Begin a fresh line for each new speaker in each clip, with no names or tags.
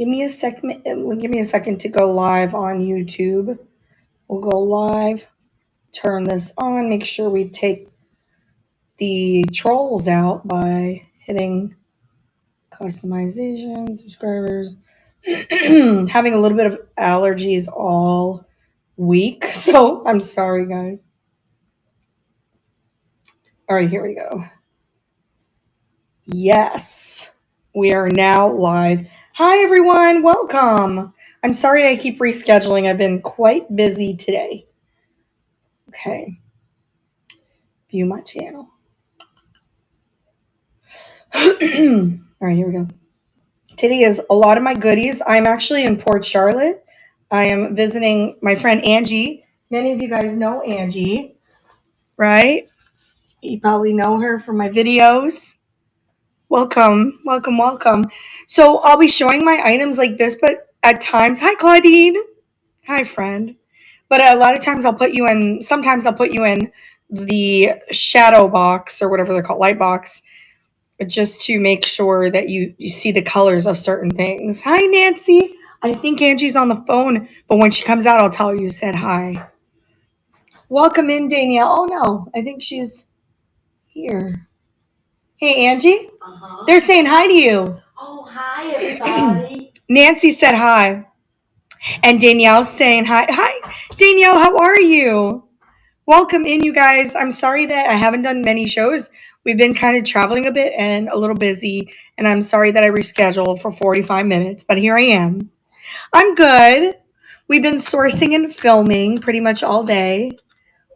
Give me a second. Give me a second to go live on YouTube. We'll go live. Turn this on. Make sure we take the trolls out by hitting customization, subscribers. Having a little bit of allergies all week, so I'm sorry, guys. All right, here we go. Yes, we are now live. Hi, everyone. Welcome. I'm sorry I keep rescheduling. I've been quite busy today. Okay. View my channel. All right, here we go. Today is a lot of my goodies. I'm actually in Port Charlotte. I am visiting my friend Angie. Many of you guys know Angie, right? You probably know her from my videos. Welcome, welcome, welcome. So I'll be showing my items like this, but at times, hi Claudine. Hi friend. But a lot of times sometimes I'll put you in the shadow box or whatever they're called, light box, just to make sure that you see the colors of certain things. Hi Nancy. I think Angie's on the phone, but when she comes out, I'll tell you said hi. Welcome in, Danielle. Oh no, I think she's here. Hey Angie. They're saying hi to you.
Oh, hi, everybody.
Nancy said hi. And Danielle's saying hi. Hi, Danielle, how are you? Welcome in, you guys. I'm sorry that I haven't done many shows. We've been kind of traveling a bit and a little busy. And I'm sorry that I rescheduled for 45 minutes, but here I am. I'm good. We've been sourcing and filming pretty much all day,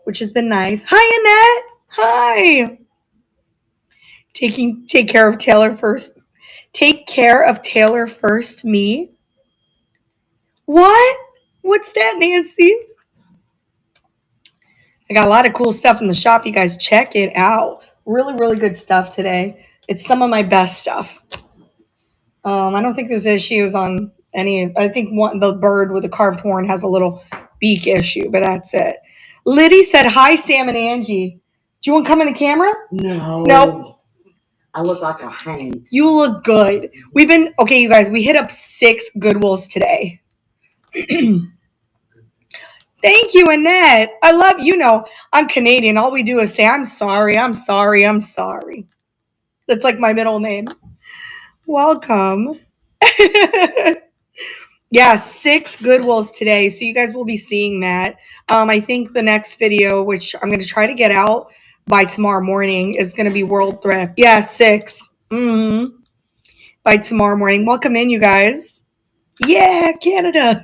which has been nice. Hi, Annette. Hi. Take care of Taylor first. Take care of Taylor first, me. What? What's that, Nancy? I got a lot of cool stuff in the shop. You guys check it out. Really, really good stuff today. It's some of my best stuff. I don't think there's issues on any. I think the bird with the carved horn has a little beak issue, but that's it. Liddy said, hi, Sam and Angie. Do you want to come in the camera?
No.
Nope.
I look like a haint.
You look good. Okay, you guys, we hit up 6 Goodwills today. Thank you, Annette. I love, I'm Canadian. All we do is say, I'm sorry, I'm sorry, I'm sorry. That's like my middle name. Welcome. Yeah, 6 Goodwills today. So you guys will be seeing that. I think the next video, which I'm going to try to get out by tomorrow morning, is going to be World Thrift. Yeah, 6. By tomorrow morning. Welcome in, you guys. Yeah, Canada.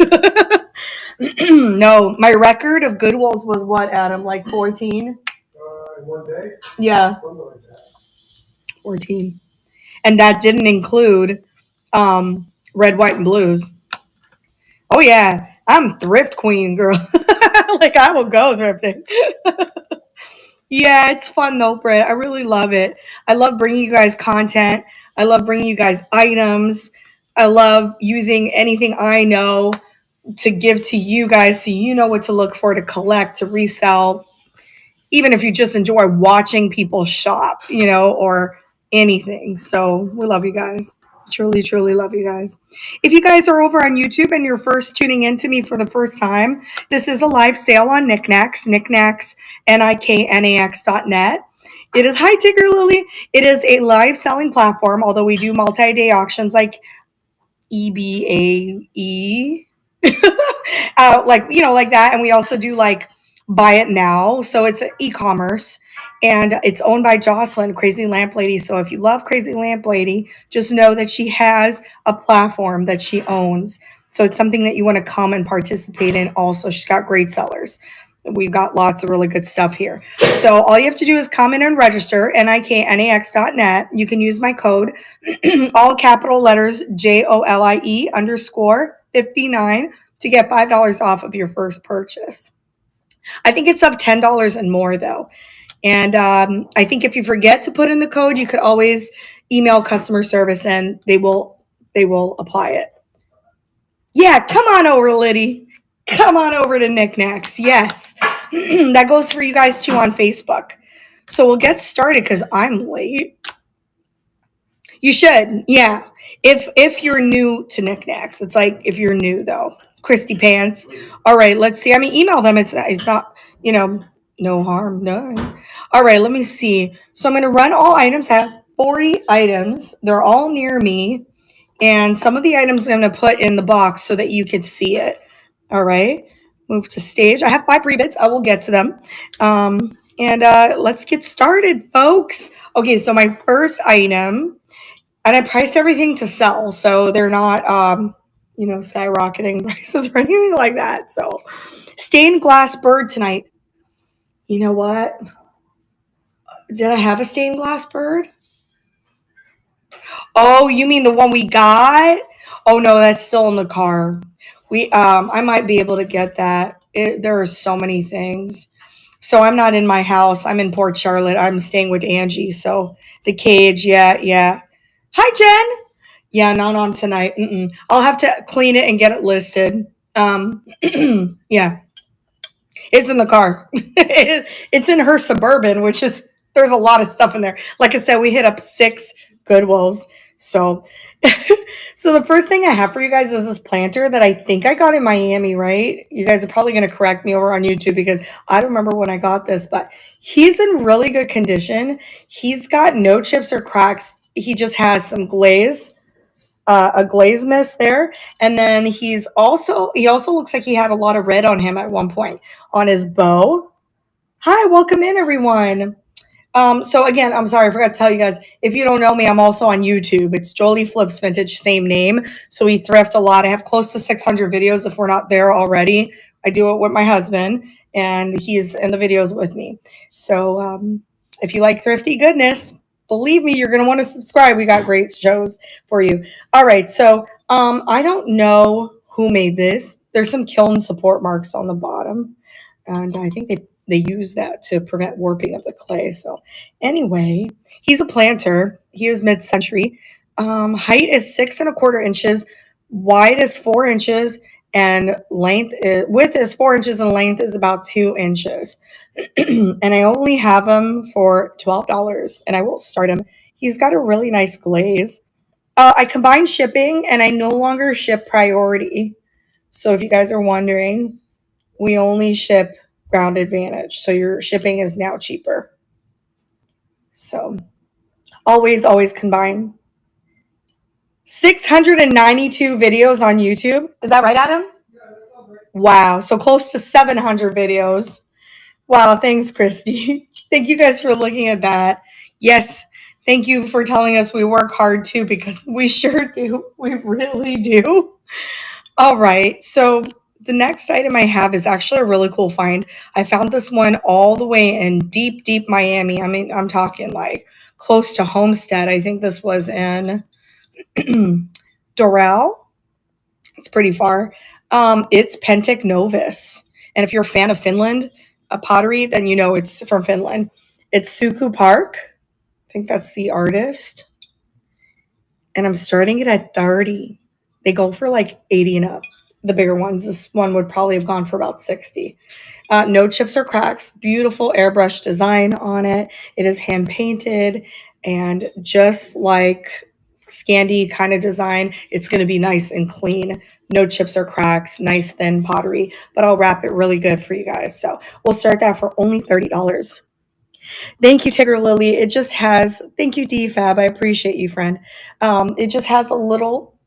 No, my record of Goodwills was what, Adam? Like 14?
In one day?
Yeah.
Something like that.
14. And that didn't include red, white, and blues. Oh, yeah. I'm thrift queen, girl. Like, I will go thrifting. Yeah, it's fun, though, Britt. I really love it. I love bringing you guys content. I love bringing you guys items. I love using anything I know to give to you guys so you know what to look for, to collect, to resell, even if you just enjoy watching people shop, or anything. So we love you guys. Truly, truly love you guys. If you guys are over on YouTube and you're first tuning in to me for the first time, this is a live sale on Knickknacks, Niknax.net. It is, hi, Tigger Lily. It is a live selling platform, although we do multi-day auctions like EBAE. Like that. And we also do like buy it now. So it's e-commerce and it's owned by Jocelyn, Crazy Lamp Lady. So if you love Crazy Lamp Lady, just know that she has a platform that she owns. So it's something that you want to come and participate in. Also, she's got great sellers. We've got lots of really good stuff here. So all you have to do is come in and register, Niknax.net. You can use my code, all capital letters, JOLIE_59 to get $5 off of your first purchase. I think it's of $10 and more, though. And I think if you forget to put in the code, you could always email customer service and they will apply it. Yeah, come on over, Liddy. Come on over to Knickknacks. Yes. That goes for you guys too on Facebook. So we'll get started because I'm late. You should, yeah. If you're new to knickknacks, it's like if you're new though. Christy Pants. All right, let's see. I mean, email them. It's not, you know, no harm done. All right, let me see. So I'm gonna run all items. I have 40 items. They're all near me. And some of the items I'm gonna put in the box so that you can see it. All right. Move to stage. I have 5 rebits. I will get to them. And let's get started, folks. Okay, so my first item, and I price everything to sell, so they're not, skyrocketing prices or anything like that. So, stained glass bird tonight. You know what? Did I have a stained glass bird? Oh, you mean the one we got? Oh no, that's still in the car. I might be able to get that. There are so many things. So I'm not in my house. I'm in Port Charlotte. I'm staying with Angie. So the cage, yeah, yeah. Hi, Jen. Yeah, not on tonight. I'll have to clean it and get it listed. Yeah, it's in the car. It's in her Suburban, which is there's a lot of stuff in there. Like I said, we hit up 6 Goodwills. So, so the first thing I have for you guys is this planter that I think I got in Miami. Right? You guys are probably going to correct me over on YouTube because I don't remember when I got this, but he's in really good condition. He's got no chips or cracks. He just has some glaze, a glaze mist there, and then he also looks like he had a lot of red on him at one point on his bow. Hi, welcome in everyone. So again, I'm sorry, I forgot to tell you guys, if you don't know me, I'm also on YouTube. It's Jolie Flips Vintage, same name. So we thrift a lot. I have close to 600 videos if we're not there already. I do it with my husband and he's in the videos with me. So if you like thrifty goodness, believe me, you're going to want to subscribe. We got great shows for you. All right. So I don't know who made this. There's some kiln support marks on the bottom. And I think they use that to prevent warping of the clay. So anyway, he's a planter. He is mid-century. Height is 6¼ inches. Wide is 4 inches. And width is 4 inches and length is about 2 inches. And I only have him for $12 and I will start him. He's got a really nice glaze. I combined shipping and I no longer ship priority. So if you guys are wondering, we only ship Ground Advantage. So your shipping is now cheaper. So always combine. 692 videos on YouTube. Is that right, Adam? Wow. So close to 700 videos. Wow. Thanks, Christy. Thank you guys for looking at that. Yes. Thank you for telling us we work hard too, because we sure do. We really do. All right. So the next item I have is actually a really cool find. I found this one all the way in deep Miami. I mean, I'm talking like close to Homestead. I think this was in Doral. It's pretty far. It's Pentic Novus. And if you're a fan of Finland pottery, then you know it's from Finland. It's Suku Park. I think that's the artist. And I'm starting it at 30. They go for like 80 and up. The bigger ones. This one would probably have gone for about 60. No chips or cracks. Beautiful airbrush design on it. It is hand painted and just like Scandi kind of design, it's going to be nice and clean. No chips or cracks. Nice thin pottery, but I'll wrap it really good for you guys. So we'll start that for only $30. Thank you, Tigger Lily. It just has, thank you, DFab. I appreciate you, friend. It just has a little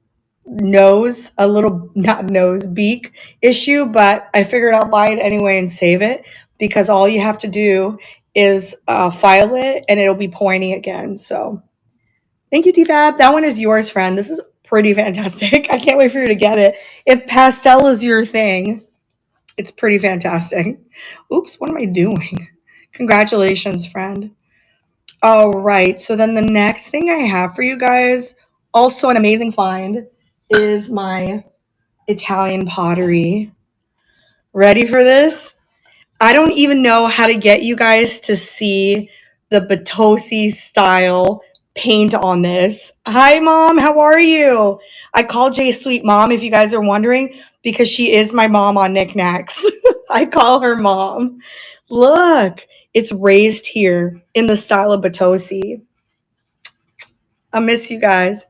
beak issue, but I figured I'll buy it anyway and save it because all you have to do is file it and it'll be pointy again. So thank you, DFab. That one is yours, friend. This is pretty fantastic. I can't wait for you to get it. If pastel is your thing, it's pretty fantastic. Oops, what am I doing? Congratulations, friend. All right. So then the next thing I have for you guys, also an amazing find, is my Italian pottery. Ready for this? I don't even know how to get you guys to see the Batosi style paint on this. Hi, Mom. How are you? I call Jay Sweet Mom, if you guys are wondering, because she is my mom on Knickknacks. I call her Mom. Look, it's raised here in the style of Batosi. I miss you guys.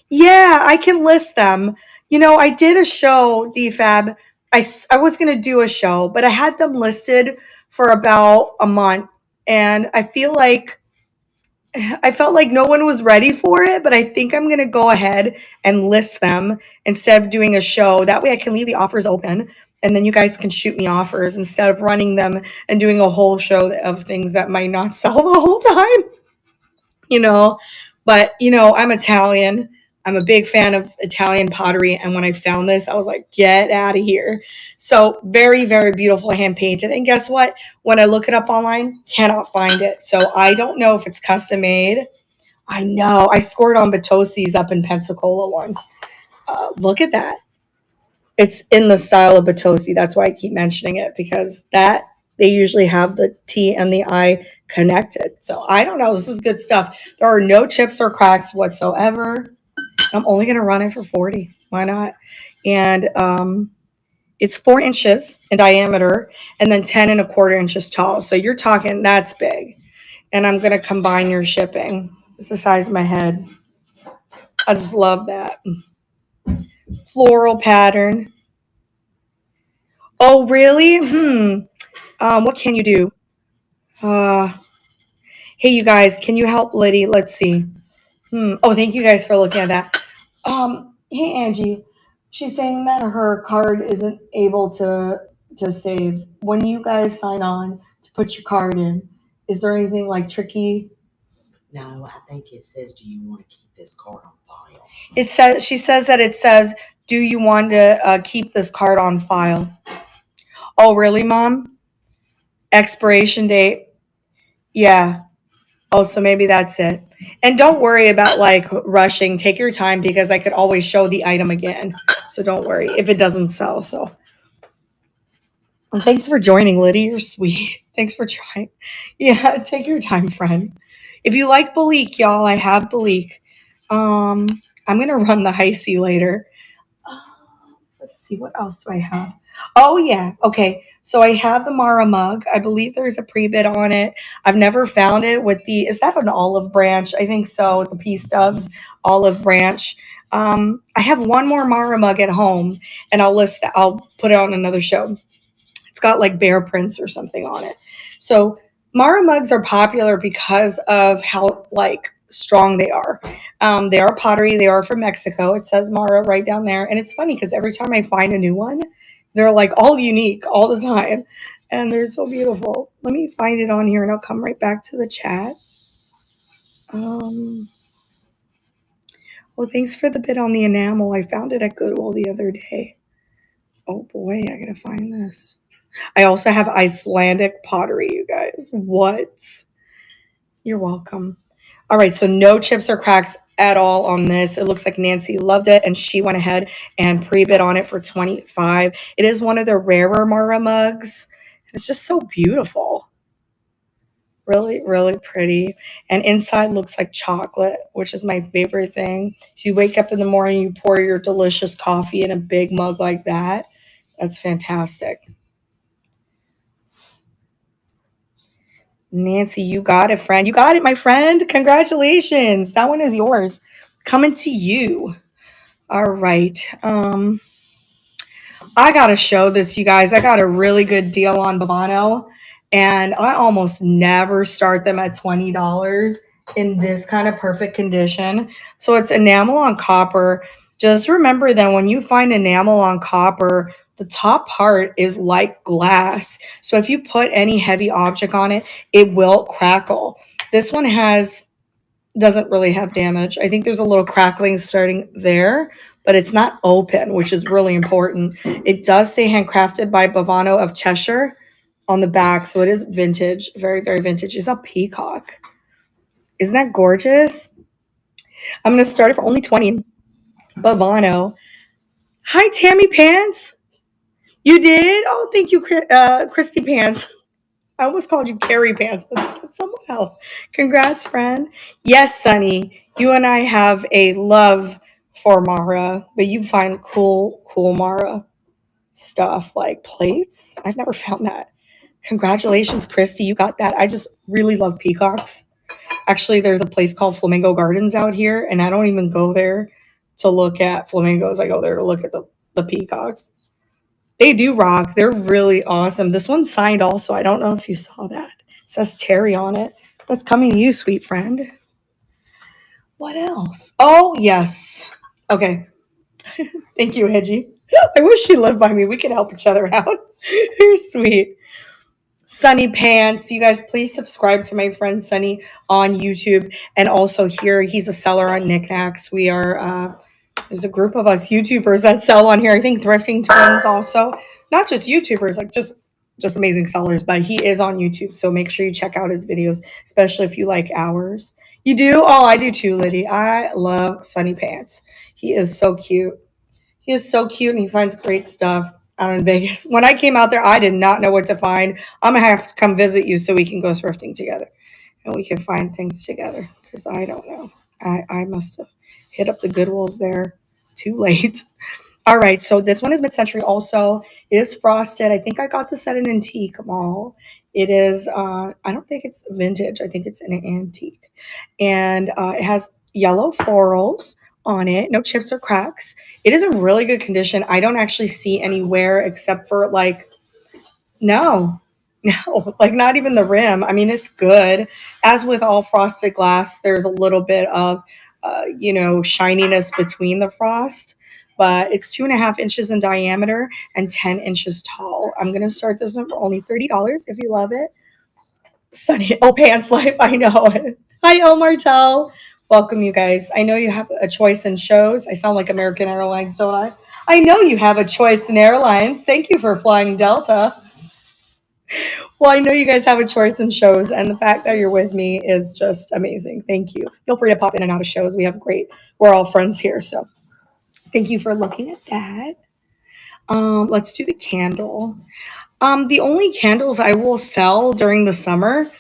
Yeah, I can list them. I did a show, DFAB. I was going to do a show, but I had them listed for about a month. And I felt like no one was ready for it, but I think I'm going to go ahead and list them instead of doing a show. That way I can leave the offers open and then you guys can shoot me offers instead of running them and doing a whole show of things that might not sell the whole time, you know. But, I'm Italian. I'm a big fan of Italian pottery. And when I found this, I was like, get out of here. So very, very beautiful hand painted. And guess what? When I look it up online, cannot find it. So I don't know if it's custom made. I know. I scored on Batosi's up in Pensacola once. Look at that. It's in the style of Batosi. That's why I keep mentioning it, because they usually have the T and the I connected. So I don't know. This is good stuff. There are no chips or cracks whatsoever. I'm only going to run it for 40. Why not? And it's 4 inches in diameter and then 10 1/4 inches tall. So you're talking, that's big. And I'm going to combine your shipping. It's the size of my head. I just love that. Floral pattern. Oh, really? What can you do? Hey, you guys, can you help Liddy? Let's see. Oh, thank you guys for looking at that. Hey, Angie. She's saying that her card isn't able to save. When you guys sign on to put your card in, is there anything like tricky?
No, I think it says, do you want to keep this card on file?
She says that it says, do you want to keep this card on file? Oh, really, Mom? Expiration date. Yeah. Oh, so maybe that's it. And don't worry about like rushing. Take your time because I could always show the item again. So don't worry if it doesn't sell. So and thanks for joining, Liddy. You're sweet. Thanks for trying. Yeah, take your time, friend. If you like Balik, y'all, I have Balik. I'm gonna run the Heisey later. Let's see, what else do I have? Oh yeah, okay. So I have the Mara mug. I believe there's a pre-bid on it. I've never found it with is that an olive branch? I think so, the Pea Stubs olive branch. I have one more Mara mug at home, and I'll put it on another show. It's got like bear prints or something on it. So Mara mugs are popular because of how like strong they are. They are pottery. They are from Mexico. It says Mara right down there. And it's funny because every time I find a new one, they're like all unique all the time. And they're so beautiful. Let me find it on here and I'll come right back to the chat. Well, thanks for the bid on the enamel. I found it at Goodwill the other day. Oh boy, I gotta find this. I also have Icelandic pottery, you guys. What? You're welcome. All right, so no chips or cracks at all on this. It looks like Nancy loved it, and she went ahead and pre-bid on it for $25. It is one of the rarer Mara mugs. It's just so beautiful. Really, really pretty. And inside looks like chocolate, which is my favorite thing. So you wake up in the morning, you pour your delicious coffee in a big mug like that. That's fantastic. Nancy, you got it, friend. You got it, my friend. Congratulations. That one is yours. Coming to you. All right. I got to show this, you guys. I got a really good deal on Bavano, and I almost never start them at $20 in this kind of perfect condition. So it's enamel on copper. Just remember that when you find enamel on copper, the top part is like glass. So if you put any heavy object on it, it will crackle. This one doesn't really have damage. I think there's a little crackling starting there, but it's not open, which is really important. It does say handcrafted by Bavano of Cheshire on the back, so it is vintage, very, very vintage. It's a peacock. Isn't that gorgeous? I'm going to start it for only $20. Bavano. Hi, Tammy Pants. You did? Oh, thank you, Christy Pants. I almost called you Carrie Pants, but that's someone else. Congrats, friend. Yes, Sunny. You and I have a love for Mara, but you find cool Mara stuff like plates. I've never found that. Congratulations, Christy. You got that. I just really love peacocks. Actually, there's a place called Flamingo Gardens out here, and I don't even go there to look at flamingos. I go there to look at the peacocks. They do rock. They're really awesome. This one's signed also. I don't know if you saw that. It says Terry on it. That's coming to you, sweet friend. What else? Oh, yes. Okay. Thank you, Edgy. I wish you lived by me. We could help each other out. You're sweet. Sunny Pants. You guys, please subscribe to my friend Sunny on YouTube. And also here, he's a seller on Knickknacks. We are, there's a group of us YouTubers that sell on here. I think Thrifting Twins also. Not just YouTubers, like just amazing sellers, but he is on YouTube. So make sure you check out his videos, especially if you like ours. You do? Oh, I do too, Liddy. I love Sunny Pants. He is so cute. He is so cute and he finds great stuff out in Vegas. When I came out there, I did not know what to find. I'm going to have to come visit you so we can go thrifting together and we can find things together because I don't know. I must have hit up the Goodwills there too late. All right, so this one is mid-century also. It is frosted. I think I got this at an antique mall. It is, I don't think it's vintage. I think it's an antique. And it has yellow florals on it, no chips or cracks. It is in really good condition. I don't actually see any wear except for like, no, like not even the rim. I mean, it's good. As with all frosted glass, there's a little bit of, shininess between the frost, but it's 2.5 inches in diameter and 10 inches tall. I'm going to start this one for only $30 if you love it. Sunny, oh, Pants Life, I know. Hi, El Martel. Welcome, you guys. I know you have a choice in shows. I sound like American Airlines, don't I? I know you have a choice in airlines. Thank you for flying Delta. Well, I know you guys have a choice in shows, and the fact that you're with me is just amazing. Thank you. Feel free to pop in and out of shows. We're all friends here, so thank you for looking at that. Let's do the candle. The only candles I will sell during the summer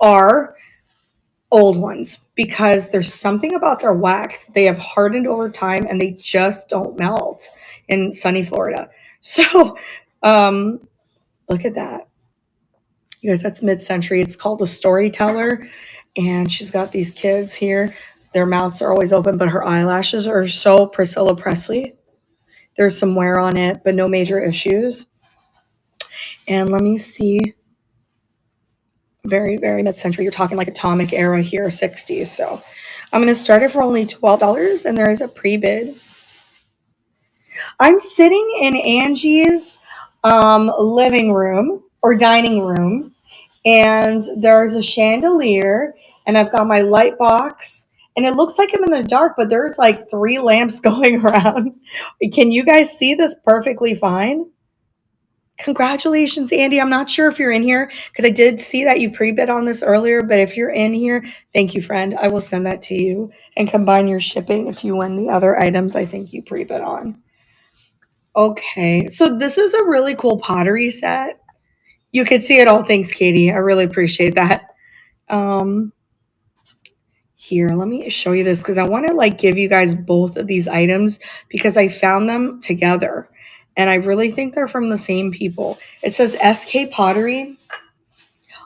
are old ones because there's something about their wax. They have hardened over time and they just don't melt in sunny Florida. So, look at that. You guys, that's mid-century. It's called The Storyteller. And she's got these kids here. Their mouths are always open, but her eyelashes are so Priscilla Presley. There's some wear on it, but no major issues. And let me see. Very, very mid-century. You're talking like atomic era here, 60s. So I'm going to start it for only $12, and there is a pre-bid. I'm sitting in Angie's living room or dining room, and there's a chandelier, and I've got my light box, and it looks like I'm in the dark, but there's like 3 lamps going around. Can you guys see this perfectly fine? Congratulations, Andy. I'm not sure if you're in here because I did see that you pre-bid on this earlier, but if you're in here, thank you, friend. I will send that to you and combine your shipping if you win the other items I think you pre-bid on. Okay, so this is a really cool pottery set. You could see it all. Thanks, Katie. I really appreciate that. Here, let me show you this because I want to like give you guys both of these items because I found them together. And I really think they're from the same people. It says SK Pottery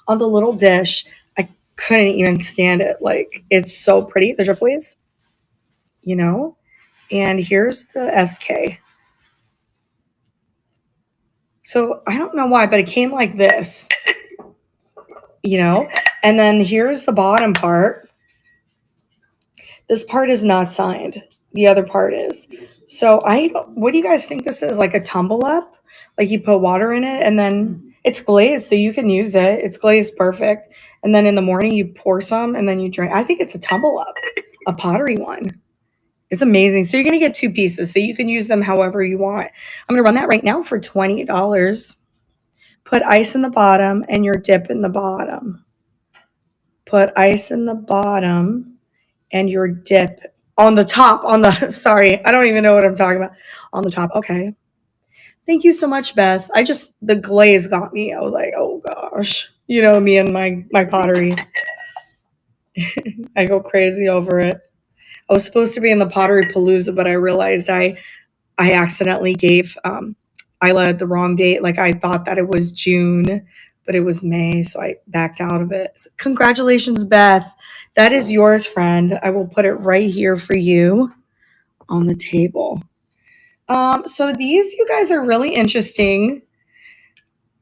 on the little dish. I couldn't even stand it. Like, it's so pretty. The Ripley's, and here's the SK. So I don't know why, but it came like this, and then here's the bottom part. This part is not signed. The other part is. So what do you guys think this is? Like a tumble up? Like you put water in it and then it's glazed so you can use it. It's glazed perfect. And then in the morning you pour some and then you drink. I think it's a tumble up, a pottery one. It's amazing. So you're going to get 2 pieces so you can use them however you want. I'm going to run that right now for $20. Put ice in the bottom and your dip in the bottom. Put ice in the bottom and your dip on the top, sorry, I don't even know what I'm talking about. On the top, okay. Thank you so much, Beth. The glaze got me. I was like, oh gosh. Me and my pottery. I go crazy over it. I was supposed to be in the Pottery Palooza, but I realized I accidentally gave Isla the wrong date. Like I thought that it was June, but it was May, so I backed out of it. So congratulations, Beth. That is yours, friend. I will put it right here for you on the table. So these, you guys, are really interesting.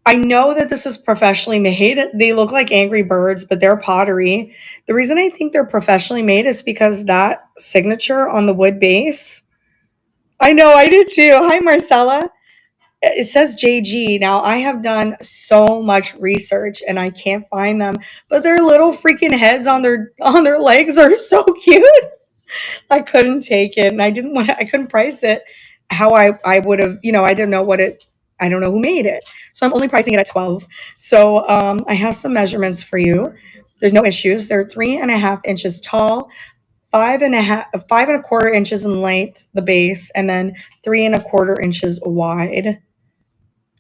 I know that this is professionally made. They look like Angry Birds, but they're pottery. The reason I think they're professionally made is because that signature on the wood base. I know, I did too. Hi, Marcella. It says JG. Now, I have done so much research and I can't find them, but their little freaking heads on their legs are so cute. I couldn't take it, and I couldn't price it how I would have, I didn't know I don't know who made it. So I'm only pricing it at 12. So I have some measurements for you. There's no issues. They're 3.5 inches tall, 5.25 inches in length, the base, and then 3.25 inches wide.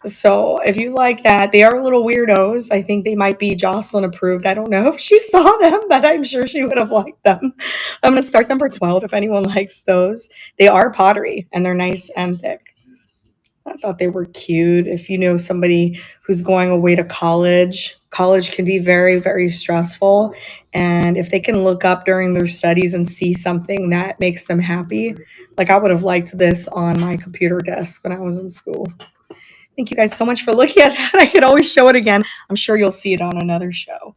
So if you like that, they are little weirdos. I think they might be Jocelyn approved. I don't know if she saw them, but I'm sure she would have liked them. I'm going to start them for 12 if anyone likes those. They are pottery and they're nice and thick. I thought they were cute. If you know somebody who's going away to college, college can be very, very stressful. And if they can look up during their studies and see something that makes them happy, like I would have liked this on my computer desk when I was in school. Thank you guys so much for looking at that. I could always show it again. I'm sure you'll see it on another show.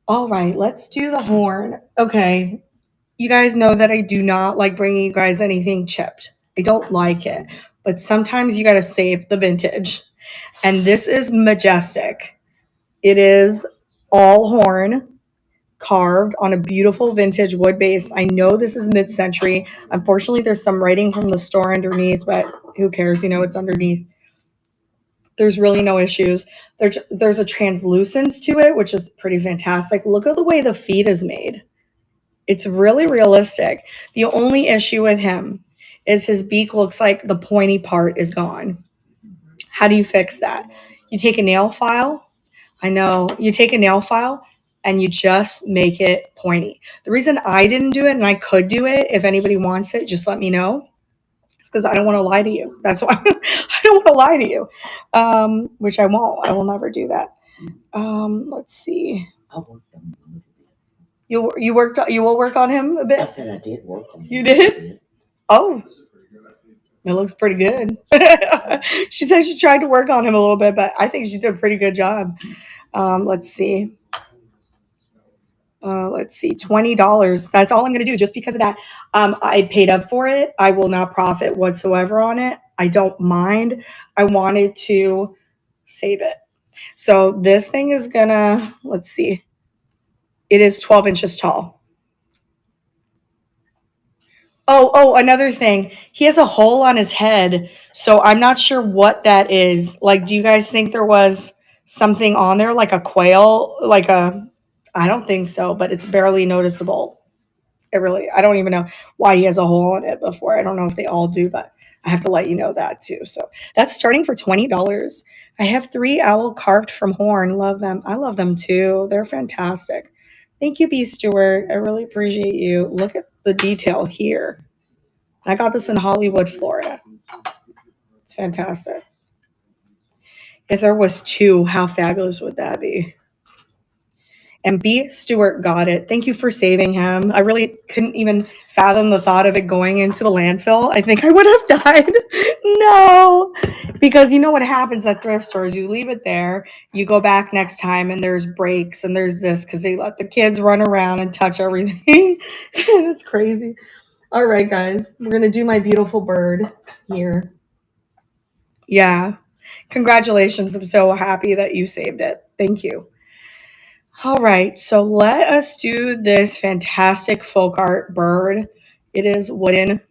All right, let's do the horn. Okay, you guys know that I do not like bringing you guys anything chipped. I don't like it, but sometimes you got to save the vintage. And this is majestic. It is all horn carved on a beautiful vintage wood base. I know this is mid-century. Unfortunately, there's some writing from the store underneath, but who cares? It's underneath. There's really no issues. There's a translucence to it, which is pretty fantastic. Look at the way the feet is made. It's really realistic. The only issue with him is his beak looks like the pointy part is gone. How do you fix that? You take a nail file. I know. You take a nail file and you just make it pointy. The reason I didn't do it, and I could do it, if anybody wants it, just let me know. It's because I don't want to lie to you. That's why I don't want to lie to you, which I won't. I will never do that. Let's see.
I worked on him.
You will work on him a
I
bit?
said I did work on him.
You did? Oh, it looks pretty good. She said she tried to work on him a little bit, but I think she did a pretty good job. Let's see. $20. That's all I'm going to do just because of that. I paid up for it. I will not profit whatsoever on it. I don't mind. I wanted to save it. So this thing is gonna, let's see. It is 12 inches tall. Oh, another thing. He has a hole on his head. So I'm not sure what that is. Like, do you guys think there was something on there like a quail? I don't think so, but it's barely noticeable. I don't even know why he has a hole in it before. I don't know if they all do, but I have to let you know that too. So that's starting for $20. I have 3 owl carved from horn. Love them. I love them too. They're fantastic. Thank you, B. Stewart. I really appreciate you. Look at the detail here. I got this in Hollywood, Florida. It's fantastic. If there was 2, how fabulous would that be? And B. Stewart got it. Thank you for saving him. I really couldn't even fathom the thought of it going into the landfill. I think I would have died. No. Because you know what happens at thrift stores? You leave it there. You go back next time and there's breaks and there's this because they let the kids run around and touch everything. It's crazy. All right, guys. We're going to do my beautiful bird here. Yeah. Congratulations. I'm so happy that you saved it. Thank you. All right, so let us do this fantastic folk art bird. It is wooden.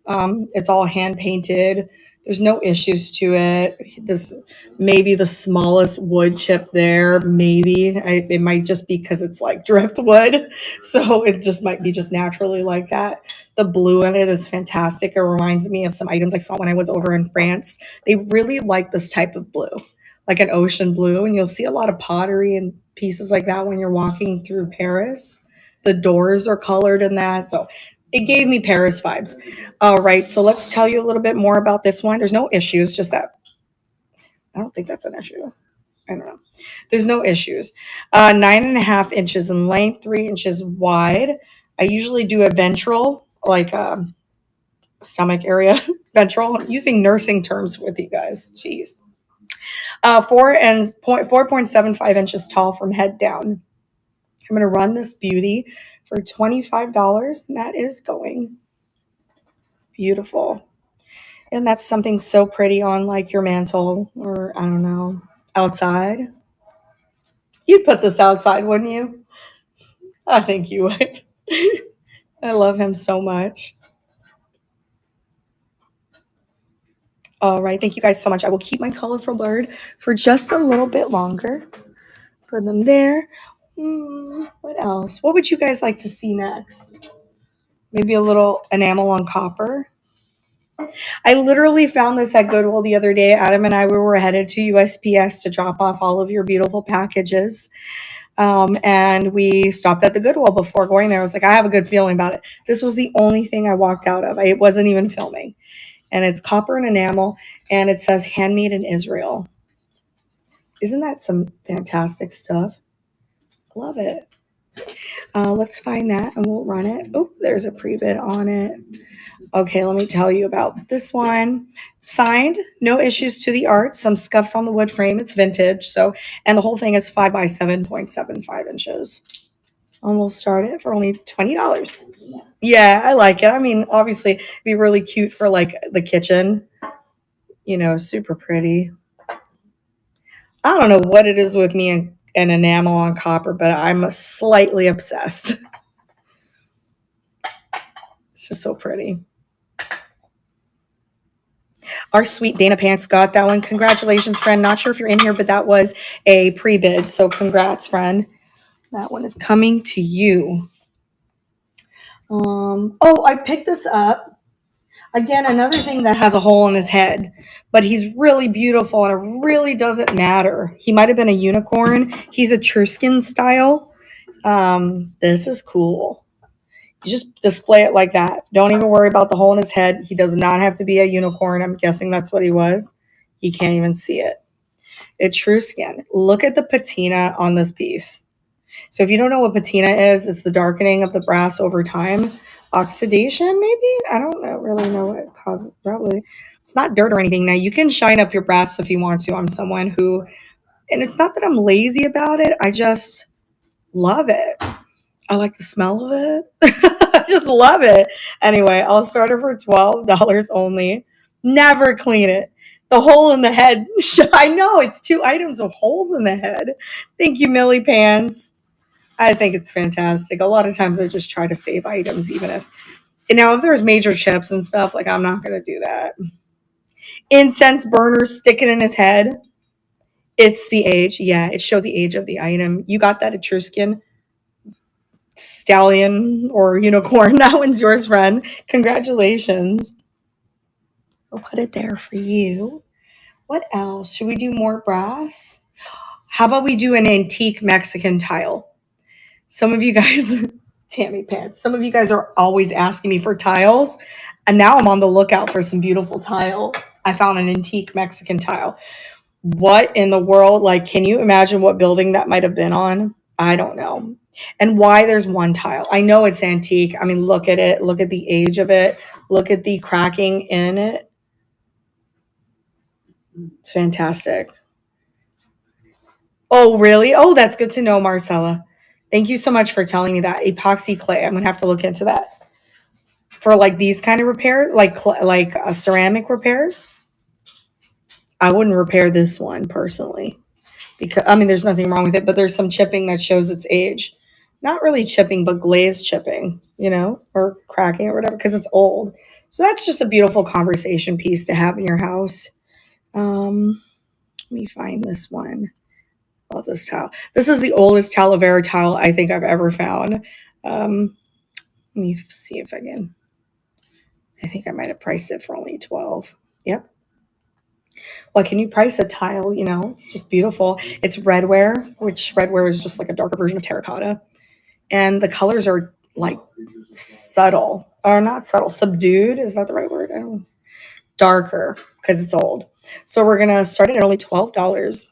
It's all hand painted. There's no issues to it. This may be the smallest wood chip there. Maybe it might just be because it's like driftwood, so it just might be just naturally like that. The blue in it is fantastic. It reminds me of some items I saw when I was over in France. They really like this type of blue, like an ocean blue, and you'll see a lot of pottery and pieces like that when you're walking through Paris. The doors are colored in that, so it gave me Paris vibes. All right, so let's tell you a little bit more about this one. There's no issues, just that I don't think that's an issue. I don't know. There's no issues. 9.5 inches in length, 3 inches wide. I usually do a ventral, like stomach area ventral. I'm using nursing terms with you guys. Jeez. 4.75 inches tall from head down. I'm going to run this beauty for $25, and that is going. Beautiful. And that's something so pretty on like your mantle or I don't know, outside. You'd put this outside, wouldn't you? I think you would. I love him so much. All right. Thank you guys so much. I will keep my colorful bird for just a little bit longer. Put them there. What else? What would you guys like to see next? Maybe a little enamel on copper. I literally found this at Goodwill the other day. Adam and I were headed to USPS to drop off all of your beautiful packages. And we stopped at the Goodwill before going there. I was like, I have a good feeling about it. This was the only thing I walked out of. I wasn't even filming. And it's copper and enamel, and it says handmade in Israel. Isn't that some fantastic stuff? Love it. Let's find that and we'll run it. Oh, there's a pre-bid on it. Okay, let me tell you about this one. Signed, no issues to the art, some scuffs on the wood frame. It's vintage, so, and the whole thing is 5 by 7.75 inches. And we'll start it for only $20. Yeah, I like it. I mean, obviously, it'd be really cute for like the kitchen. You know, super pretty. I don't know what it is with me and enamel on copper, but I'm slightly obsessed. It's just so pretty. Our sweet Dana Pants got that one. Congratulations, friend. Not sure if you're in here, but that was a pre-bid. So congrats, friend. That one is coming to you. Oh, I picked this up. Again, another thing that has a hole in his head, but he's really beautiful and it really doesn't matter. He might have been a unicorn. He's Etruscan style. This is cool. You just display it like that. Don't even worry about the hole in his head. He does not have to be a unicorn. I'm guessing that's what he was. You can't even see it. Etruscan. Look at the patina on this piece. So if you don't know what patina is, it's the darkening of the brass over time. Oxidation, maybe? I don't really know what it causes. Probably. It's not dirt or anything. Now, you can shine up your brass if you want to. I'm someone who, and it's not that I'm lazy about it. I just love it. I like the smell of it. I just love it. Anyway, I'll start it for $12 only. Never clean it. The hole in the head. I know, it's 2 items of holes in the head. Thank you, Millie Pants. I think it's fantastic. A lot of times I just try to save items, even if, and now if there's major chips and stuff, like I'm not going to do that. Incense burner, stick it in his head. It's the age. Yeah, it shows the age of the item. You got that Etruscan stallion or unicorn. That one's yours, friend. Congratulations. I'll put it there for you. What else? Should we do more brass? How about we do an antique Mexican tile? Some of you guys, Tammy Pants, some of you guys are always asking me for tiles. And now I'm on the lookout for some beautiful tile. I found an antique Mexican tile. What in the world? Like, can you imagine what building that might have been on? I don't know. And why there's one tile. I know it's antique. I mean, look at it. Look at the age of it. Look at the cracking in it. It's fantastic. Oh, really? Oh, that's good to know, Marcella. Thank you so much for telling me that. Epoxy clay. I'm going to have to look into that. For like these kind of repairs, like ceramic repairs, I wouldn't repair this one personally. Because, I mean, there's nothing wrong with it, but there's some chipping that shows its age. Not really chipping, but glazed chipping, you know, or cracking or whatever, because it's old. So that's just a beautiful conversation piece to have in your house. Let me find this one. Love this tile. This is the oldest Talavera tile I think I've ever found. Let me see if I can. I think I might have priced it for only $12. Yep. Well, can you price a tile? You know, it's just beautiful. It's redware, which redware is just like a darker version of terracotta. And the colors are like subtle, or not subtle, subdued. Is that the right word? I don't know. Darker because it's old. So we're going to start it at only $12.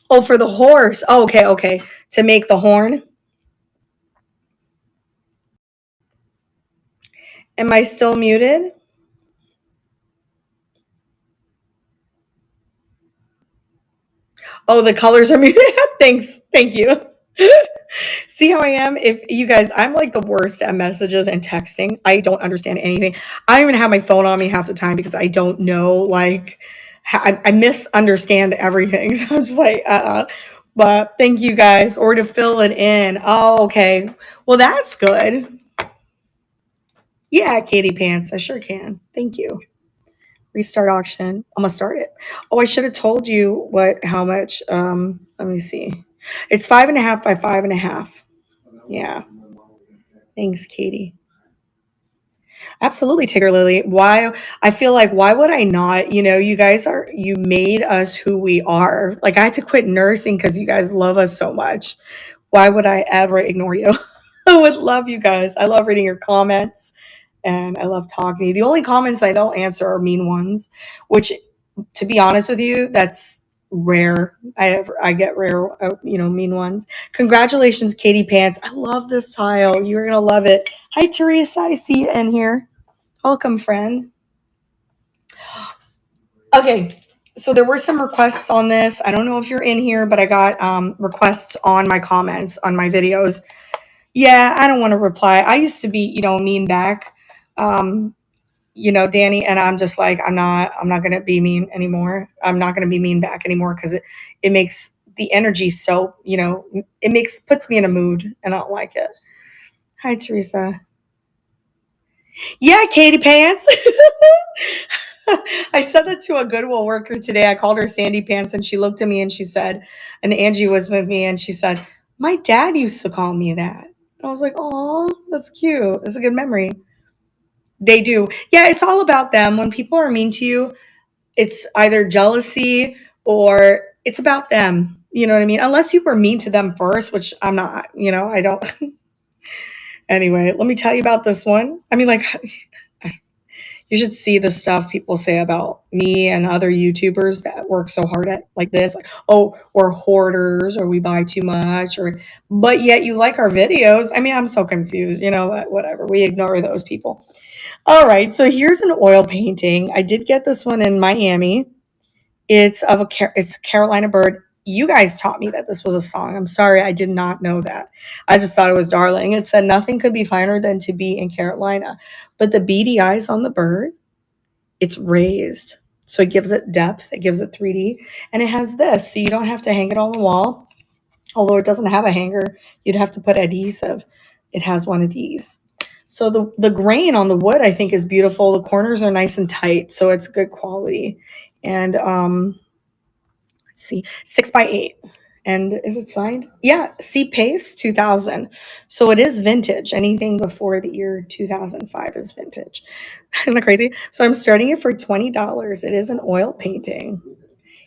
Oh, for the horse. Oh, okay, okay. To make the horn. Am I still muted? Oh, the colors are muted. Thanks. Thank you. See how I am? If you guys, I'm like the worst at messages and texting. I don't understand anything. I don't even have my phone on me half the time because I don't know, like, I misunderstand everything. So I'm just like, But thank you guys. Or to fill it in. Oh, okay. Well, that's good. Yeah, Katie Pants. I sure can. Thank you. Restart auction. I'm gonna start it. Oh, I should have told you how much. Let me see. It's 5.5 by 5.5. Yeah. Thanks, Katie. Absolutely, Tigger Lily. Why? I feel like, why would I not? You made us who we are. Like, I had to quit nursing because you guys love us so much. Why would I ever ignore you? I would love you guys. I love reading your comments and I love talking to you. The only comments I don't answer are mean ones, which, to be honest with you, that's rare. I get rare, mean ones. Congratulations, Katie Pants. I love this tile. You're gonna love it. Hi, Teresa. I see you in here. Welcome, friend. Okay, so there were some requests on this. I don't know if you're in here, but I got requests on my comments on my videos. Yeah, I don't want to reply. I used to be, mean back. Danny, and I'm just like, I'm not going to be mean anymore. I'm not going to be mean back anymore because it makes the energy so, puts me in a mood and I don't like it. Hi, Teresa. Yeah, Katie Pants. I said that to a Goodwill worker today. I called her Sandy Pants and she looked at me and she said, and Angie was with me and she said, my dad used to call me that. And I was like, oh, that's cute. That's a good memory. They do. Yeah, it's all about them. When people are mean to you, it's either jealousy or it's about them. You know what I mean? Unless you were mean to them first, which I'm not, I don't. Anyway, let me tell you about this one. I mean, like, you should see the stuff people say about me and other YouTubers that work so hard at like this. Like, oh, we're hoarders or we buy too much, but yet you like our videos. I mean, I'm so confused, whatever. We ignore those people. All right, so here's an oil painting. I did get this one in Miami. It's Carolina Bird. You guys taught me that this was a song. I'm sorry, I did not know that. I just thought it was darling. It said nothing could be finer than to be in Carolina. But the beady eyes on the bird, it's raised. So it gives it depth. It gives it 3D. And it has this, so you don't have to hang it on the wall. Although it doesn't have a hanger, you'd have to put adhesive. It has one of these. So the grain on the wood, I think, is beautiful. The corners are nice and tight, so it's good quality. And let's see, 6x8. And is it signed? Yeah, C Pace 2000. So it is vintage. Anything before the year 2005 is vintage. Isn't that crazy? So I'm starting it for $20. It is an oil painting.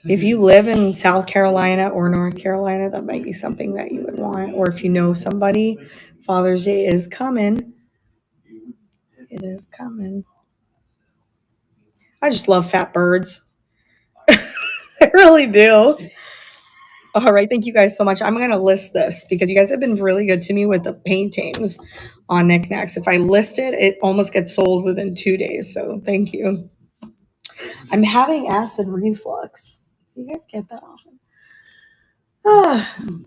If you live in South Carolina or North Carolina, that might be something that you would want. Or if you know somebody, Father's Day is coming. It is coming. I just love fat birds. I really do. All right. Thank you guys so much. I'm going to list this because you guys have been really good to me with the paintings on Knickknacks. If I list it, it almost gets sold within 2 days. So thank you. I'm having acid reflux. Do you guys get that often?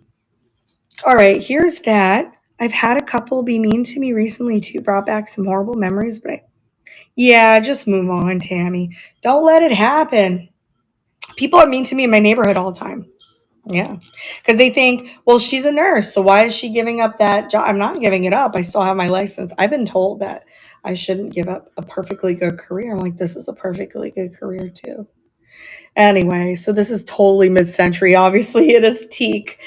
All right. Here's that. I've had a couple be mean to me recently too. Brought back some horrible memories, but yeah, just move on, Tammy. Don't let it happen. People are mean to me in my neighborhood all the time. Yeah. Because they think, well, she's a nurse. So why is she giving up that job? I'm not giving it up. I still have my license. I've been told that I shouldn't give up a perfectly good career. I'm like, this is a perfectly good career too. Anyway, so this is totally mid-century. Obviously, it is teak.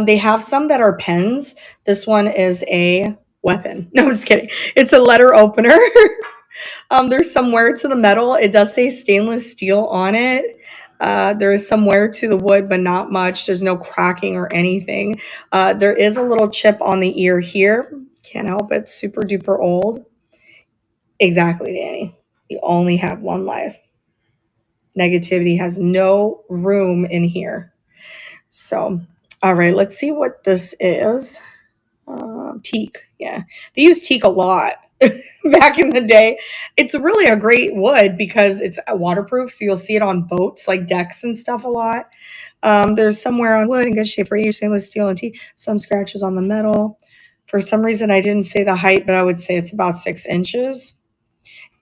They have some that are pens. This one is a weapon. No, I'm just kidding. It's a letter opener. There's some wear to the metal. It does say stainless steel on it. There is some wear to the wood, but not much. There's no cracking or anything. There is a little chip on the ear here. Can't help it. Super duper old. Exactly, Danny. You only have one life. Negativity has no room in here. So, all right, let's see what this is. Teak. Yeah. They used teak a lot back in the day. It's really a great wood because it's waterproof. So you'll see it on boats, like decks and stuff a lot. There's somewhere on wood in good shape for age, stainless steel and teak. Some scratches on the metal. For some reason, I didn't say the height, but I would say it's about 6 inches.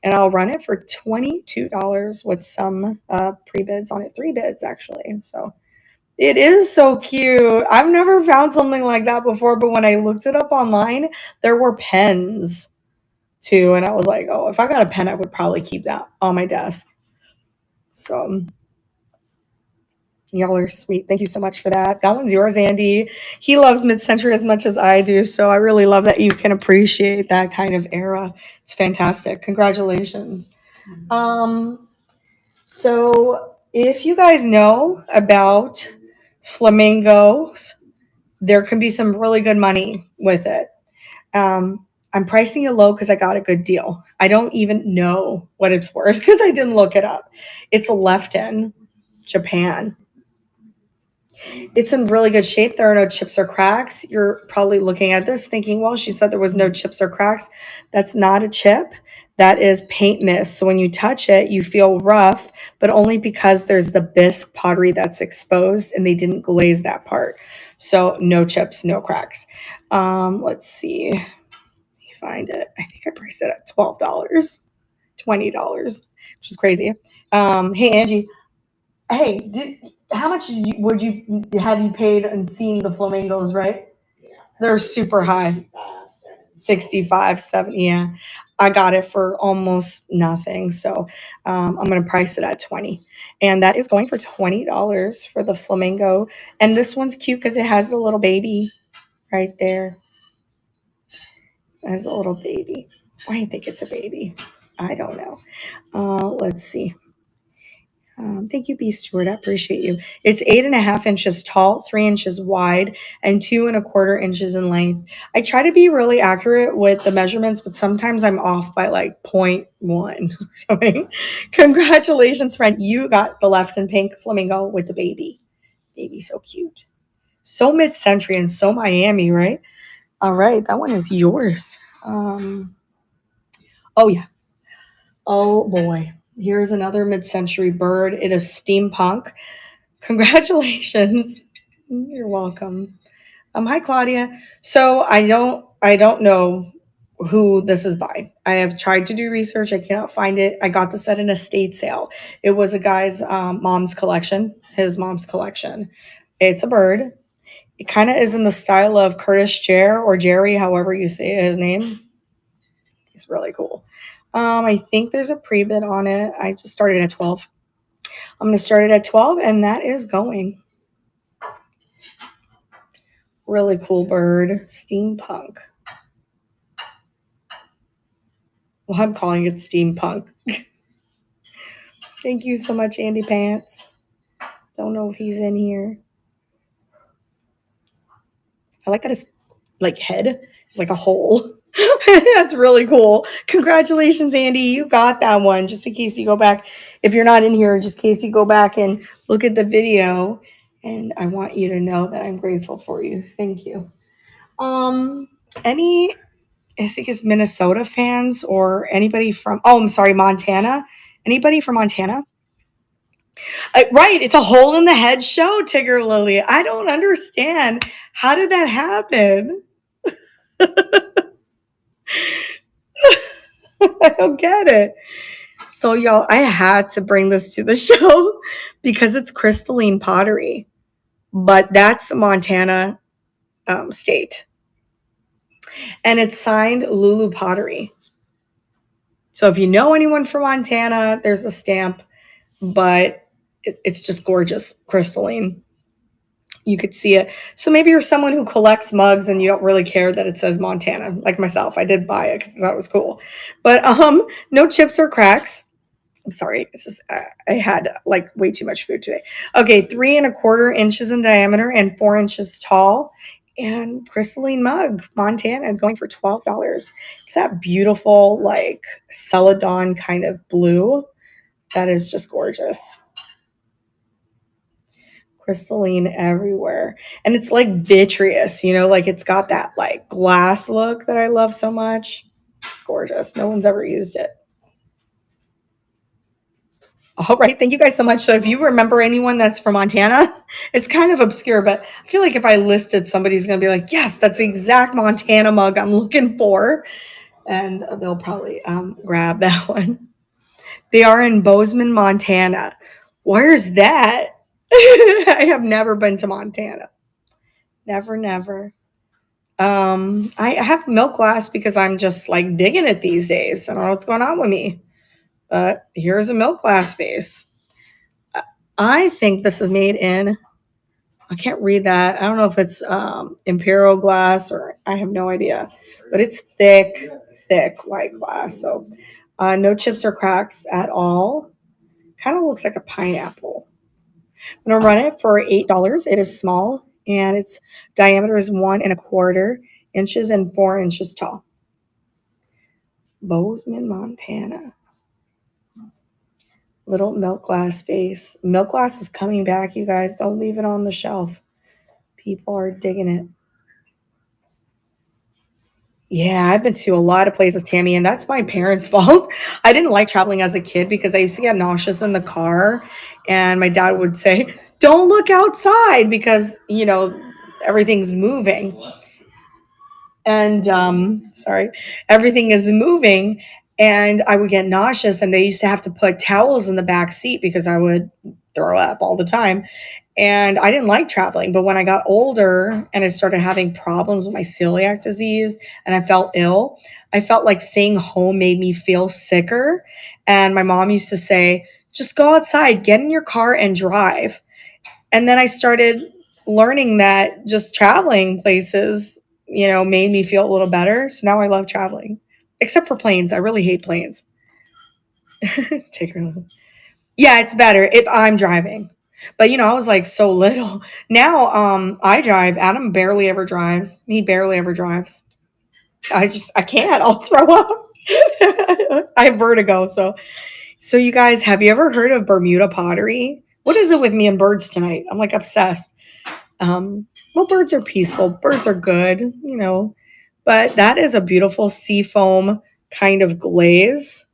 And I'll run it for $22 with some pre-bids on it. 3 bids, actually. So it is so cute. I've never found something like that before, but when I looked it up online, there were pens too. And I was like, oh, if I got a pen, I would probably keep that on my desk. So y'all are sweet. Thank you so much for that. That one's yours, Andy. He loves mid-century as much as I do. So I really love that you can appreciate that kind of era. It's fantastic. Congratulations. So if you guys know about flamingos, there can be some really good money with it. I'm pricing it low because I got a good deal. I don't even know what it's worth because I didn't look it up. It's left in Japan. It's in really good shape. There are no chips or cracks. You're probably looking at this thinking, well, she said there was no chips or cracks. That's not a chip. That is paint mist. So when you touch it, you feel rough, but only because there's the bisque pottery that's exposed and they didn't glaze that part. So no chips, no cracks. Let's see. Let me find it. I think I priced it at $12, $20, which is crazy. Hey, Angie. Hey, how much would you have you paid and seen the flamingos, right?
Yeah.
They're super high. 65, 70. Yeah. I got it for almost nothing. So I'm going to price it at 20. And that is going for $20 for the flamingo. And this one's cute because it has a little baby right there. It has a little baby. Why do you think it's a baby? I don't know. Let's see. Thank you, B. Stewart. I appreciate you. It's 8.5 inches tall, 3 inches wide, and 2.25 inches in length. I try to be really accurate with the measurements, but sometimes I'm off by like 0.1 or something. Congratulations, friend. You got the left in pink flamingo with the baby. Baby, so cute. So mid-century and so Miami, right? All right, that one is yours. Oh, yeah. Oh, boy. Here's another mid-century bird. It is steampunk. Congratulations. You're welcome. Hi, Claudia. So I don't know who this is by. I have tried to do research. I cannot find it. I got this at an estate sale. It was a guy's mom's collection, his mom's collection. It's a bird. It kind of is in the style of Curtis Jer or Jerry, however you say his name. He's really cool. I think there's a pre-bid on it. I just started at 12. I'm going to start it at 12, and that is going. Really cool bird. Steampunk. Well, I'm calling it steampunk. Thank you so much, Andy Pants. Don't know if he's in here. I like that his like head is like a hole. That's really cool. Congratulations, Andy. You got that one. Just in case you go back, if you're not in here, just in case you go back and look at the video. And I want you to know that I'm grateful for you. Thank you. Any, I think it's Minnesota fans or anybody from, I'm sorry, Montana. Anybody from Montana? Right. It's a hole in the head show, Tigger Lily. I don't understand. How did that happen? I don't get it. So, y'all, I had to bring this to the show because it's crystalline pottery, but that's Montana state. And it's signed Lulu Pottery. So if you know anyone from Montana, there's a stamp, but it's just gorgeous, crystalline. You could see it. So maybe you're someone who collects mugs and you don't really care that it says Montana, like myself. I did buy it because that was cool. But no chips or cracks. I'm sorry. It's just I had like way too much food today. Okay, 3.25 inches in diameter and 4 inches tall. And crystalline mug, Montana, going for $12. It's that beautiful, like celadon kind of blue. That is just gorgeous. crystalline everywhere. And it's like vitreous, you know, like it's got that like glass look that I love so much. It's gorgeous. No one's ever used it. All right, thank you guys so much. So if you remember anyone that's from Montana, it's kind of obscure, but I feel like if I listed, somebody's going to be like, yes, that's the exact Montana mug I'm looking for. And they'll probably grab that one. They are in Bozeman, Montana. Where's that? I have never been to Montana. Never, never. I have milk glass because I'm just like digging it these days. I don't know what's going on with me. But here's a milk glass vase. I think this is made in, I can't read that. I don't know if it's imperial glass or I have no idea. But it's thick, thick white glass. So no chips or cracks at all. Kind of looks like a pineapple. I'm going to run it for $8. It is small and its diameter is 1¼ inches and 4 inches tall. Bozeman, Montana. Little milk glass vase. Milk glass is coming back, you guys. Don't leave it on the shelf. People are digging it. Yeah, I've been to a lot of places, Tammy, and that's my parents' fault. I didn't like traveling as a kid because I used to get nauseous in the car, and my dad would say, don't look outside because, you know, everything's moving. And, sorry, everything is moving, and I would get nauseous, and they used to have to put towels in the back seat because I would throw up all the time. And I didn't like traveling, but when I got older and I started having problems with my celiac disease and I felt ill, I felt like staying home made me feel sicker. And my mom used to say, just go outside, get in your car and drive. And then I started learning that just traveling places, you know, made me feel a little better. So now I love traveling, except for planes. I really hate planes. Take her. Yeah, it's better if I'm driving. But you know, I was like so little. Now I drive. Adam barely ever drives. He barely ever drives. I can't. I'll throw up. I have vertigo. So you guys, have you ever heard of Bermuda pottery? What is it with me and birds tonight? I'm like obsessed. Well, birds are peaceful. Birds are good, you know. But that is a beautiful seafoam kind of glaze.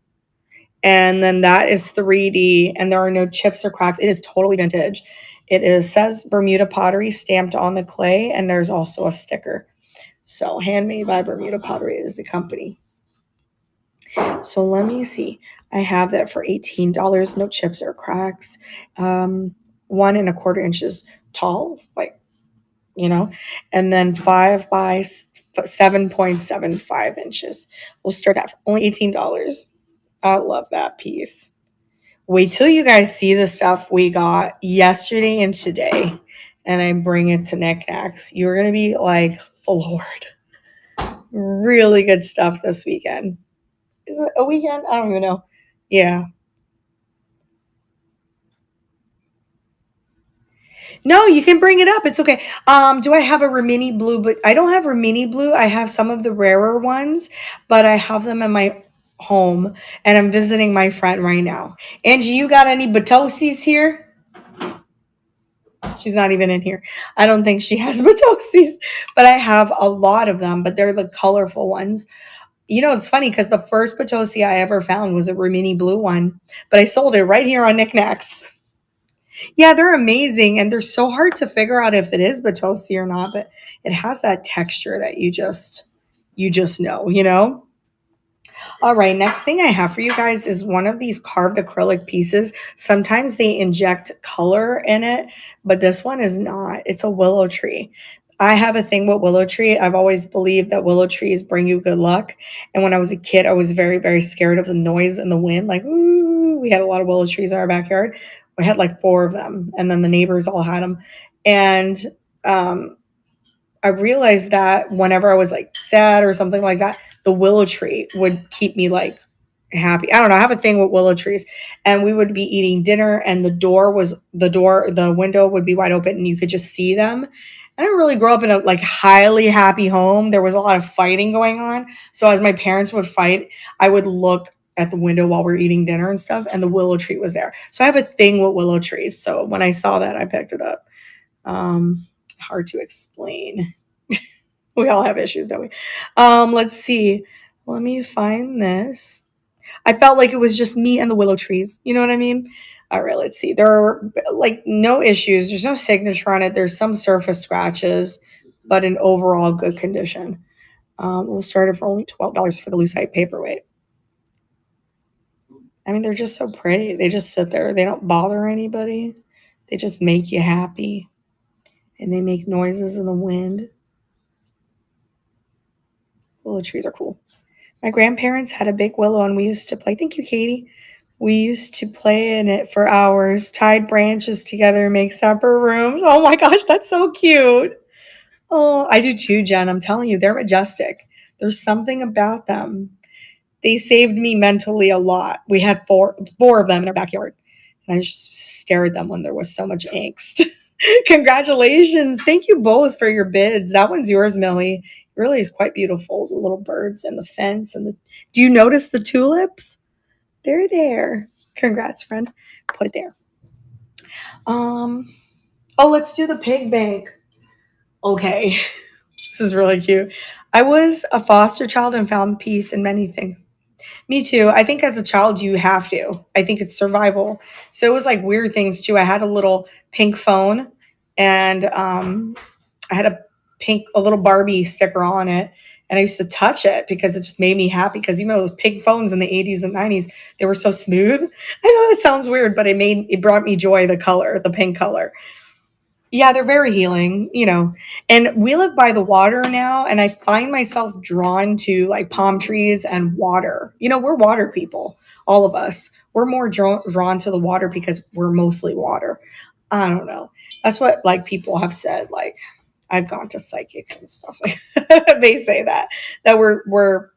And then that is 3D, and there are no chips or cracks. It is totally vintage. Says Bermuda Pottery stamped on the clay, and there's also a sticker. So handmade by Bermuda Pottery is the company. So let me see. I have that for $18. No chips or cracks. 1¼ inches tall, like, you know, and then 5 by 7.75 inches. We'll start at only $18. I love that piece. Wait till you guys see the stuff we got yesterday and today, and I bring it to Knickknacks. You're going to be like, floored. Really good stuff this weekend. Is it a weekend? I don't even know. Yeah. No, you can bring it up. It's okay. Do I have a Rimini blue? But I don't have Rimini blue. I have some of the rarer ones, but I have them in my home, and I'm visiting my friend right now. Angie, you got any Batosi's here? She's not even in here. I don't think she has Batosi's, but I have a lot of them, but they're the colorful ones. You know, it's funny because the first Batosi I ever found was a Rimini blue one, but I sold it right here on Knickknacks. Yeah, they're amazing, and they're so hard to figure out if it is Batosi or not, but it has that texture that you just know, you know? All right, next thing I have for you guys is one of these carved acrylic pieces. Sometimes they inject color in it, but this one is not. It's a willow tree. I have a thing with willow tree. I've always believed that willow trees bring you good luck. And when I was a kid, I was very, very scared of the noise and the wind. Like, ooh, we had a lot of willow trees in our backyard. We had like 4 of them, and then the neighbors all had them. And I realized that whenever I was like sad or something like that, the willow tree would keep me like happy. I don't know. I have a thing with willow trees, and we would be eating dinner, and the window would be wide open, and you could just see them. I didn't really grow up in a like highly happy home. There was a lot of fighting going on. So as my parents would fight, I would look at the window while we're eating dinner and stuff, and the willow tree was there. So I have a thing with willow trees. So when I saw that, I picked it up. Hard to explain. We all have issues, don't we? Let's see. Let me find this. I felt like it was just me and the willow trees. You know what I mean? All right, let's see. There are like no issues. There's no signature on it. There's some surface scratches, but in overall good condition. We'll start it for only $12 for the lucite paperweight. I mean, they're just so pretty. They just sit there. They don't bother anybody. They just make you happy. And they make noises in the wind. Willow trees are cool. My grandparents had a big willow and we used to play. Thank you, Katie. We used to play in it for hours, tied branches together, make separate rooms. Oh my gosh, that's so cute. Oh, I do too, Jen. I'm telling you, they're majestic. There's something about them. They saved me mentally a lot. We had four of them in our backyard. And I just stared at them when there was so much angst. Congratulations. Thank you both for your bids. That one's yours, Millie. It really is quite beautiful. The little birds and the fence and the do you notice the tulips? They're there. Congrats, friend. Put it there. Oh, let's do the pig bank. Okay. This is really cute. I was a foster child and found peace in many things. Me too. I think as a child, you have to. I think it's survival. So it was like weird things too. I had a little pink phone and I had a little Barbie sticker on it. And I used to touch it because it just made me happy. Because even those pink phones in the 80s and 90s, they were so smooth. I know it sounds weird, but it brought me joy, the color, the pink color. Yeah, they're very healing, and we live by the water now, and I find myself drawn to like palm trees and water. We're water people, all of us. We're more drawn to the water because we're mostly water. I don't know. That's what like people have said. Like I've gone to psychics and stuff. Like they say that we're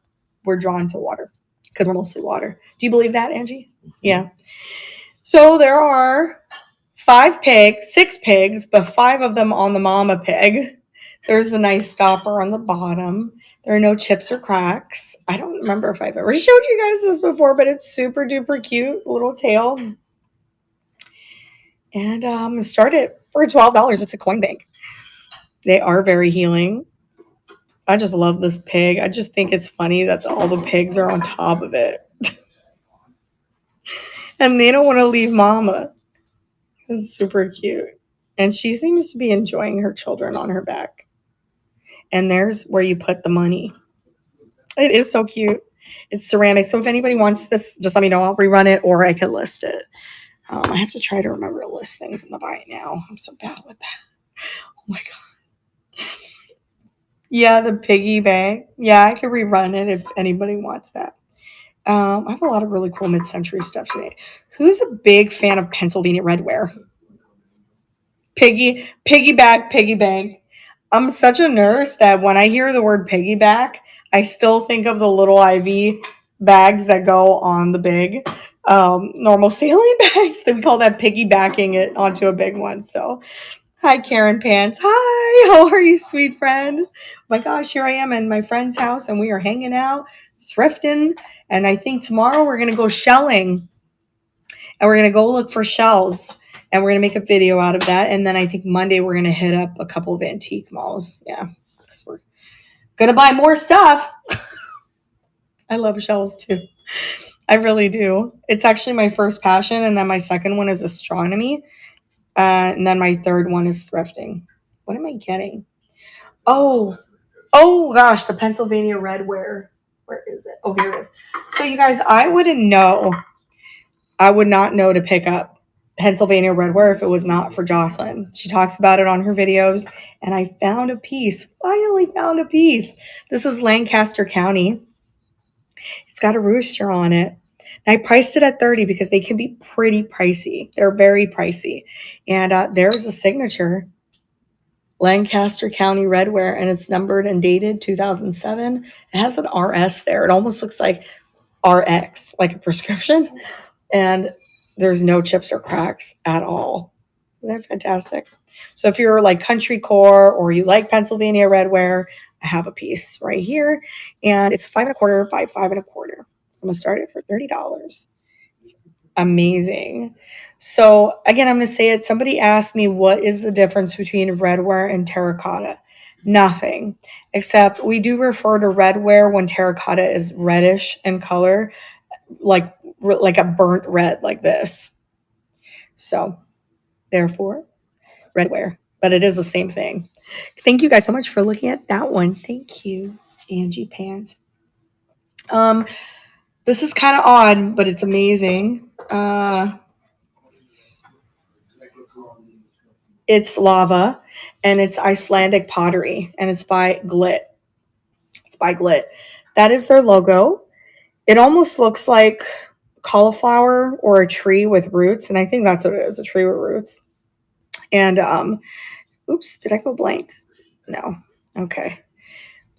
drawn to water because we're mostly water. Do you believe that, Angie? Yeah. So there are 6 pigs, but 5 of them on the mama pig. There's a nice stopper on the bottom. There are no chips or cracks. I don't remember if I've ever showed you guys this before, but it's super duper cute. Little tail. And start it for $12. It's a coin bank. They are very healing. I just love this pig. I just think it's funny that all the pigs are on top of it. And they don't want to leave mama. It's super cute. And she seems to be enjoying her children on her back. And there's where you put the money. It is so cute. It's ceramic. So if anybody wants this, just let me know. I'll rerun it or I can list it. I have to try to remember to list things in the buy now. I'm so bad with that. Oh my God. Yeah, the piggy bank. Yeah, I can rerun it if anybody wants that. I have a lot of really cool mid-century stuff today. Who's a big fan of Pennsylvania redware? Piggy bank. I'm such a nurse that when I hear the word piggyback, I still think of the little IV bags that go on the big normal saline bags. We call that piggybacking it onto a big one. So, hi, Karen Pants. Hi, how are you, sweet friend? Oh my gosh, here I am in my friend's house, and we are hanging out, thrifting. And I think tomorrow we're going to go shelling, and we're going to go look for shells. And we're going to make a video out of that. And then I think Monday we're going to hit up a couple of antique malls. Yeah, because we're going to buy more stuff. I love shells too. I really do. It's actually my first passion. And then my second one is astronomy. And then my third one is thrifting. What am I getting? Oh gosh, the Pennsylvania redware. Where is it? Oh, here it is. So you guys, I would not know to pick up Pennsylvania redware if it was not for Jocelyn. She talks about it on her videos, and I found a piece. Finally found a piece. This is Lancaster County. It's got a rooster on it. And I priced it at $30 because they can be pretty pricey. They're very pricey. And there's a signature, Lancaster County redware, and it's numbered and dated 2007. It has an RS there. It almost looks like RX, like a prescription. And there's no chips or cracks at all. Isn't that fantastic? So if you're like country core or you like Pennsylvania redware, I have a piece right here. And it's 5 1/4 by 5 1/4. I'm going to start it for $30. amazing. So again, I'm going to say it. Somebody asked me, what is the difference between redware and terracotta? Nothing, except we do refer to redware when terracotta is reddish in color, like a burnt red like this. So therefore, redware, but it is the same thing. Thank you guys so much for looking at that one. Thank you, Angie Pants. This is kind of odd, but it's amazing. It's lava, and it's Icelandic pottery, and it's by Glit. It's by Glit. That is their logo. It almost looks like cauliflower or a tree with roots, and I think that's what it is, a tree with roots. And oops, did I go blank? No. Okay.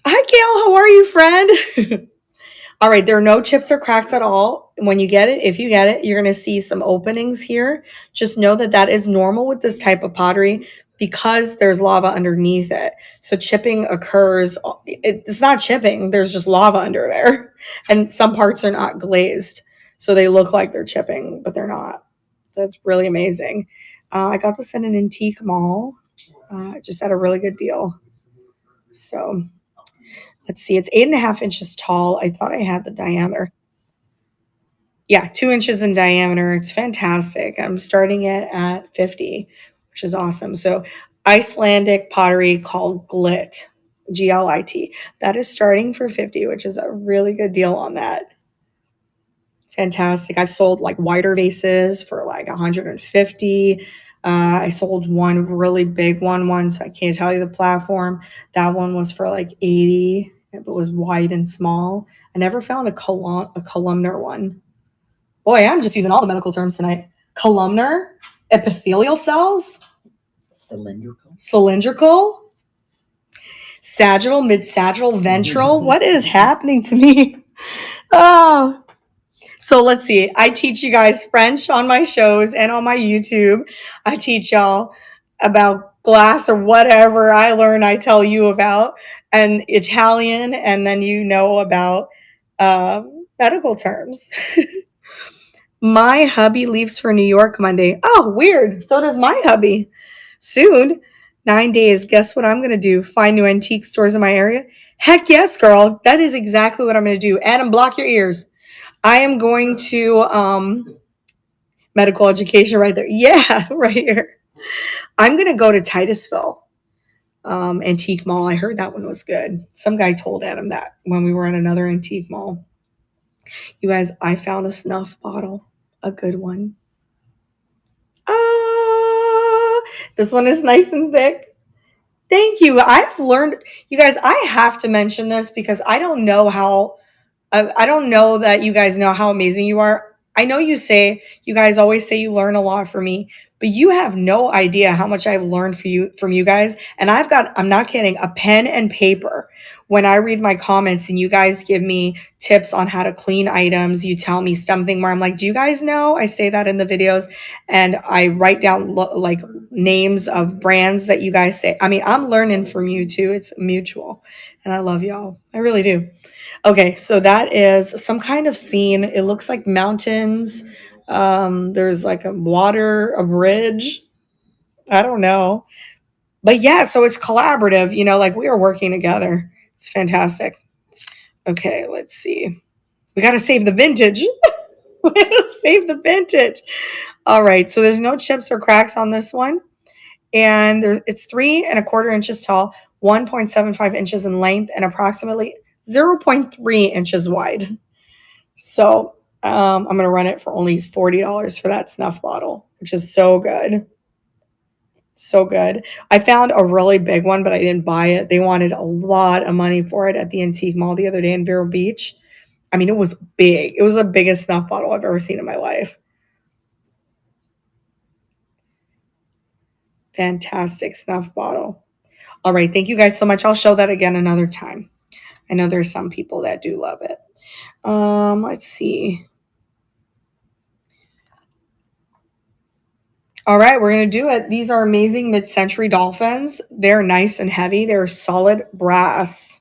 Hi, Gail. How are you, friend? All right. There are no chips or cracks at all. When you get it, if you get it, you're going to see some openings here. Just know that that is normal with this type of pottery because there's lava underneath it. So chipping occurs. It's not chipping. There's just lava under there. And some parts are not glazed. So they look like they're chipping, but they're not. That's really amazing. I got this at an antique mall. Just at a really good deal. So let's see. It's 8.5 inches tall. I thought I had the diameter. Yeah, 2 inches in diameter. It's fantastic. I'm starting it at 50, which is awesome. So Icelandic pottery called Glit, Glit. That is starting for 50, which is a really good deal on that. Fantastic. I've sold like wider vases for like 150. I sold one really big one once. I can't tell you the platform. That one was for like 80. It was wide and small. I never found a columnar one. Boy, I'm just using all the medical terms tonight. Columnar, epithelial cells, cylindrical, sagittal, mid-sagittal, ventral. What is happening to me? Oh. So let's see. I teach you guys French on my shows and on my YouTube. I teach y'all about glass or whatever I learn, I tell you about, and Italian, and then you know about medical terms. My hubby leaves for New York Monday. Oh, weird. So does my hubby. Soon, 9 days. Guess what I'm going to do? Find new antique stores in my area? Heck yes, girl. That is exactly what I'm going to do. Adam, block your ears. I am going to medical education right there. Yeah, right here. I'm going to go to Titusville Antique Mall. I heard that one was good. Some guy told Adam that when we were at another antique mall. You guys, I found a snuff bottle, a good one. This one is nice and thick. Thank you. I've learned, you guys, I have to mention this because I don't know that you guys know how amazing you are. I know you guys always say you learn a lot from me, but you have no idea how much I've learned from you guys. And I'm not kidding, a pen and paper. When I read my comments and you guys give me tips on how to clean items, you tell me something where I'm like, do you guys know? I say that in the videos and I write down like names of brands that you guys say. I mean, I'm learning from you too. It's mutual. And I love y'all. I really do. Okay, so that is some kind of scene. It looks like mountains. There's like a bridge. I don't know. But yeah, so it's collaborative, like we are working together. It's fantastic. Okay, let's see. We got to save the vintage. We got to save the vintage. All right, so there's no chips or cracks on this one. And it's 3.25 inches tall, 1.75 inches in length, and approximately 0.3 inches wide. So I'm going to run it for only $40 for that snuff bottle, which is so good. So good. I found a really big one, but I didn't buy it. They wanted a lot of money for it at the antique mall the other day in Vero Beach. I mean, it was big. It was the biggest snuff bottle I've ever seen in my life. Fantastic snuff bottle. All right. Thank you guys so much. I'll show that again another time. I know there's some people that do love it. Let's see. All right, we're going to do it. These are amazing mid-century dolphins. They're nice and heavy. They're solid brass.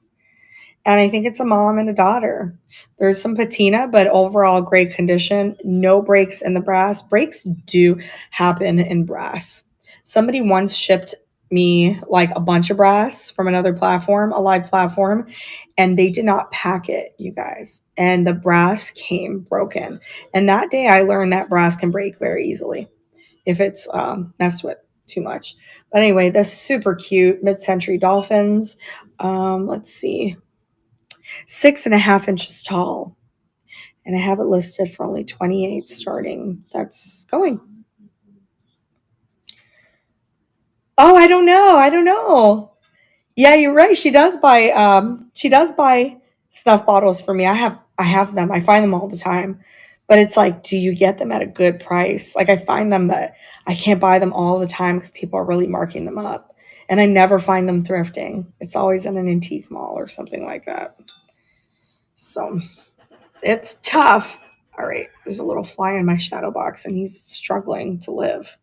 And I think it's a mom and a daughter. There's some patina, but overall great condition. No breaks in the brass. Breaks do happen in brass. Somebody once shipped me like a bunch of brass from another platform, a live platform, and they did not pack it, you guys. And the brass came broken. And that day I learned that brass can break very easily if it's messed with too much. But anyway, that's super cute. Mid-century dolphins. Let's see. 6.5 inches tall. And I have it listed for only 28 starting. That's going. Oh, I don't know. I don't know. Yeah, you're right. She does buy snuff bottles for me. I have them. I find them all the time. But it's like, do you get them at a good price? Like I find them that I can't buy them all the time because people are really marking them up. And I never find them thrifting. It's always in an antique mall or something like that. So it's tough. All right, there's a little fly in my shadow box and he's struggling to live.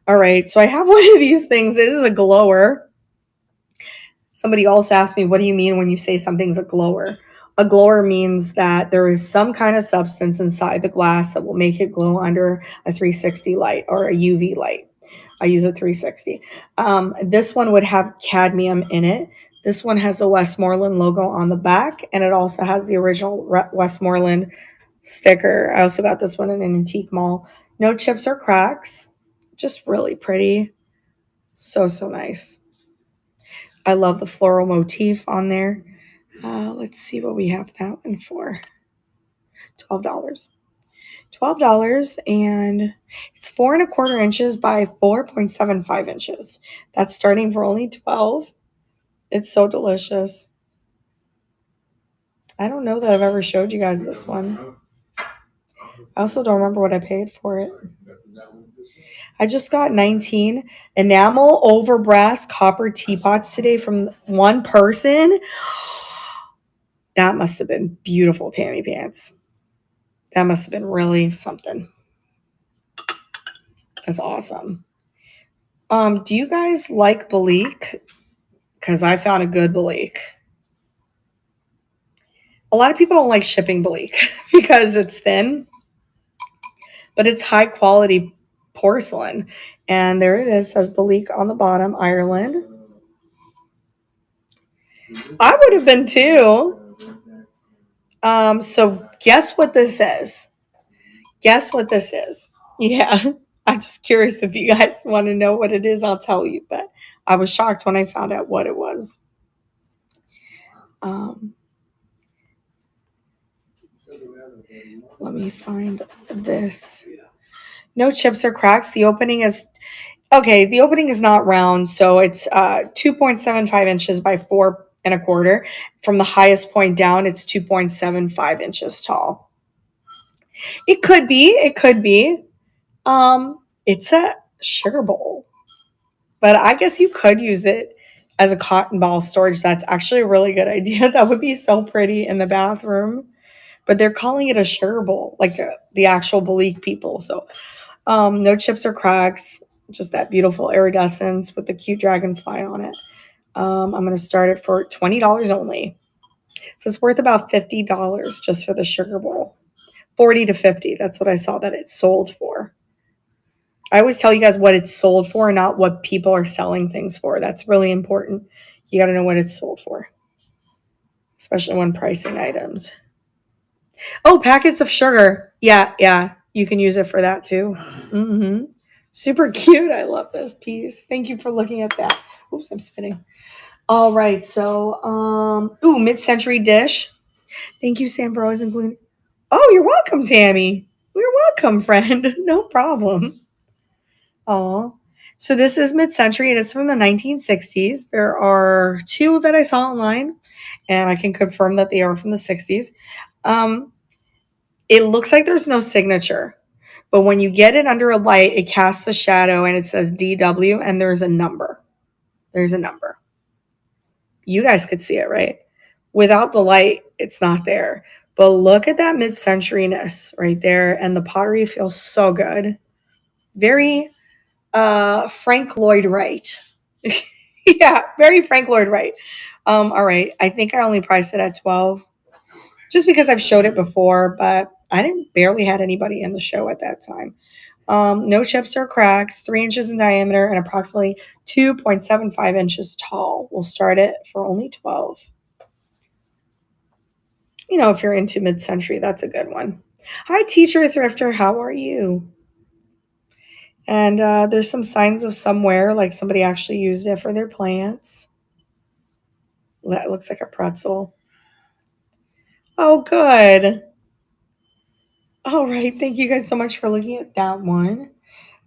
All right, so I have one of these things. It is a glower. Somebody also asked me, what do you mean when you say something's a glower? A glower means that there is some kind of substance inside the glass that will make it glow under a 360 light or a UV light. I use a 360. This one would have cadmium in it. This one has the Westmoreland logo on the back, and it also has the original Westmoreland sticker. I also got this one in an antique mall. No chips or cracks. Just really pretty. So, so nice. I love the floral motif on there. Let's see what we have that one for. $12. $12, and it's 4.25 inches by 4.75 inches. That's starting for only 12. It's so delicious. I don't know that I've ever showed you guys this one. I also don't remember what I paid for it. I just got 19 enamel over brass copper teapots today from one person. That must have been beautiful, Tammy Pants. That must have been really something. That's awesome. Do you guys like Balik? Because I found a good Balik. A lot of people don't like shipping Balik because it's thin, but it's high quality porcelain. And there it is, says Balik on the bottom, Ireland. I would have been too. So guess what this is? Guess what this is? Yeah, I'm just curious if you guys want to know what it is. I'll tell you, but I was shocked when I found out what it was. Let me find this. No chips or cracks. The opening is okay. The opening is not round, so it's 2.75 inches by 4.25. From the highest point down, it's 2.75 inches tall. It could be. It could be. It's a sugar bowl, but I guess you could use it as a cotton ball storage. That's actually a really good idea. That would be so pretty in the bathroom. But they're calling it a sugar bowl, like the actual Balik people. So no chips or cracks, just that beautiful iridescence with the cute dragonfly on it. I'm going to start it for $20 only. So it's worth about $50 just for the sugar bowl. 40 to 50. That's what I saw that it sold for. I always tell you guys what it's sold for, not what people are selling things for. That's really important. You got to know what it's sold for, especially when pricing items. Oh, packets of sugar. Yeah. You can use it for that too. Mm-hmm. Super cute. I love this piece. Thank you for looking at that. Oops, I'm spinning. All right. So, mid-century dish. Thank you, Sam Bros and Gluten. Oh, you're welcome, Tammy. You're welcome, friend. No problem. Oh, so this is mid-century. It is from the 1960s. There are two that I saw online, and I can confirm that they are from the 60s. It looks like there's no signature, but when you get it under a light, it casts a shadow and it says DW, and there's a number. There's a number. You guys could see it, right? Without the light, it's not there. But look at that mid-centuryness right there, and the pottery feels so good. Very Frank Lloyd Wright. Yeah, very Frank Lloyd Wright. All right. I think I only priced it at 12 just because I've showed it before, but I didn't barely had anybody in the show at that time. No chips or cracks, 3 inches in diameter and approximately 2.75 inches tall. We'll start it for only 12. You know, if you're into mid-century, that's a good one. Hi, teacher thrifter. How are you? And there's some signs of somewhere, like somebody actually used it for their plants. That looks like a pretzel. Oh, good. All right. Thank you guys so much for looking at that one.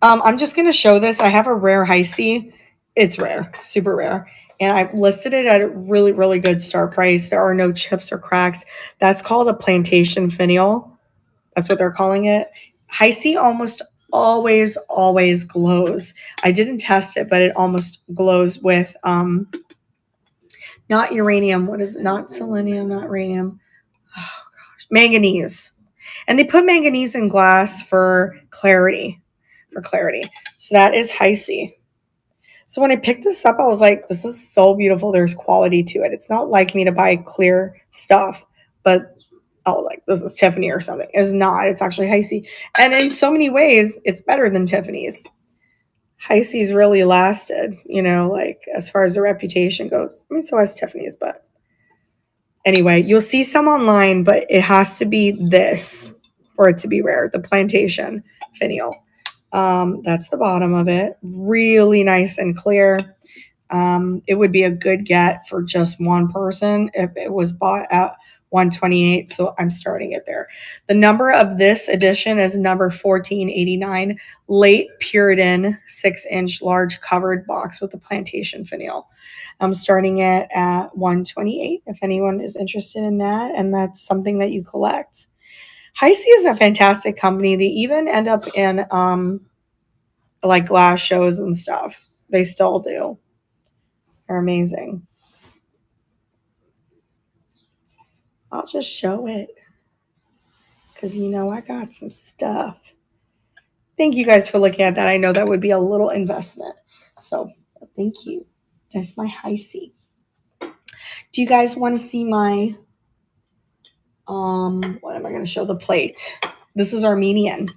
I'm just going to show this. I have a rare Hi-C. It's rare, super rare. And I've listed it at a really, really good start price. There are no chips or cracks. That's called a plantation finial. That's what they're calling it. Hi-C almost always glows. I didn't test it, but it almost glows with not uranium. What is it? Not selenium, not radium. Oh gosh, manganese. And they put manganese in glass for clarity. So that is Hi-C. So when I picked this up, I was like, this is so beautiful. There's quality to it. It's not like me to buy clear stuff, but like this is Tiffany or something. It's not. It's actually Hi-C. And in so many ways, it's better than Tiffany's. Hi-C's really lasted, like as far as the reputation goes. I mean, so has Tiffany's, but anyway, you'll see some online, but it has to be this for it to be rare, the plantation finial. That's the bottom of it. Really nice and clear. It would be a good get for just one person if it was bought at $128. So I'm starting it there. The number of this edition is number 1489, late Puritan 6-inch large covered box with the plantation finial. I'm starting it at $128 if anyone is interested in that, and that's something that you collect. Hi-C is a fantastic company. They even end up in like glass shows and stuff. They still do. They're amazing. I'll just show it because I got some stuff. Thank you guys for looking at that. I know that would be a little investment. So thank you. That's my Hi-C. Do you guys want to see my what am I going to show? The plate. This is Armenian.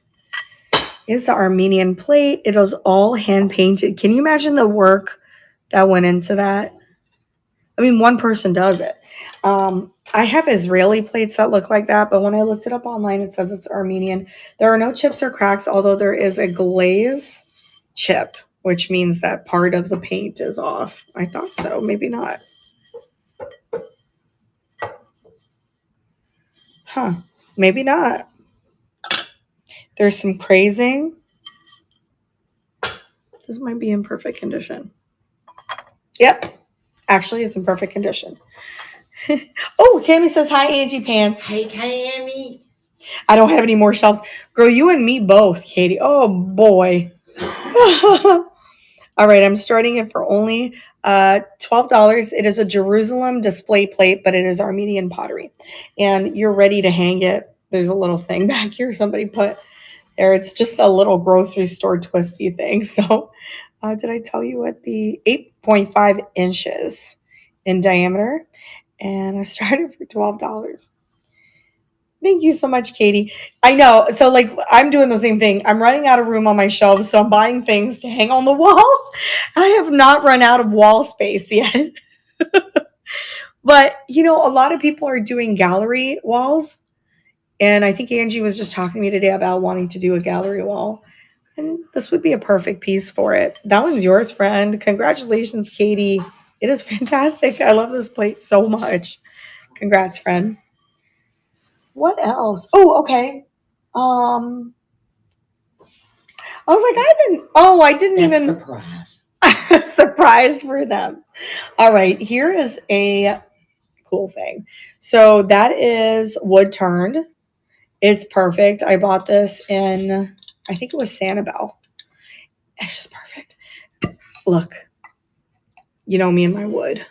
It's the Armenian plate. It was all hand painted. Can you imagine the work that went into that? I mean, one person does it. I have Israeli plates that look like that, but when I looked it up online, it says it's Armenian. There are no chips or cracks, although there is a glaze chip, which means that part of the paint is off. I thought so. Maybe not. Huh. Maybe not. There's some crazing. This might be in perfect condition. Yep. Actually, it's in perfect condition. Oh, Tammy says, hi, Angie Pants.
Hey, Tammy.
I don't have any more shelves. Girl, you and me both, Katie. Oh, boy. All right, I'm starting it for only $12. It is a Jerusalem display plate, but it is Armenian pottery. And you're ready to hang it. There's a little thing back here somebody put there. It's just a little grocery store twisty thing. So did I tell you what the 8.5 inches in diameter? And I started for $12. Thank you so much, Katie. I know. So like I'm doing the same thing. I'm running out of room on my shelves, so I'm buying things to hang on the wall. I have not run out of wall space yet. But a lot of people are doing gallery walls. And I think Angie was just talking to me today about wanting to do a gallery wall. And this would be a perfect piece for it. That one's yours, friend. Congratulations, Katie. It is fantastic. I love this plate so much. Congrats, friend. What else? Oh, okay. I was like, I didn't
That's
even
surprise.
surprise for them. All right, here is a cool thing. So that is wood turned. It's perfect. I bought this in, I think it was Sanibel. It's just perfect. Look, me and my wood.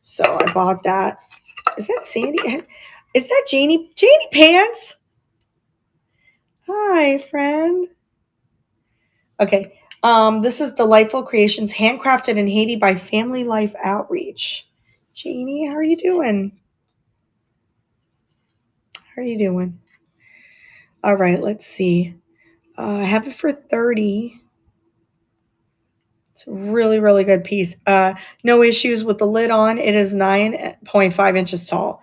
So I bought that. Is that Sandy? Is that Janie? Janie Pants? Hi, friend. Okay. This is Delightful Creations, handcrafted in Haiti by Family Life Outreach. Jeannie, how are you doing? How are you doing? All right, let's see. I have it for 30. It's a really, really good piece. No issues with the lid on. It is 9.5 inches tall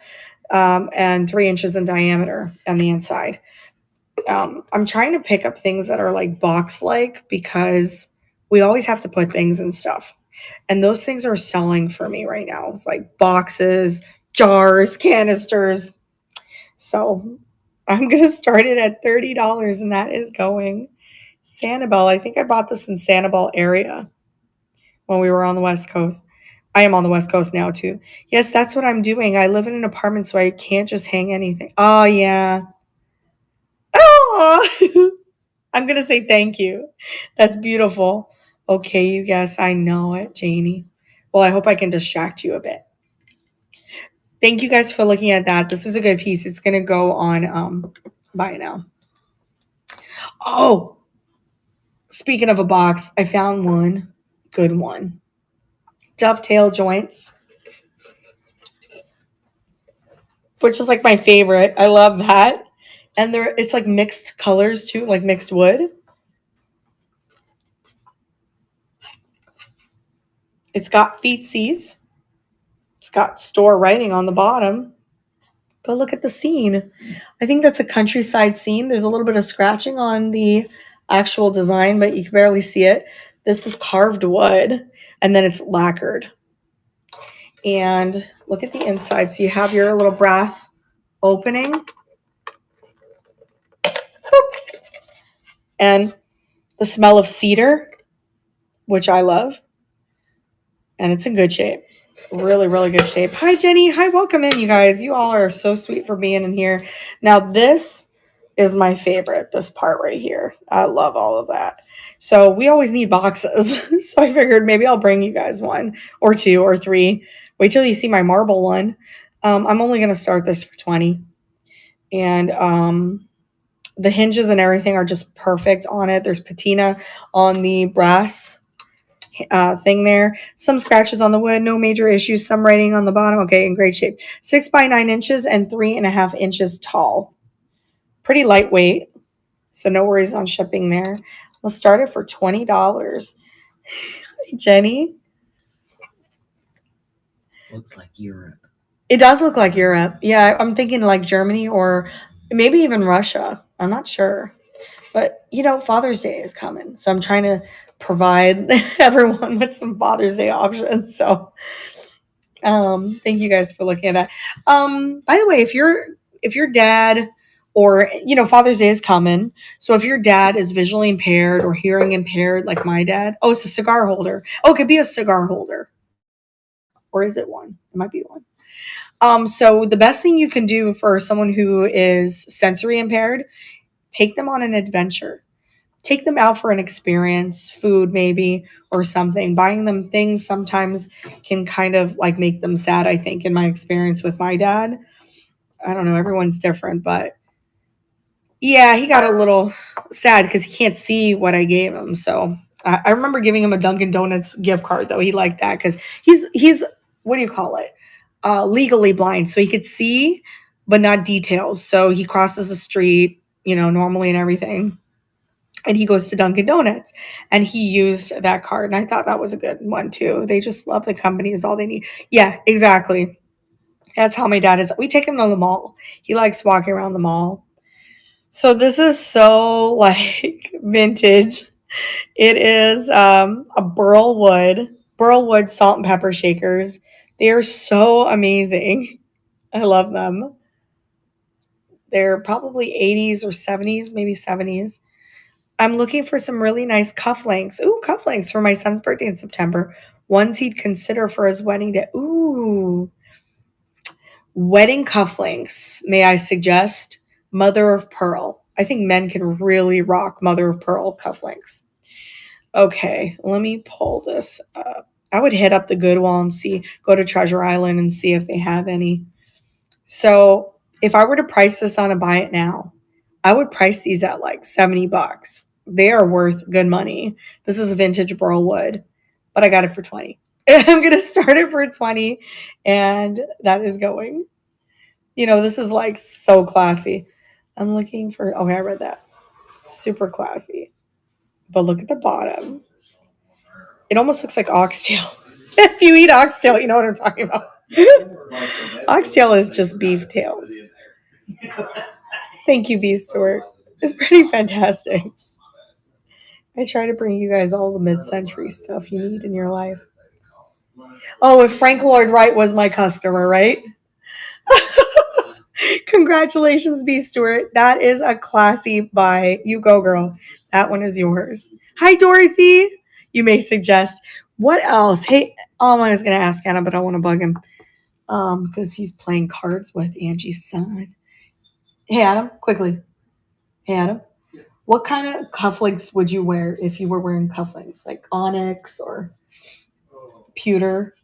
and 3 inches in diameter on the inside. I'm trying to pick up things that are like box-like because we always have to put things in stuff. And those things are selling for me right now. It's like boxes, jars, canisters. So I'm going to start it at $30 and that is going. Sanibel. I think I bought this in Sanibel area when we were on the West Coast. I am on the West Coast now too. Yes, that's what I'm doing. I live in an apartment, so I can't just hang anything. Oh, yeah. Oh, I'm going to say thank you. That's beautiful. Okay, you guess I know it, Janie. Well, I hope I can distract you a bit. Thank you guys for looking at that. This is a good piece. It's going to go on buy it now. Oh, speaking of a box, I found one good one. Dovetail joints, which is like my favorite. I love that. And it's like mixed colors too, like mixed wood. It's got feetsies. It's got store writing on the bottom. But look at the scene. I think that's a countryside scene. There's a little bit of scratching on the actual design, but you can barely see it. This is carved wood, and then it's lacquered. And look at the inside. So you have your little brass opening. And the smell of cedar, which I love. And it's in good shape. Really, really good shape. Hi, Jenny. Hi, welcome in, you guys. You all are so sweet for being in here. Now, this is my favorite, this part right here. I love all of that. So we always need boxes. So I figured maybe I'll bring you guys one or two or three. Wait till you see my marble one. I'm only going to start this for 20. And the hinges and everything are just perfect on it. There's patina on the brass thing there. Some scratches on the wood, no major issues. Some writing on the bottom. Okay, in great shape. 6 by 9 inches and 3.5 inches tall. Pretty lightweight, so no worries on shipping there. We'll start it for $20. Jenny?
Looks like Europe.
It does look like Europe. Yeah, I'm thinking like Germany or maybe even Russia. I'm not sure. But, Father's Day is coming. So I'm trying to provide everyone with some Father's Day options. So thank you guys for looking at that. By the way, if your dad or, Father's Day is coming. So if your dad is visually impaired or hearing impaired like my dad, it's a cigar holder. Oh, it could be a cigar holder. Or is it one? It might be one. So the best thing you can do for someone who is sensory impaired, take them on an adventure. Take them out for an experience, food maybe, or something. Buying them things sometimes can kind of like make them sad, I think, in my experience with my dad. I don't know, everyone's different, but yeah, he got a little sad because he can't see what I gave him. So I remember giving him a Dunkin' Donuts gift card, though. He liked that because he's what do you call it? Legally blind. So he could see, but not details. So he crosses the street, normally and everything. And he goes to Dunkin' Donuts and he used that card. And I thought that was a good one too. They just love the company is all they need. Yeah, exactly. That's how my dad is. We take him to the mall. He likes walking around the mall. So this is so like vintage. It is a Burlwood salt and pepper shakers. They are so amazing. I love them. They're probably 80s or 70s, maybe 70s. I'm looking for some really nice cufflinks. Ooh, cufflinks for my son's birthday in September. Ones he'd consider for his wedding day. Ooh. Wedding cufflinks, may I suggest? Mother of pearl. I think men can really rock mother of pearl cufflinks. Okay, let me pull this up. I would hit up the Goodwill and go to Treasure Island and see if they have any. So if I were to price this on a buy it now, I would price these at like $70. They are worth good money. This is a vintage Burlwood, but I got it for 20. I'm going to start it for 20, and that is going. This is like so classy. I'm looking for, okay, I read that. Super classy. But look at the bottom. It almost looks like oxtail. If you eat oxtail, you know what I'm talking about. Oxtail is just beef tails. Thank you, B. Stewart. It's pretty fantastic. I try to bring you guys all the mid-century stuff you need in your life. Oh, if Frank Lloyd Wright was my customer, right? Congratulations, B. Stewart. That is a classy buy. You go, girl. That one is yours. Hi, Dorothy. You may suggest. What else? Hey, I was going to ask Anna, but I want to bug him because he's playing cards with Angie's son. Hey, Adam, quickly. Hey, Adam. What kind of cufflinks would you wear if you were wearing cufflinks? Like onyx or pewter?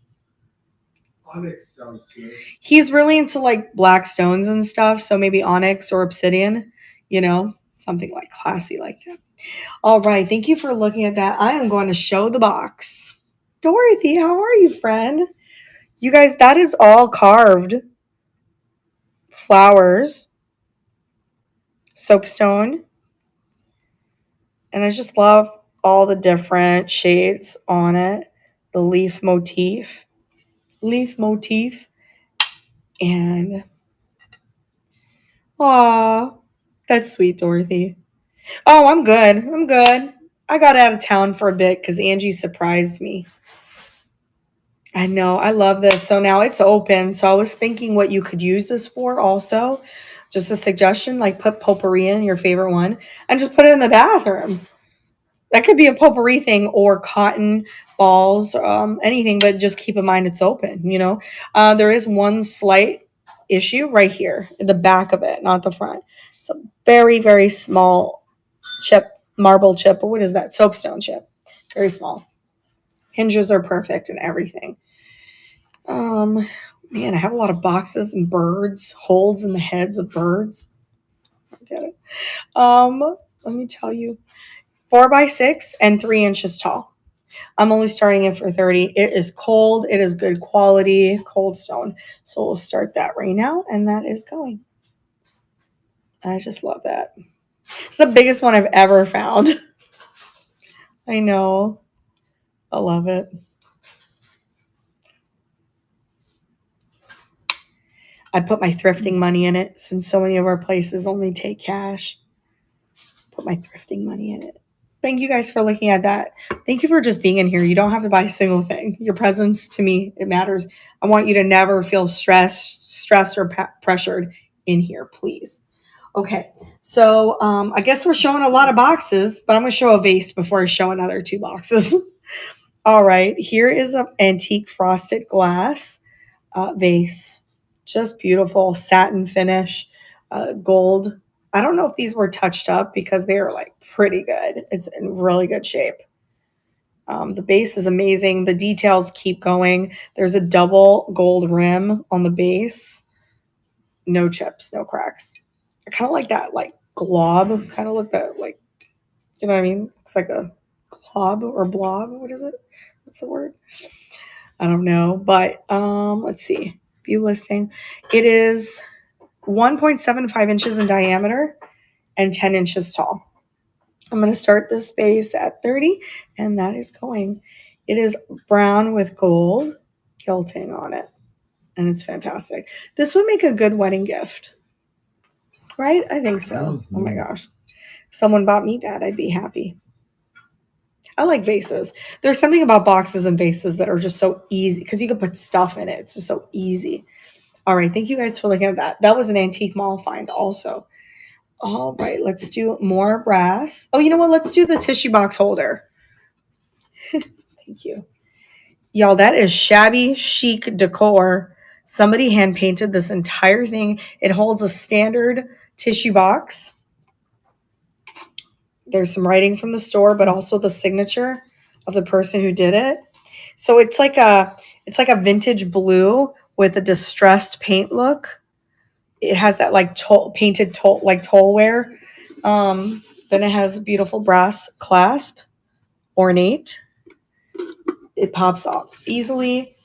Onyx sounds good.
He's really into like black stones and stuff, so maybe onyx or obsidian, something like classy like that. All right, thank you for looking at that. I am going to show the box. Dorothy, how are you, friend? You guys, that is all carved flowers, soapstone, and I just love all the different shades on it. The leaf motif, and aw, that's sweet, Dorothy. Oh, I'm good. I got out of town for a bit because Angie surprised me. I know. I love this. So now it's open. So I was thinking what you could use this for also. Just a suggestion, like put potpourri in your favorite one and just put it in the bathroom. That could be a potpourri thing or cotton balls, anything, but just keep in mind it's open, There is one slight issue right here in the back of it, not the front. It's a very, very small chip, marble chip, or what is that? Soapstone chip. Very small. Hinges are perfect and everything. Man, I have a lot of boxes and birds, holes in the heads of birds. I get it. Let me tell you, 4x6 and 3 inches tall. I'm only starting it for 30. It is cold. It is good quality cold stone. So we'll start that right now, and that is going. I just love that. It's the biggest one I've ever found. I know. I love it. I put my thrifting money in it since so many of our places only take cash. Put my thrifting money in it. Thank you guys for looking at that. Thank you for just being in here. You don't have to buy a single thing. Your presence to me, it matters. I want you to never feel stressed or pressured in here, please. Okay, so I guess we're showing a lot of boxes, but I'm going to show a vase before I show another 2 boxes. All right, here is an antique frosted glass vase. Just beautiful satin finish, gold. I don't know if these were touched up because they are like pretty good. It's in really good shape. The base is amazing. The details keep going. There's a double gold rim on the base. No chips, no cracks. I kind of like that, like glob. Kind of look that, like, you know what I mean? It's like a glob or blob. What is it? What's the word? I don't know. But let's see. View listing. It is 1.75 inches in diameter and 10 inches tall. I'm going to start this base at 30, and that is going. It is brown with gold gilding on it, and it's fantastic. This would make a good wedding gift, right? I think so. Mm-hmm. Oh my gosh. If someone bought me that, I'd be happy. I like vases. There's something about boxes and vases that are just so easy because you can put stuff in it. It's just so easy. All right. Thank you guys for looking at that. That was an antique mall find also. All right. Let's do more brass. Oh, you know what? Let's do the tissue box holder. Thank you. Y'all, that is shabby chic decor. Somebody hand painted this entire thing. It holds a standard tissue box. There's some writing from the store, but also the signature of the person who did it. So it's like a vintage blue with a distressed paint look. It has that like painted tollware. Then it has beautiful brass clasp, ornate. It pops off easily.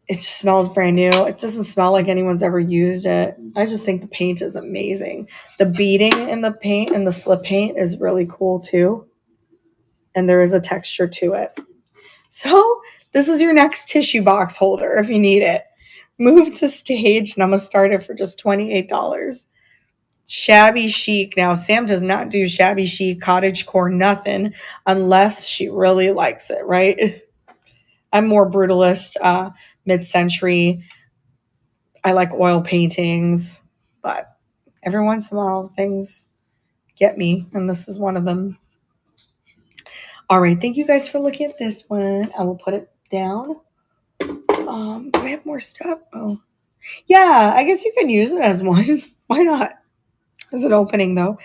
It just smells brand new. It doesn't smell like anyone's ever used it. I just think the paint is amazing. The beading in the paint and the slip paint is really cool too. And there is a texture to it. So this is your next tissue box holder if you need it. Move to Stage, and I'm going to start it for just $28. Shabby chic. Now, Sam does not do shabby chic, cottagecore, nothing unless she really likes it, right? I'm more brutalist, mid-century. I like oil paintings, but every once in a while things get me, and this is one of them. All right, thank you guys for looking at this one. I will put it down. Do I have more stuff? Oh, yeah, I guess you can use it as one. Why not? As an opening, though.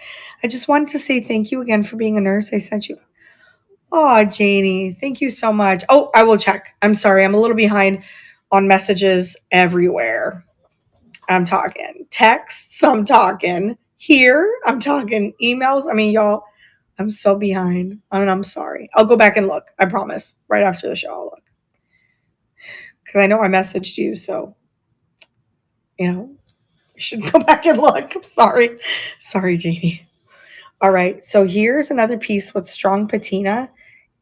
I just wanted to say thank you again for being a nurse. I sent you. Oh, Janie, thank you so much. Oh, I will check. I'm sorry. I'm a little behind on messages everywhere. I'm talking texts. I'm talking here. I'm talking emails. I mean, y'all, I'm so behind. I mean, I'm sorry. I'll go back and look. I promise. Right after the show, I'll look. Because I know I messaged you, so, you know, I should go back and look. I'm sorry. Sorry, Janie. All right. So here's another piece with strong patina.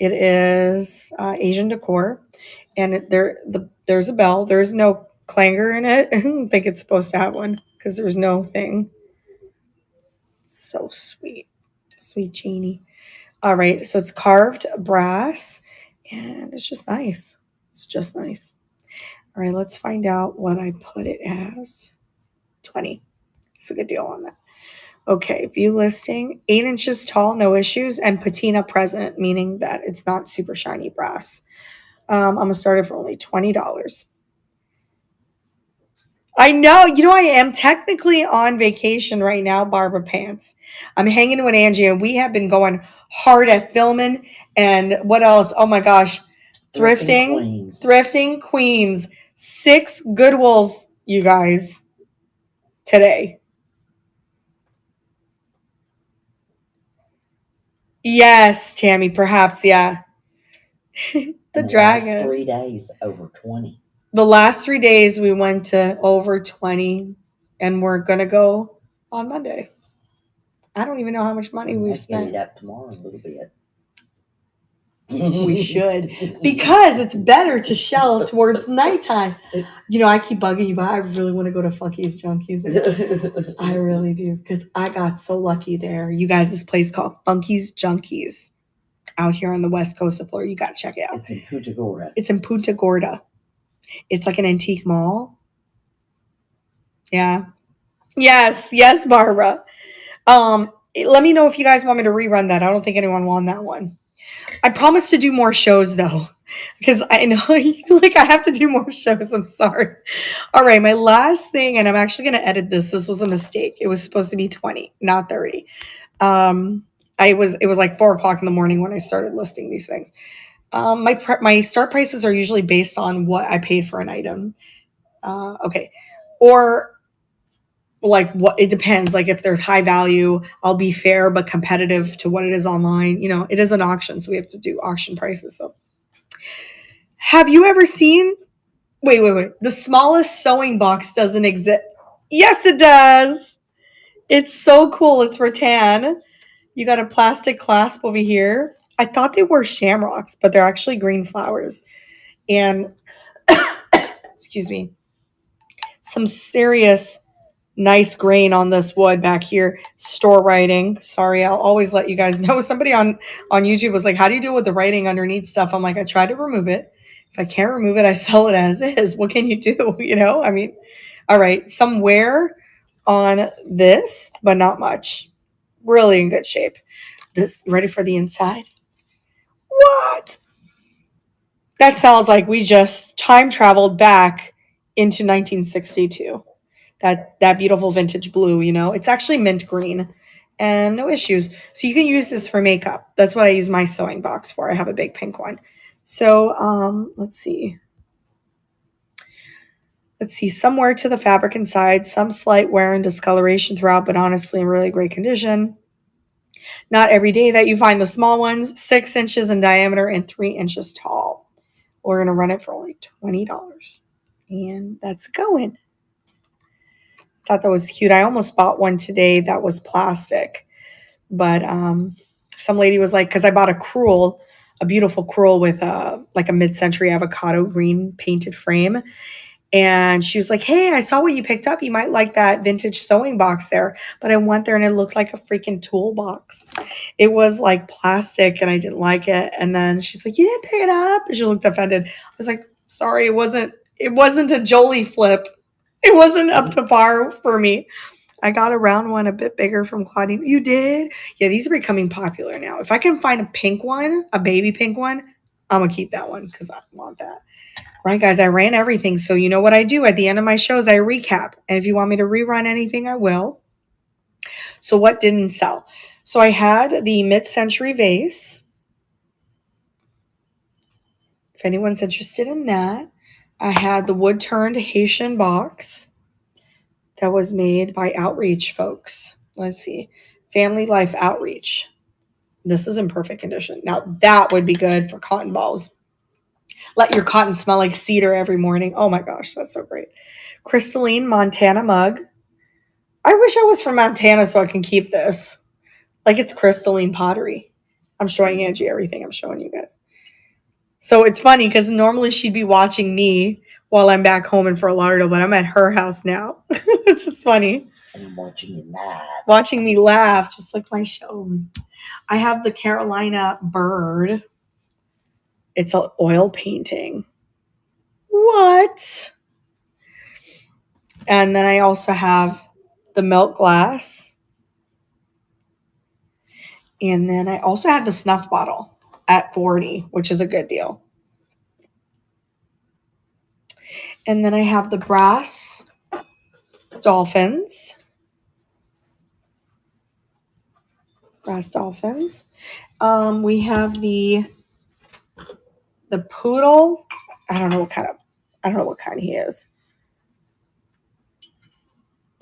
It is Asian decor. And there's a bell. There's no clanger in it. I don't think it's supposed to have one because there's no thing. So sweet. Sweet Janie. All right. So it's carved brass. And it's just nice. It's just nice. All right. Let's find out what I put it as. 20. It's a good deal on that. Okay, view listing, 8 inches tall, no issues, and patina present, meaning that it's not super shiny brass. I'm going to start it for only $20. I know, I am technically on vacation right now, Barbara Pants. I'm hanging with Angie, and we have been going hard at filming, and what else? Oh my gosh, Thrifting Queens. 6 Goodwills, you guys, today. Yes, Tammy, perhaps, yeah. The dragon.
Last 3 days, over 20.
The last 3 days we went to over 20, and we're going to go on Monday. I don't even know how much money we've spent.
Get it up tomorrow a little bit.
We should, because it's better to shell towards nighttime. I keep bugging you, but I really want to go to Funky's Junkies. I really do, because I got so lucky there. You guys, this place called Funky's Junkies out here on the west coast of Florida. You got to check it out.
It's in Punta Gorda.
It's in Punta Gorda. It's like an antique mall. Yeah. Yes, Barbara. Let me know if you guys want me to rerun that. I don't think anyone won that one. I promise to do more shows though, because I know I have to do more shows. I'm sorry. All right, my last thing, and I'm actually going to edit this. This was a mistake. It was supposed to be 20, not 30. It was like 4:00 in the morning when I started listing these things. My start prices are usually based on what I paid for an item. Okay, or like what it depends. Like if there's high value, I'll be fair but competitive to what it is online. It is an auction, so we have to do auction prices. So have you ever seen wait, the smallest sewing box doesn't exist? Yes, it does. It's so cool. It's rattan. You got a plastic clasp over here. I thought they were shamrocks, but they're actually green flowers. And excuse me, some serious nice grain on this wood back here. Store writing. Sorry, I'll always let you guys know. Somebody on YouTube was like, how do you deal with the writing underneath stuff? I'm like, I try to remove it. If I can't remove it, I sell it as is. What can you do? I mean, all right. Some wear on this, but not much. Really in good shape. This ready for the inside? What? That sounds like we just time traveled back into 1962. That beautiful vintage blue, it's actually mint green and no issues. So you can use this for makeup. That's what I use my sewing box for. I have a big pink one. So let's see. Some wear to the fabric inside, some slight wear and discoloration throughout, but honestly in really great condition. Not every day that you find the small ones, 6 inches in diameter and 3 inches tall. We're going to run it for only $20. And that's going. Thought that was cute. I almost bought one today that was plastic. But some lady was like, because I bought a beautiful crewel with like a mid-century avocado green painted frame. And she was like, hey, I saw what you picked up. You might like that vintage sewing box there. But I went there and it looked like a freaking toolbox. It was like plastic and I didn't like it. And then she's like, you didn't pick it up? And she looked offended. I was like, sorry, it wasn't a Jolie flip. It wasn't up to par for me. I got a round one a bit bigger from Claudine. You did? Yeah, these are becoming popular now. If I can find a pink one, a baby pink one, I'm going to keep that one because I want that. Right, guys, I ran everything. So you know what I do at the end of my shows, I recap. And if you want me to rerun anything, I will. So what didn't sell? So I had the mid-century vase. If anyone's interested in that. I had the wood-turned Haitian box that was made by Outreach folks. Let's see. Family Life Outreach. This is in perfect condition. Now that would be good for cotton balls. Let your cotton smell like cedar every morning. Oh my gosh, that's so great. Crystalline Montana mug. I wish I was from Montana so I can keep this. Like it's crystalline pottery. I'm showing Angie everything I'm showing you guys. So it's funny because normally she'd be watching me while I'm back home in Fort Lauderdale, but I'm at her house now. It's just funny.
I'm watching you laugh.
Watching me laugh, just like my shows. I have the Carolina bird. It's an oil painting. What? And then I also have the milk glass. And then I also had the snuff bottle at $40, which is a good deal. And then I have the brass dolphins. Brass dolphins. We have the poodle. I don't know what kind he is.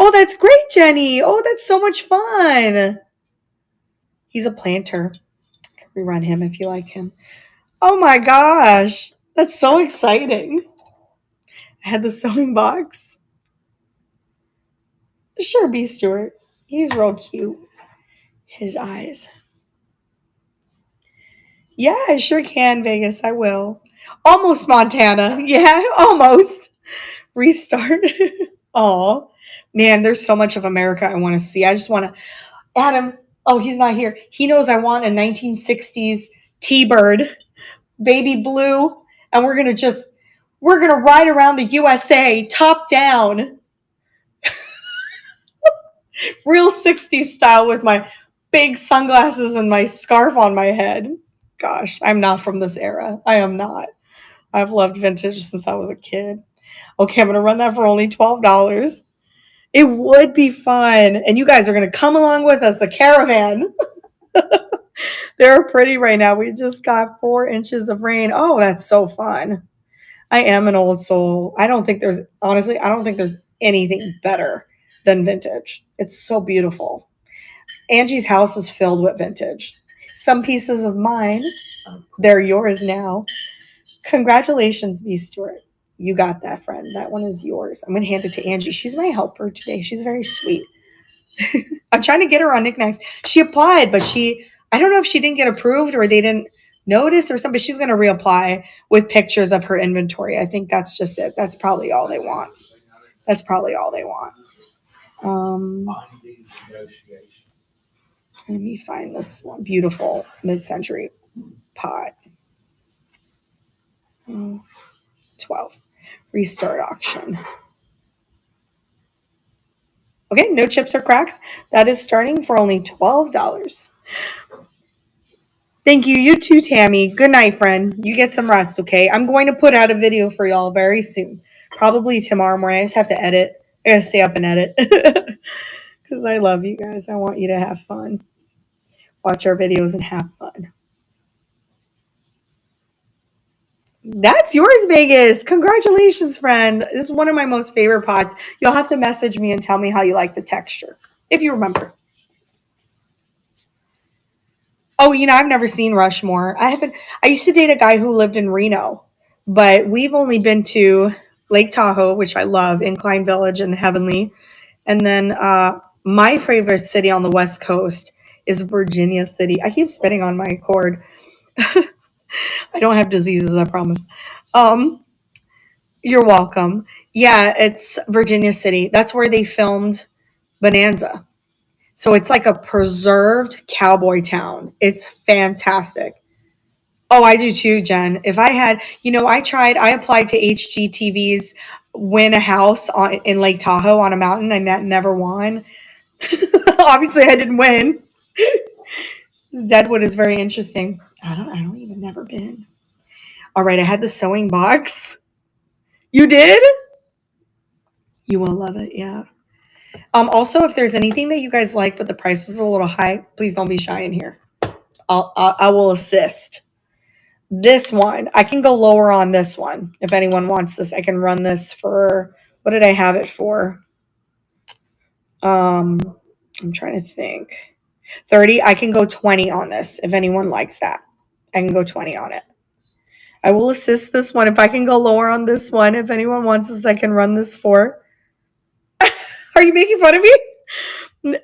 Oh, that's great, Jenny. Oh, that's so much fun. He's a planter. Rerun him if you like him. Oh my gosh. That's so exciting. I had the sewing box. Sure, B. Stewart. He's real cute. His eyes. Yeah, I sure can, Vegas. I will. Almost Montana. Yeah, almost. Restart. Oh, man, there's so much of America I want to see. I just want to. Adam. Oh, he's not here. He knows I want a 1960s T-Bird, baby blue, and we're going to ride around the USA top down. Real 60s style with my big sunglasses and my scarf on my head. Gosh, I'm not from this era. I am not. I've loved vintage since I was a kid. Okay, I'm going to run that for only $12. It would be fun. And you guys are going to come along with us, a caravan. They're pretty right now. We just got 4 inches of rain. Oh, that's so fun. I am an old soul. I don't think there's anything better than vintage. It's so beautiful. Angie's house is filled with vintage. Some pieces of mine, they're yours now. Congratulations, B. Stewart. You got that, friend. That one is yours. I'm going to hand it to Angie. She's my helper today. She's very sweet. I'm trying to get her on knickknacks. She applied, but I don't know if she didn't get approved or they didn't notice or something. She's going to reapply with pictures of her inventory. I think that's just it. That's probably all they want. Let me find this one. Beautiful mid-century pot. 12. Restart auction. Okay, no chips or cracks. That is starting for only $12. Thank you. You too, Tammy. Good night, friend. You get some rest, okay? I'm going to put out a video for y'all very soon. Probably tomorrow morning. I just have to edit. I gotta stay up and edit. Because I love you guys. I want you to have fun. Watch our videos and have fun. That's yours, Vegas. Congratulations, friend. This is one of my most favorite pots. You'll have to message me and tell me how you like the texture, if you remember. Oh, I've never seen Rushmore. I used to date a guy who lived in Reno, but we've only been to Lake Tahoe, which I love, Incline Village and Heavenly. And then my favorite city on the West Coast is Virginia City. I keep spitting on my cord. I don't have diseases, I promise. Um, you're welcome. Yeah, it's Virginia City. That's where they filmed Bonanza. So it's like a preserved cowboy town. It's fantastic. Oh, I do too, Jen. If I had, I applied to HGTV's Win a House in Lake Tahoe on a mountain, and that never won. Obviously, I didn't win. Deadwood is very interesting. I don't even never been. All right, I had the sewing box. You did? You will love it, yeah. Also, if there's anything that you guys like, but the price was a little high, please don't be shy in here. I will assist. This one, I can go lower on this one. If anyone wants this, I can run this for, what did I have it for? I'm trying to think. 30. I can go 20 on this if anyone likes that. I can go 20 on it. I will assist this one if I can go lower on this one. If anyone wants this, I can run this for. Are you making fun of me?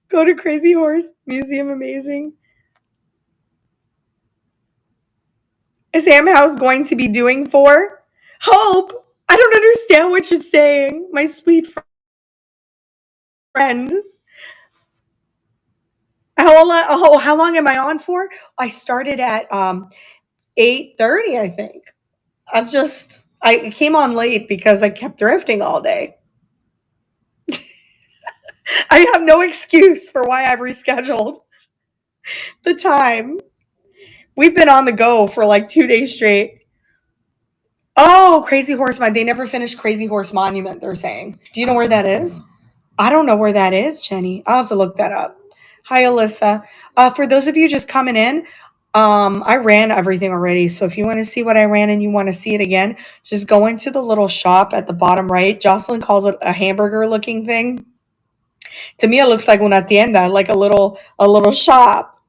Go to Crazy Horse Museum. Amazing. Is Sam House going to be doing for? Hope. I don't understand what you're saying, my sweet friend. How long am I on for? I started at 8:30, I think. I came on late because I kept thrifting all day. I have no excuse for why I've rescheduled the time. We've been on the go for like 2 days straight. Oh, Crazy Horse Monument. They never finished Crazy Horse Monument, they're saying. Do you know where that is? I don't know where that is, Jenny. I'll have to look that up. Hi, Alyssa. For those of you just coming in, I ran everything already. So if you want to see what I ran and you want to see it again, just go into the little shop at the bottom right. Jocelyn calls it a hamburger looking thing. To me, it looks like una tienda, like a little shop.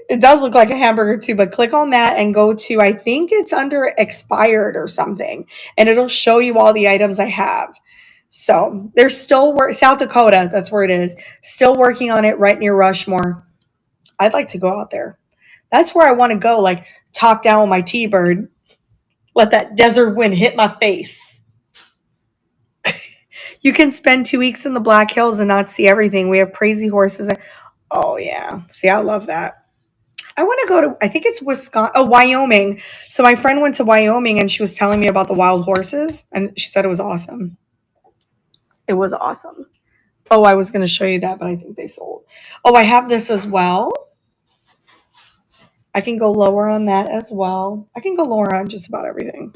It does look like a hamburger too, but click on that and go to, I think it's under expired or something, and it'll show you all the items I have. So there's still South Dakota, that's where it is. Still working on it right near Rushmore. I'd like to go out there. That's where I want to go, like top down with my T-bird. Let that desert wind hit my face. You can spend 2 weeks in the Black Hills and not see everything. We have crazy horses. Oh yeah. See, I love that. I want to go to, I think it's Wisconsin, Wyoming. So my friend went to Wyoming and she was telling me about the wild horses and she said it was awesome. It was awesome. Oh, I was going to show you that, but I think they sold. Oh, I have this as well. I can go lower on that as well. I can go lower on just about everything.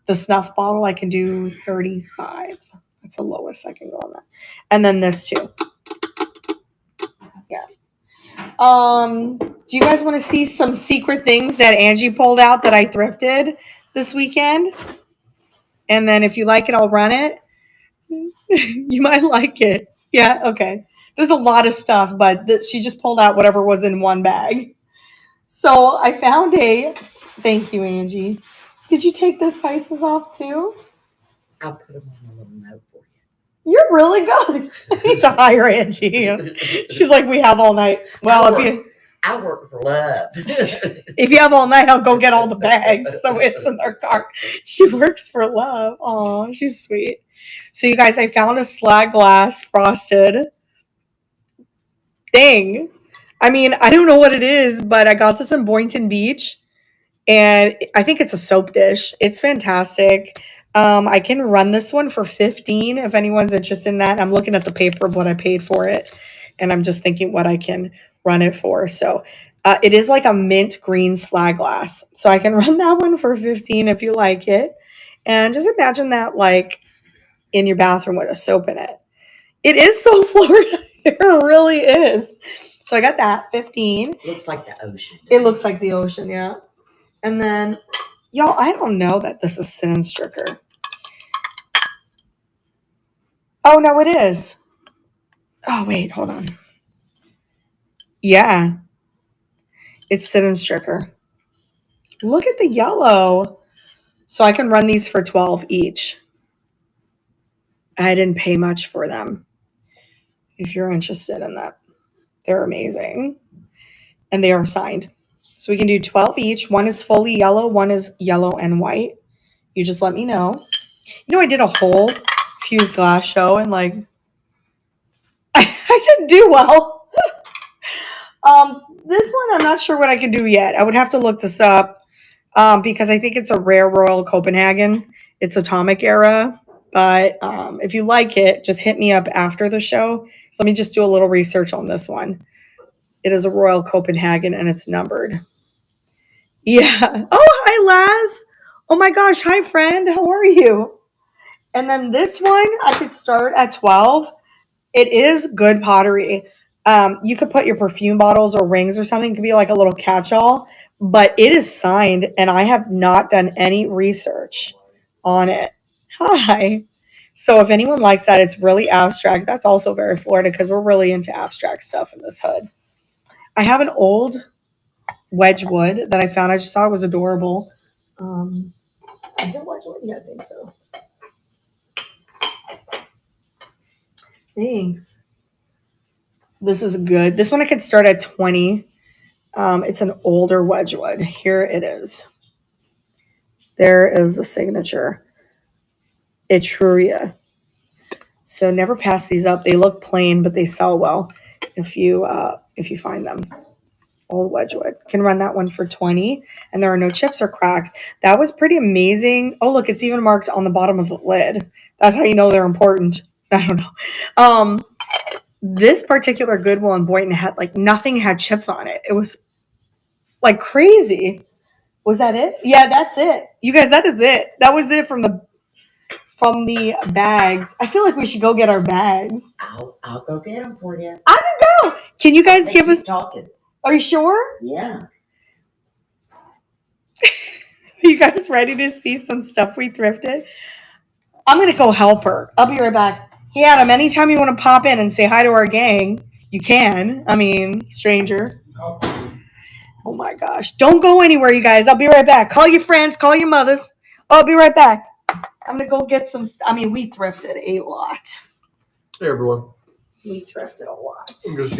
The snuff bottle, I can do 35. That's the lowest I can go on that. And then this too. Yeah. Do you guys want to see some secret things that Angie pulled out that I thrifted this weekend? And then if you like it, I'll run it. You might like it. Yeah, okay. There's a lot of stuff, but she just pulled out whatever was in one bag. So I found thank you, Angie. Did you take the prices off too?
I'll put them on a little note for you.
You're really good. I need to hire Angie. She's like, we have all night. Well,
I work for love.
if you have all night, I'll go get all the bags. So it's in their car. She works for love. Oh, she's sweet. So you guys, I found a slag glass frosted thing. I mean, I don't know what it is, but I got this in Boynton Beach. And I think it's a soap dish. It's fantastic. I can run this one for 15 if anyone's interested in that. I'm looking at the paper of what I paid for it, and I'm just thinking what I can run it for. So it is like a mint green slag glass. So I can run that one for 15 if you like it. And just imagine that like in your bathroom with a soap in it. It is so Florida. It really is. So I got that 15.
Looks like the ocean.
It looks like the ocean, yeah. And then, y'all, I don't know that this is Sin and Stricker. Oh, no, it is. Oh, wait, hold on. Yeah. It's Sit and Stricker. Look at the yellow. So I can run these for 12 each. I didn't pay much for them. If you're interested in that, they're amazing. And they are signed. So we can do 12 each. One is fully yellow. One is yellow and white. You just let me know. You know, I did a whole fused glass show and like, I didn't do well. This one, I'm not sure what I can do yet. I would have to look this up because I think it's a rare Royal Copenhagen. It's Atomic Era. But if you like it, just hit me up after the show. So let me just do a little research on this one. It is a Royal Copenhagen and it's numbered. Yeah. Oh, hi, Laz. Oh my gosh. Hi, friend. How are you? And then this one, I could start at 12. It is good pottery. You could put your perfume bottles or rings or something. It could be like a little catch-all. But it is signed, and I have not done any research on it. Hi. So if anyone likes that, it's really abstract. That's also very Florida because we're really into abstract stuff in this hood. I have an old Wedgwood that I found. I just thought it was adorable. Is it Wedgwood? Yeah, I think so. Thanks. This is good. This one I could start at 20. It's an older Wedgwood. Here it is. There is the signature. Etruria. So never pass these up. They look plain, but they sell well if you find them. Old Wedgwood. Can run that one for 20, and there are no chips or cracks. That was pretty amazing. Oh, look, it's even marked on the bottom of the lid. That's how you know they're important. I don't know. This particular Goodwill in Boynton had like nothing had chips on it. It was like crazy. Was that it? Yeah, that's it. You guys, that is it. That was it from the bags. I feel like we should go get our bags.
I'll go get them for you.
I can go. Can you guys give us?
Talking.
Are you sure?
Yeah.
Are you guys ready to see some stuff we thrifted? I'm gonna go help her. I'll be right back. Hey, Adam, anytime you want to pop in and say hi to our gang, you can. I mean, stranger. Oh my gosh. Don't go anywhere, you guys. I'll be right back. Call your friends, call your mothers. I'll be right back. I'm gonna go get some. We thrifted a lot.
Hey everyone.
We thrifted a lot.
I'm just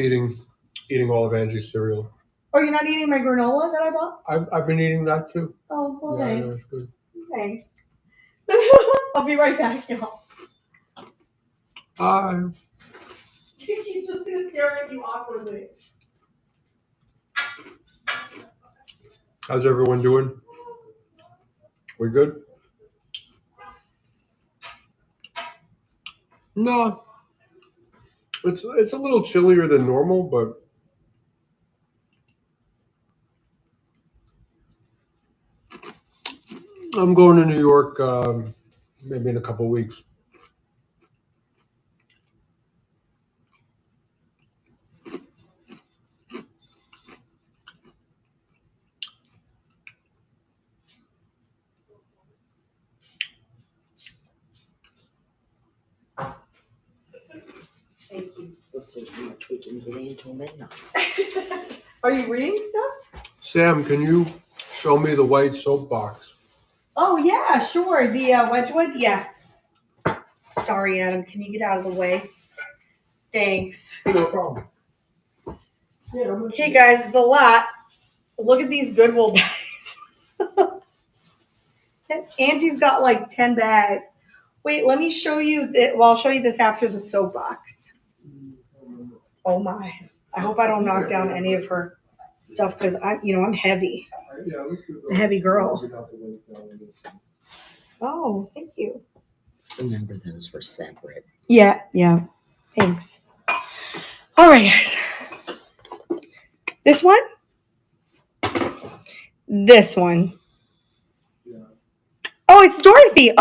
eating all of Angie's cereal.
Oh, you're not eating my granola that I bought?
I've been eating that too.
Oh, well,
Yeah,
thanks.
it's good.
Thanks. I'll be right back, y'all.
Bye.
He's just gonna stare at you awkwardly.
How's everyone doing? We good? No. It's a little chillier than normal, but I'm going to New York maybe in a couple weeks.
Thank you.
Let's see how much we can get into midnight.
Are you reading stuff?
Sam, can you show me the white soapbox?
Oh, yeah, sure. The Wedgwood? Yeah. Sorry, Adam. Can you get out of the way? Thanks.
No problem.
Hey, guys, it's a lot. Look at these Goodwill bags. Angie's got like 10 bags. Wait, let me show you. Well, I'll show you this after the soapbox. Oh, my. I hope I don't knock down any of her stuff because I'm heavy. A heavy girl. Oh, thank you.
Remember, those were separate.
Yeah. Thanks. All right, guys. This one? This one. Oh, it's Dorothy.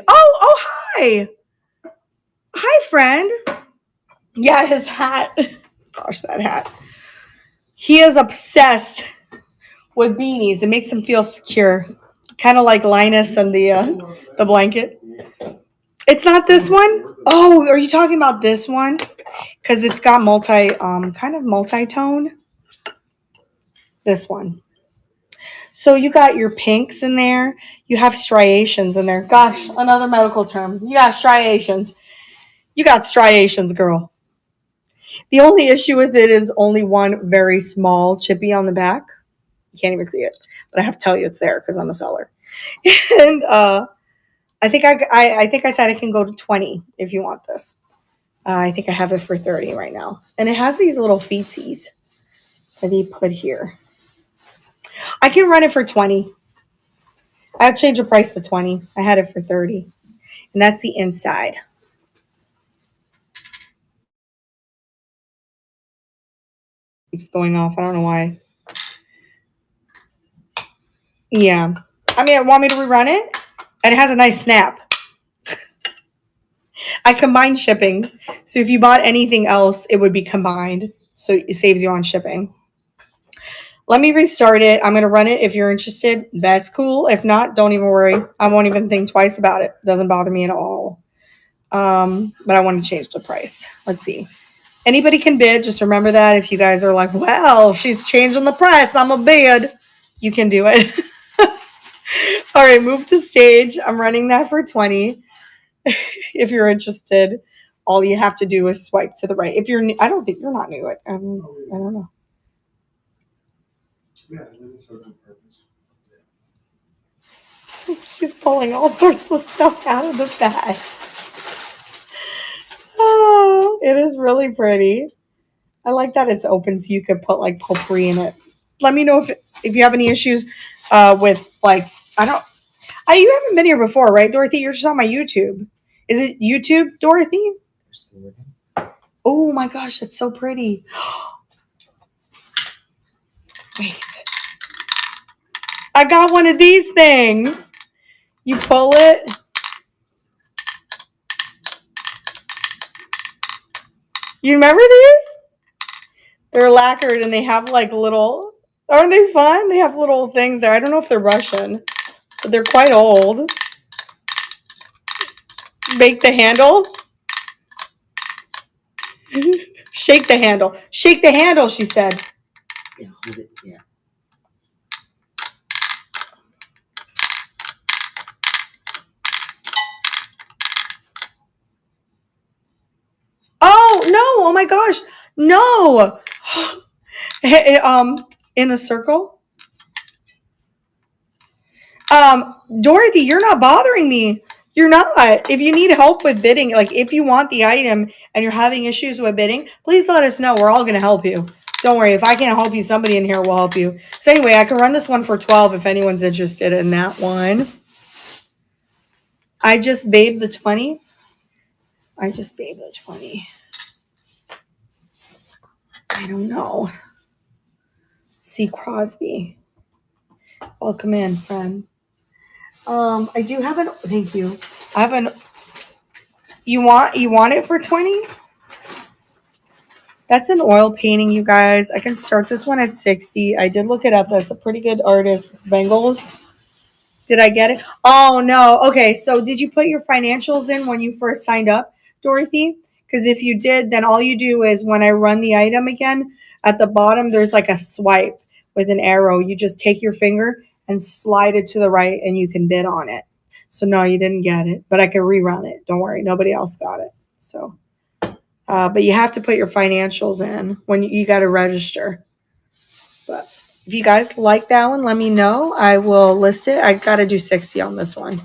Oh, hi. Hi, friend. Yeah, his hat. Gosh, that hat. He is obsessed with beanies. It makes him feel secure. Kind of like Linus and the blanket. It's not this one? Oh, are you talking about this one? Because it's got kind of multi-tone. This one. So you got your pinks in there. You have striations in there. Gosh, another medical term. You got striations. You got striations, girl. The only issue with it is only one very small chippy on the back. You can't even see it, but I have to tell you it's there because I'm a seller. And I think I think I said I can go to 20 if you want this. I think I have it for 30 right now, and it has these little feetsies that he put here. I can run it for 20. I'll change the price to 20. I had it for 30, and that's the inside. Keeps going off. I don't know why. Yeah. I mean, want me to rerun it? And it has a nice snap. I combined shipping. So if you bought anything else, it would be combined. So it saves you on shipping. Let me restart it. I'm going to run it. If you're interested, that's cool. If not, don't even worry. I won't even think twice about it. Doesn't bother me at all. But I want to change the price. Let's see. Anybody can bid. Just remember that. If you guys are like, well, she's changing the price, I'm a bid. You can do it. All right, move to stage. I'm running that for 20. If you're interested, all you have to do is swipe to the right. If you're new, I don't think you're not new. I don't know.
Yeah, it serves a purpose.
She's pulling all sorts of stuff out of the bag. Oh, it is really pretty. I like that it's open so you could put like potpourri in it. Let me know if you have any issues with like you haven't been here before, right, Dorothy? You're just on my YouTube. Is it YouTube, Dorothy? Oh my gosh, it's so pretty. Wait. I got one of these things. You pull it. You remember these? They're lacquered and they have like little, aren't they fun? They have little things there. I don't know if they're Russian, but they're quite old. Make the handle. Shake the handle. Shake the handle, she said.
Yeah, hold it. Yeah.
Oh, no. Oh my gosh. No. In a circle. Dorothy, you're not bothering me. You're not. If you need help with bidding, like if you want the item and you're having issues with bidding, please let us know. We're all going to help you. Don't worry. If I can't help you, somebody in here will help you. So anyway, I can run this one for 12 if anyone's interested in that one. I just babe the 20. I don't know. C. Crosby. Welcome in, friend. I do have an. Thank you. I have an. You want it for 20? That's an oil painting, you guys. I can start this one at 60. I did look it up. That's a pretty good artist. It's Bengals. Did I get it? Oh, no. Okay, so did you put your financials in when you first signed up, Dorothy? Because if you did, then all you do is when I run the item again, at the bottom, there's like a swipe with an arrow. You just take your finger and slide it to the right, and you can bid on it. So, no, you didn't get it, but I can rerun it. Don't worry. Nobody else got it. So. But you have to put your financials in when you got to register. But if you guys like that one, let me know. I will list it. I got to do 60 on this one.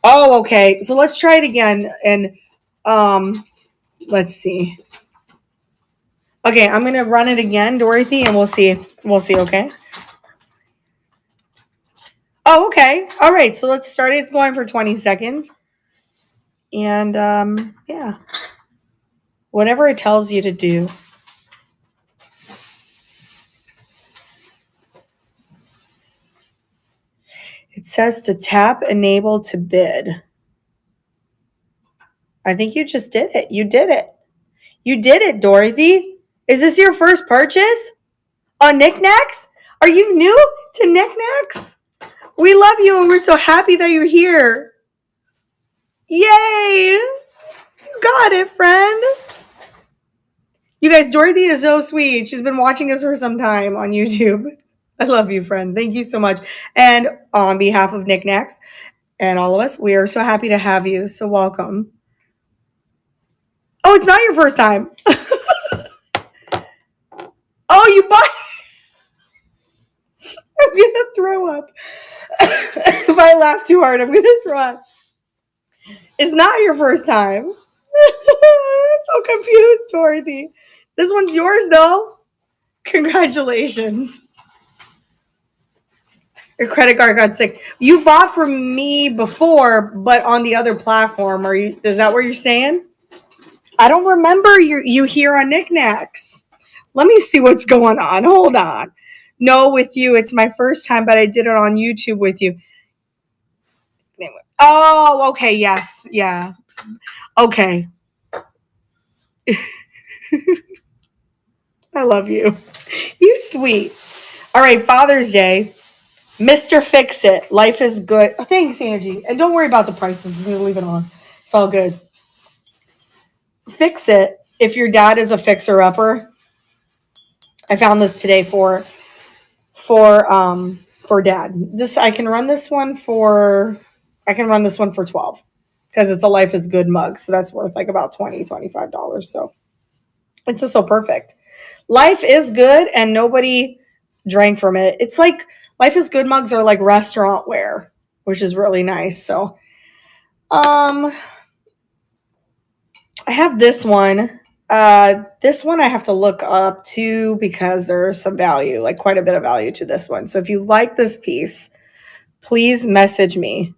Oh, okay. So let's try it again. And let's see. Okay, I'm going to run it again, Dorothy, and we'll see. We'll see, okay? Oh, okay. All right. So let's start it. It's going for 20 seconds. And yeah. Whatever it tells you to do. It says to tap enable to bid. I think you just did it. You did it. You did it, Dorothy. Is this your first purchase on Knickknacks? Are you new to Knickknacks? We love you and we're so happy that you're here. Yay! You got it, friend. You guys, Dorothy is so sweet. She's been watching us for some time on YouTube. I love you, friend. Thank you so much. And on behalf of Knickknacks and all of us, we are so happy to have you. So welcome. Oh, it's not your first time. Oh, you bought. I'm gonna throw up. If I laugh too hard, I'm gonna throw up. It's not your first time. I'm so confused, Dorothy. This one's yours, though. Congratulations. Your credit card got sick. You bought from me before, but on the other platform. Is that what you're saying? I don't remember you here on Knickknacks. Let me see what's going on. Hold on. No, with you. It's my first time, but I did it on YouTube with you. Anyway. Oh, okay. Yes. Yeah. Okay. I love you. You sweet. All right. Father's Day. Mr. Fix It. Life is good. Oh, thanks, Angie. And don't worry about the prices. I'm going to leave it on. It's all good. Fix It. If your dad is a fixer-upper. I found this today for dad. I can run this one for 12 because it's a Life is Good mug. So that's worth like about $25. So it's just so perfect. Life is good and nobody drank from it. It's like Life is Good mugs are like restaurant wear, which is really nice. So I have this one. This one I have to look up too because there's some value, like quite a bit of value to this one. So if you like this piece, please message me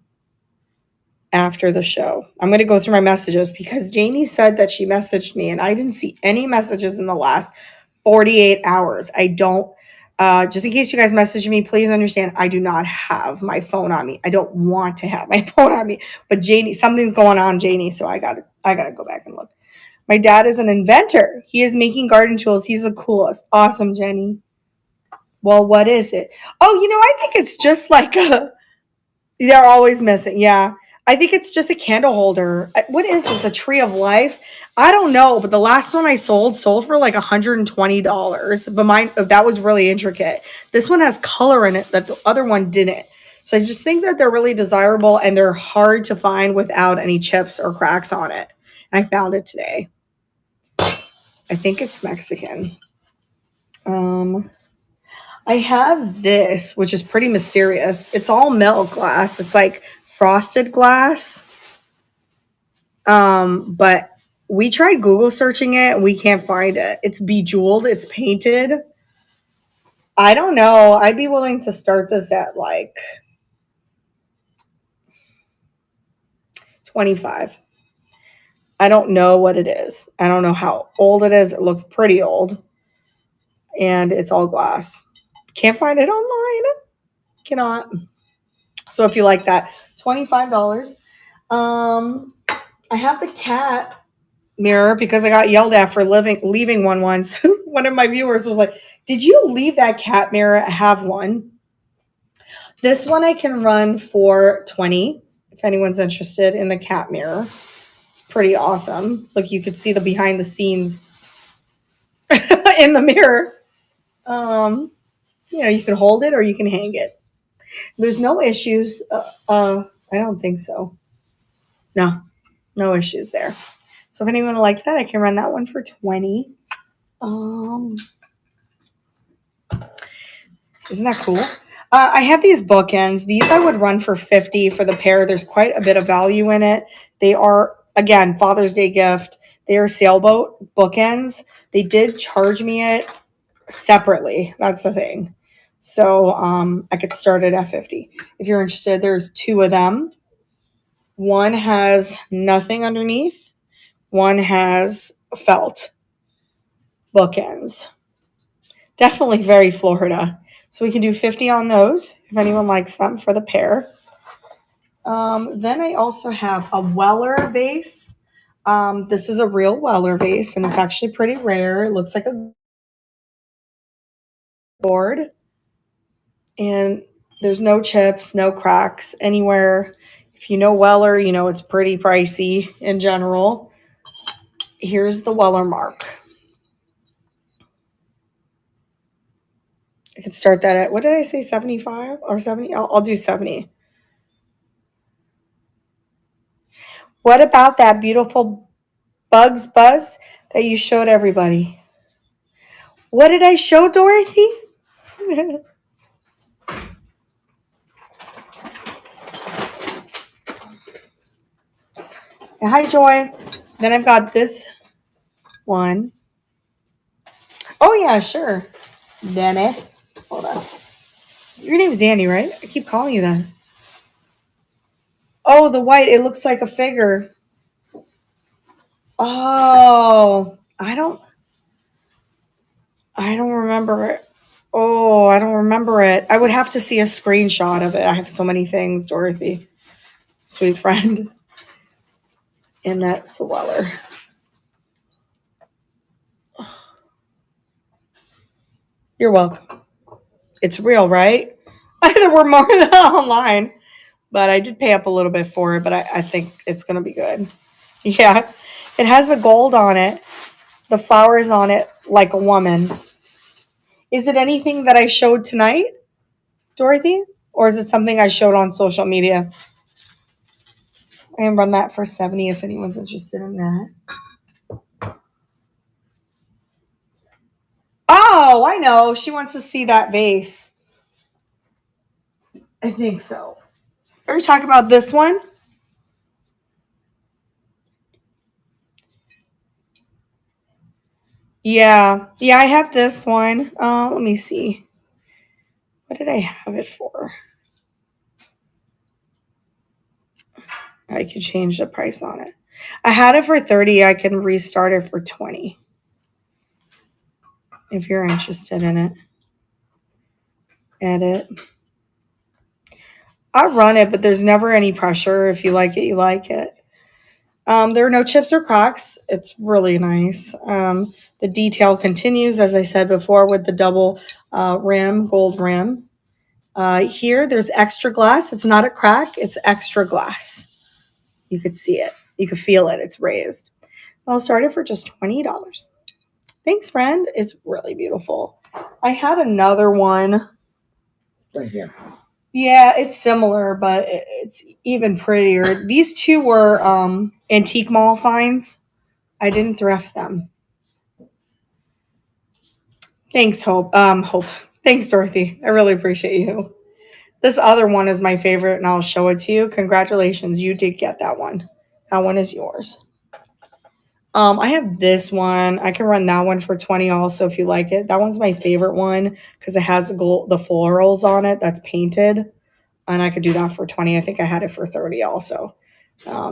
after the show. I'm going to go through my messages because Janie said that she messaged me and I didn't see any messages in the last 48 hours. I don't, just in case you guys message me, please understand I do not have my phone on me. I don't want to have my phone on me, but Janie, something's going on, Janie. So I gotta go back and look. My dad is an inventor. He is making garden tools. He's the coolest. Awesome, Jenny. Well, what is it? Oh, I think it's just like they're always missing. Yeah. I think it's just a candle holder. What is this? A tree of life? I don't know, but the last one I sold for like $120. But mine, that was really intricate. This one has color in it that the other one didn't. So I just think that they're really desirable and they're hard to find without any chips or cracks on it. And I found it today. I think it's Mexican. I have this, which is pretty mysterious. It's all milk glass. It's like frosted glass. But we tried Google searching it and we can't find it. It's bejeweled. It's painted. I don't know. I'd be willing to start this at like 25. I don't know what it is. I don't know how old it is. It looks pretty old. And it's all glass. Can't find it online. Cannot. So if you like that, $25. I have the cat mirror because I got yelled at for leaving one once. One of my viewers was like, "Did you leave that cat mirror? I have one." This one I can run for $20 if anyone's interested in the cat mirror. It's pretty awesome. Look, you could see the behind the scenes in the mirror. You can hold it or you can hang it. There's no issues. I don't think so. No issues there. So if anyone likes that, I can run that one for $20. Isn't that cool? I have these bookends. These I would run for $50 for the pair. There's quite a bit of value in it. They are, again, Father's Day gift. They are sailboat bookends. They did charge me it separately. That's the thing. So I could start it at $50. If you're interested, there's two of them. One has nothing underneath. One has felt bookends. Definitely very Florida. So we can do $50 on those if anyone likes them for the pair. Then I also have a Weller vase. This is a real Weller vase, and it's actually pretty rare. It looks like a board. And there's no chips, no cracks anywhere. If you know Weller, you know it's pretty pricey in general. Here's the Weller mark. I could start that at, what did I say, 75 or 70? I'll do 70. What about that beautiful Bugs Buzz that you showed everybody? What did I show, Dorothy? Hi, Joy. Then I've got this one. Oh, yeah, sure. Danny. Hold on. Your name's Danny, right? I keep calling you that. Oh, the white. It looks like a figure. Oh, I don't remember it. Oh, I don't remember it. I would have to see a screenshot of it. I have so many things, Dorothy. Sweet friend. And that's the Weller. You're welcome. It's real, right? There were more than online, but I did pay up a little bit for it, but I think it's going to be good. Yeah. It has the gold on it, the flowers on it, like a woman. Is it anything that I showed tonight, Dorothy? Or is it something I showed on social media? I can run that for 70 if anyone's interested in that. Oh, I know. She wants to see that vase. I think so. Are you talking about this one? Yeah. Yeah, I have this one. Let me see. What did I have it for? I could change the price on it. I had it for 30. I can restart it for 20. If you're interested in it. Edit. I run it, but there's never any pressure. If you like it, you like it. There are no chips or cracks. It's really nice. The detail continues, as I said before, with the double rim, gold rim. Here, there's extra glass. It's not a crack. It's extra glass. You could see it. You could feel it. It's raised. I'll start it for just $20. Thanks, friend. It's really beautiful. I had another one.
Right here.
Yeah, it's similar, but it's even prettier. These two were antique mall finds. I didn't thrift them. Thanks, Hope. Hope. Thanks, Dorothy. I really appreciate you. This other one is my favorite, and I'll show it to you. Congratulations, you did get that one. That one is yours. I have this one. I can run that one for 20 also if you like it. That one's my favorite one because it has the florals on it that's painted. And I could do that for 20. I think I had it for 30 also.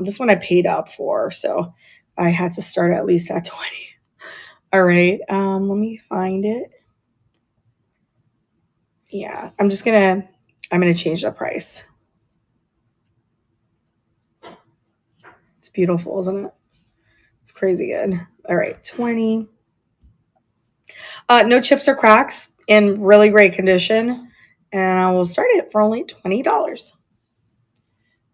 This one I paid up for, so I had to start at least at 20. All right. Let me find it. Yeah, I'm gonna change the price. It's beautiful, isn't it? It's crazy good. All right, 20. No chips or cracks, in really great condition. And I will start it for only $20.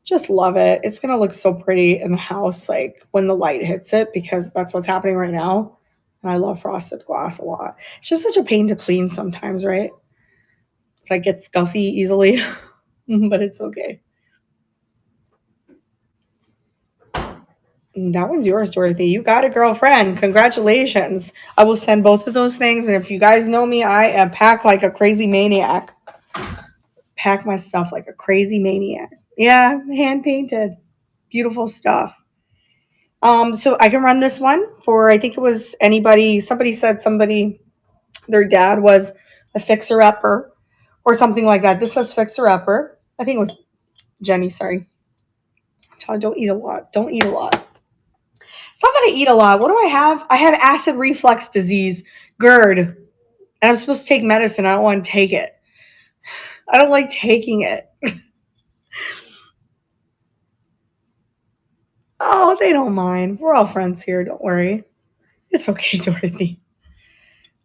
Just love it. It's going to look so pretty in the house, like when the light hits it, because that's what's happening right now. And I love frosted glass a lot. It's just such a pain to clean sometimes, right? It's like get scuffy easily, but it's okay. And that one's yours, Dorothy. You got a girlfriend. Congratulations. I will send both of those things. And if you guys know me, I am packed like a crazy maniac. Pack my stuff like a crazy maniac. Yeah, hand painted. Beautiful stuff. So I can run this one for, I think it was somebody said their dad was a fixer-upper or something like that. This says fixer-upper. I think it was Jenny, sorry. Tell her, don't eat a lot. Don't eat a lot. It's not that I eat a lot. What do I have? I have acid reflux disease, GERD, and I'm supposed to take medicine. I don't want to take it. I don't like taking it. Oh, they don't mind. We're all friends here. Don't worry. It's okay, Dorothy.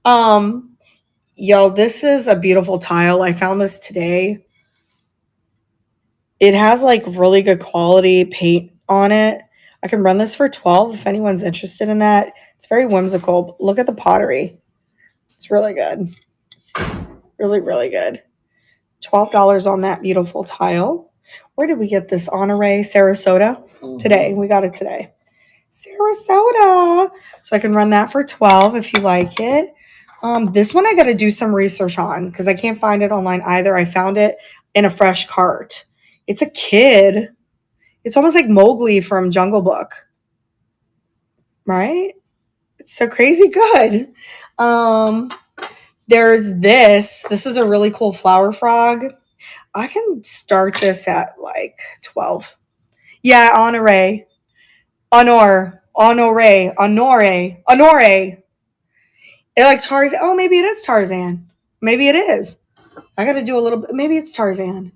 Yo, this is a beautiful tile. I found this today. It has like really good quality paint on it. I can run this for 12 if anyone's interested in that. It's very whimsical. Look at the pottery. It's really good. Really, really good. $12 on that beautiful tile. Where did we get this? Honore, Sarasota? Today. We got it today. Sarasota. So I can run that for 12 if you like it. This one I got to do some research on because I can't find it online either. I found it in a fresh cart. It's a kid. It's almost like Mowgli from Jungle Book. Right? It's so crazy good. There's this. This is a really cool flower frog. I can start this at like 12. Yeah, Honore. It like Tarzan. Oh, maybe it is Tarzan. Maybe it is. I got to do a little bit. Maybe it's Tarzan,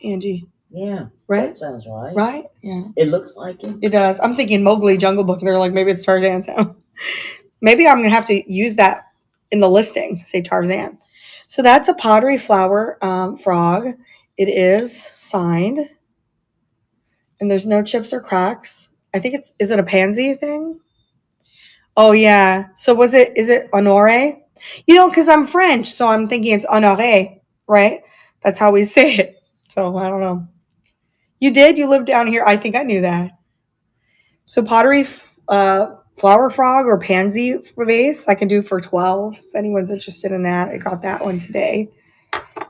Angie.
Yeah.
Right?
That sounds right.
Right? Yeah.
It looks like it.
It does. I'm thinking Mowgli Jungle Book. They're like, maybe it's Tarzan sound. Maybe I'm going to have to use that in the listing, say Tarzan. So that's a pottery flower frog. It is signed. And there's no chips or cracks. I think is it a pansy thing? Oh, yeah. So is it Honore? Because I'm French, so I'm thinking it's Honore, right? That's how we say it. So I don't know. You did? You lived down here? I think I knew that. So pottery flower frog or pansy vase I can do for 12 if anyone's interested in that. I got that one today.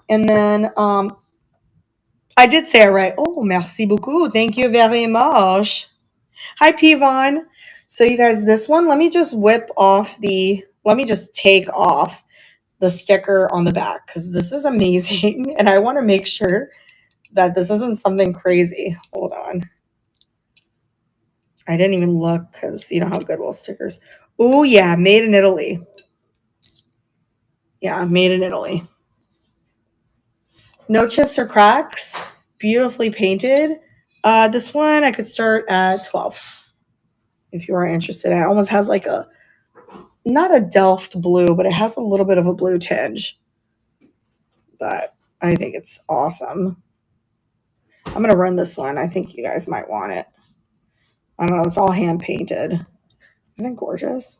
And then I did say it right. Oh, merci beaucoup. Thank you very much. Hi, Pivon. So you guys, this one, let me just take off the sticker on the back because this is amazing. And I want to make sure that this isn't something crazy. Hold on. I didn't even look because you know how Goodwill stickers. Oh, yeah. Made in Italy. Yeah, made in Italy. No chips or cracks. Beautifully painted. This one I could start at 12 if you are interested. It almost has like not a Delft blue, but it has a little bit of a blue tinge. But I think it's awesome. I'm going to run this one. I think you guys might want it. I don't know. It's all hand painted. Isn't it gorgeous?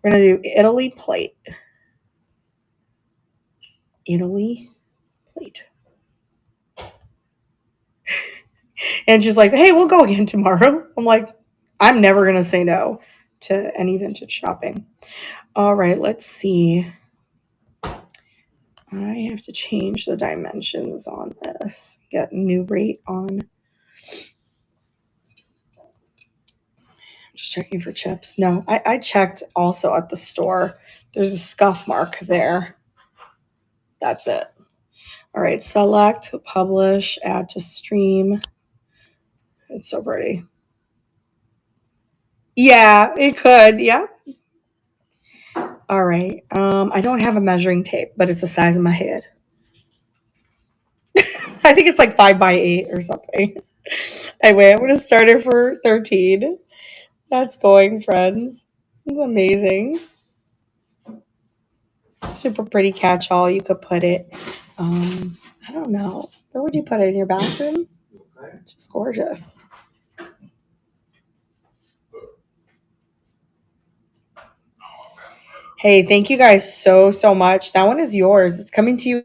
We're going to do Italy plate. Italy plate. And she's like, hey, we'll go again tomorrow. I'm like, I'm never going to say no to any vintage shopping. All right, let's see. I have to change the dimensions on this. Get new rate on. I'm just checking for chips. No, I checked also at the store. There's a scuff mark there. That's it. All right, select, publish, add to stream. It's so pretty. Yeah, it could. Yeah. All right. I don't have a measuring tape, but it's the size of my head. I think it's like 5x8 or something. Anyway, I'm going to start it for 13. That's going, friends. It's amazing. Super pretty catch-all. You could put it, I don't know. Where would you put it? In your bathroom? It's just gorgeous. Hey, thank you guys so much. That one is yours. It's coming to you.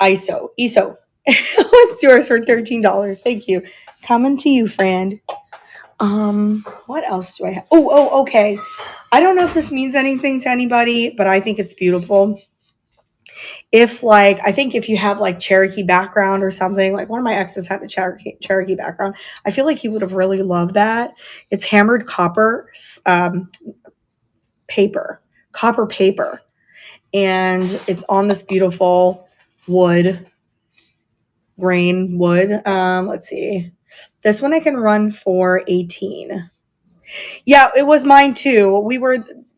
ISO. It's yours for $13. Thank you. Coming to you, friend. What else do I have? Oh, okay. I don't know if this means anything to anybody, but I think it's beautiful. I think if you have like Cherokee background or something, like one of my exes had a Cherokee background, I feel like he would have really loved that. It's hammered copper paper, and it's on this beautiful grain wood. Let's see. This one I can run for 18. Yeah, it was mine too.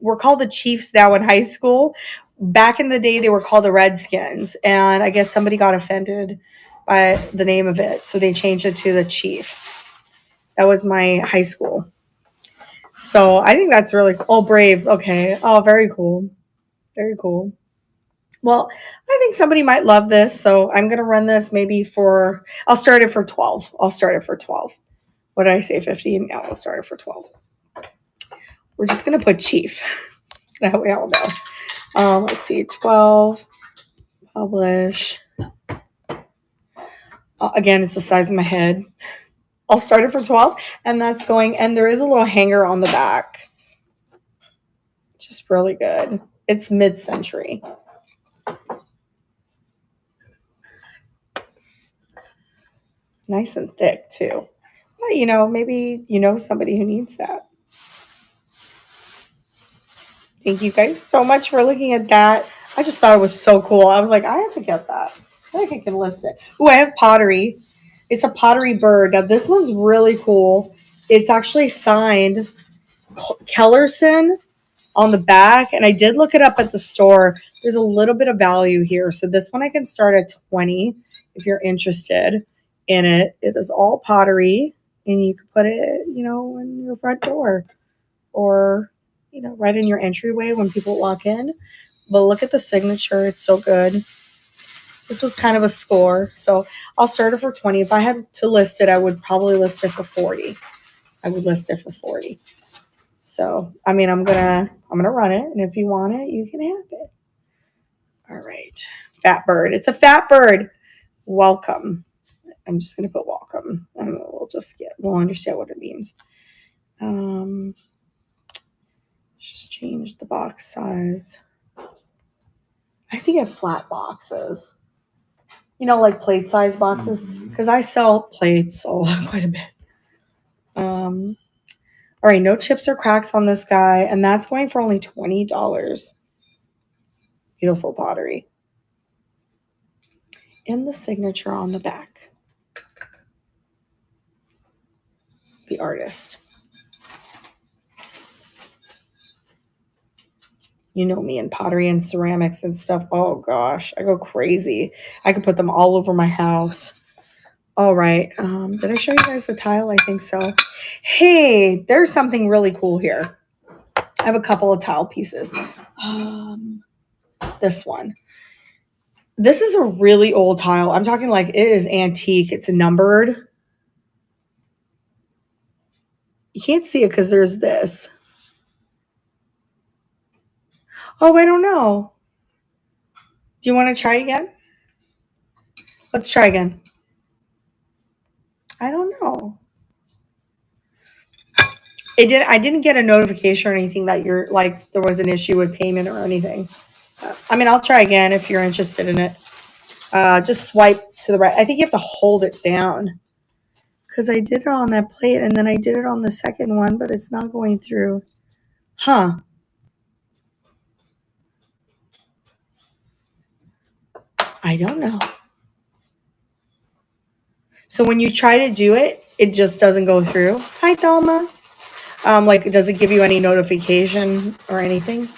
We're called the Chiefs now in high school. Back in the day, they were called the Redskins, and I guess somebody got offended by the name of it, so they changed it to the Chiefs. That was my high school. So I think that's really cool. Oh, Braves. Okay. Oh, very cool. Very cool. Well, I think somebody might love this, so I'm going to run this I'll start it for 12. What did I say, 15? No, we'll start it for 12. We're just going to put Chief. That way I'll know. Let's see, 12, publish. Again, it's the size of my head. I'll start it for 12, and that's going, and there is a little hanger on the back. Just really good. It's mid-century. Nice and thick, too. But, you know, maybe you know somebody who needs that. Thank you guys so much for looking at that. I just thought it was so cool. I was like, I have to get that. I think I can list it. Oh, I have pottery. It's a pottery bird. Now, this one's really cool. It's actually signed Kellerson on the back, and I did look it up at the store. There's a little bit of value here. So this one I can start at 20 if you're interested in it. It is all pottery, and you can put it, you know, in your front door or, you know, right in your entryway when people walk in. But look at the signature. It's so good. This was kind of a score. So I'll start it for 20. If I had to list it, I would probably list it for 40. I would list it for 40. So, I mean, I'm gonna run it, and if you want it, you can have it. All right. Fat bird. It's a fat bird. Welcome. I'm just gonna put welcome, and we'll understand what it means. Just change the box size. I have to get flat boxes. You know, like plate size boxes, because I sell plates quite a bit. All right, no chips or cracks on this guy, and that's going for only $20. Beautiful pottery. And the signature on the back. The artist. You know me and pottery and ceramics and stuff. Oh gosh, I go crazy. I could put them all over my house. All right. Did I show you guys the tile? I think so. Hey, there's something really cool here. I have a couple of tile pieces. This one. This is a really old tile. I'm talking like it is antique. It's numbered. You can't see it because there's this. Oh, I don't know. Do you want to try again? Let's try again. I don't know. I didn't get a notification or anything that you're like there was an issue with payment or anything. I mean, I'll try again if you're interested in it. Just swipe to the right. I think you have to hold it down because I did it on that plate and then I did it on the second one, but it's not going through. Huh. I don't know. So when you try to do it, it just doesn't go through. Hi, Dalma. Like, does it give you any notification or anything?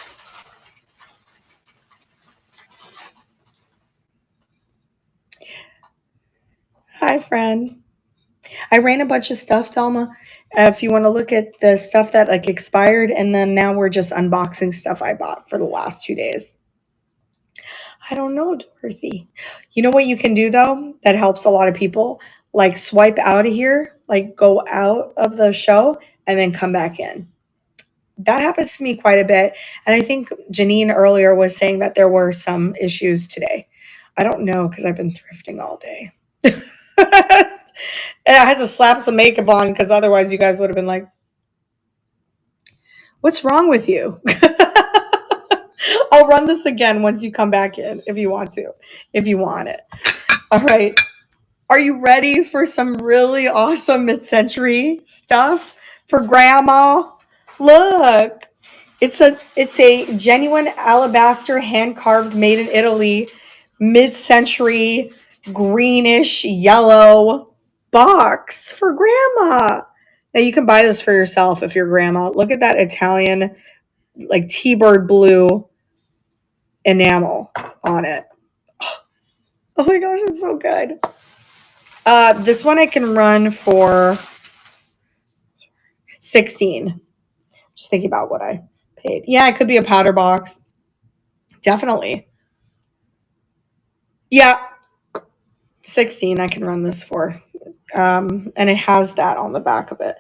Hi, friend. I ran a bunch of stuff, Dalma. If you want to look at the stuff that like expired, and then now we're just unboxing stuff I bought for the last 2 days. I don't know, Dorothy. You know what you can do though? That helps a lot of people. Like swipe out of here, like go out of the show and then come back in. That happens to me quite a bit. And I think Janine earlier was saying that there were some issues today. I don't know because I've been thrifting all day. And I had to slap some makeup on because otherwise you guys would have been like, what's wrong with you? I'll run this again once you come back in if you want to, if you want it. All right. Are you ready for some really awesome mid-century stuff for grandma? Look, it's a genuine alabaster hand-carved made in Italy mid-century greenish yellow box for grandma. Now you can buy this for yourself if you're grandma. Look at that Italian like T-bird blue enamel on it. Oh my gosh, it's so good. This one I can run for 16. Just thinking about what I paid. Yeah, it could be a powder box. Definitely. Yeah, 16 I can run this for. And it has that on the back of it.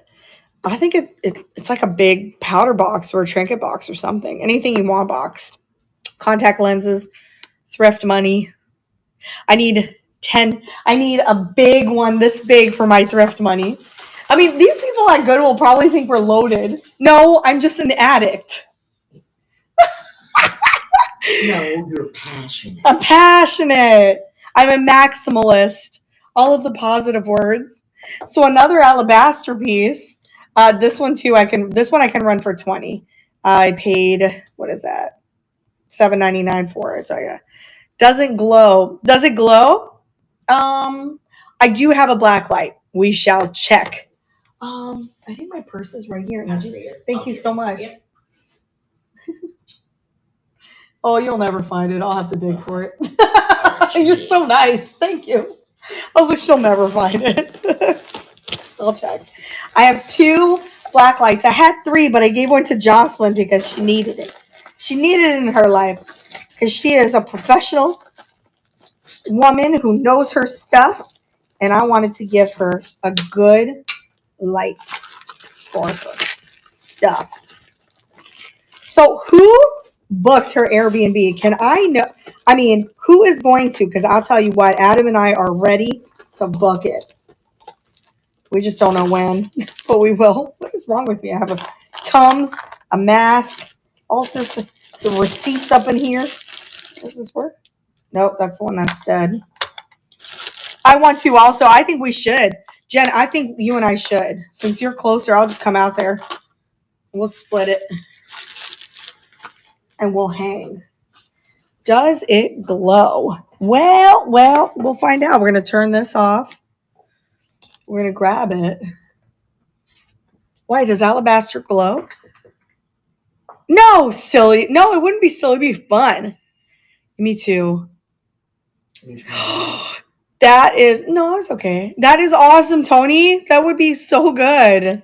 I think it's like a big powder box or a trinket box or something. Anything you want boxed. contact lenses, thrift money. I need 10. I need a big one this big for my thrift money. I mean, these people at Goodwill probably think we're loaded. No, I'm just an addict.
No, you're passionate.
I'm passionate. I'm a maximalist. All of the positive words. So another alabaster piece. This one too. This one I can run for 20. I paid, what is that? $7.99 for it. So yeah. Doesn't glow. Does it glow? I do have a black light. We shall check. I think my purse is right here.
I see it.
Thank you so much.
Yep.
Oh, you'll never find it. I'll have to dig for it.
Alright,
You're
you
so nice. Thank you. I was like, she'll never find it. I'll check. I have 2 black lights. I had 3, but I gave one to Jocelyn because she needed it. She needed it in her life because she is a professional woman who knows her stuff, and I wanted to give her a good light for her stuff. So who booked her Airbnb? Can I know? I mean, who is going to? Because I'll tell you what, Adam and I are ready to book it. We just don't know when, but we will. What is wrong with me? I have a Tums, a mask, all sorts of some receipts up in here. Does this work? Nope, that's the one that's dead. I want to also. I think we should. Jen, I think you and I should. Since you're closer, I'll just come out there. We'll split it. And we'll hang. Does it glow? Well, we'll find out. We're going to turn this off. We're going to grab it. Why, does alabaster glow? No, silly. No, it wouldn't be silly. It'd be fun. Me too. That is, no, it's okay. That is awesome, Tony. That would be so good.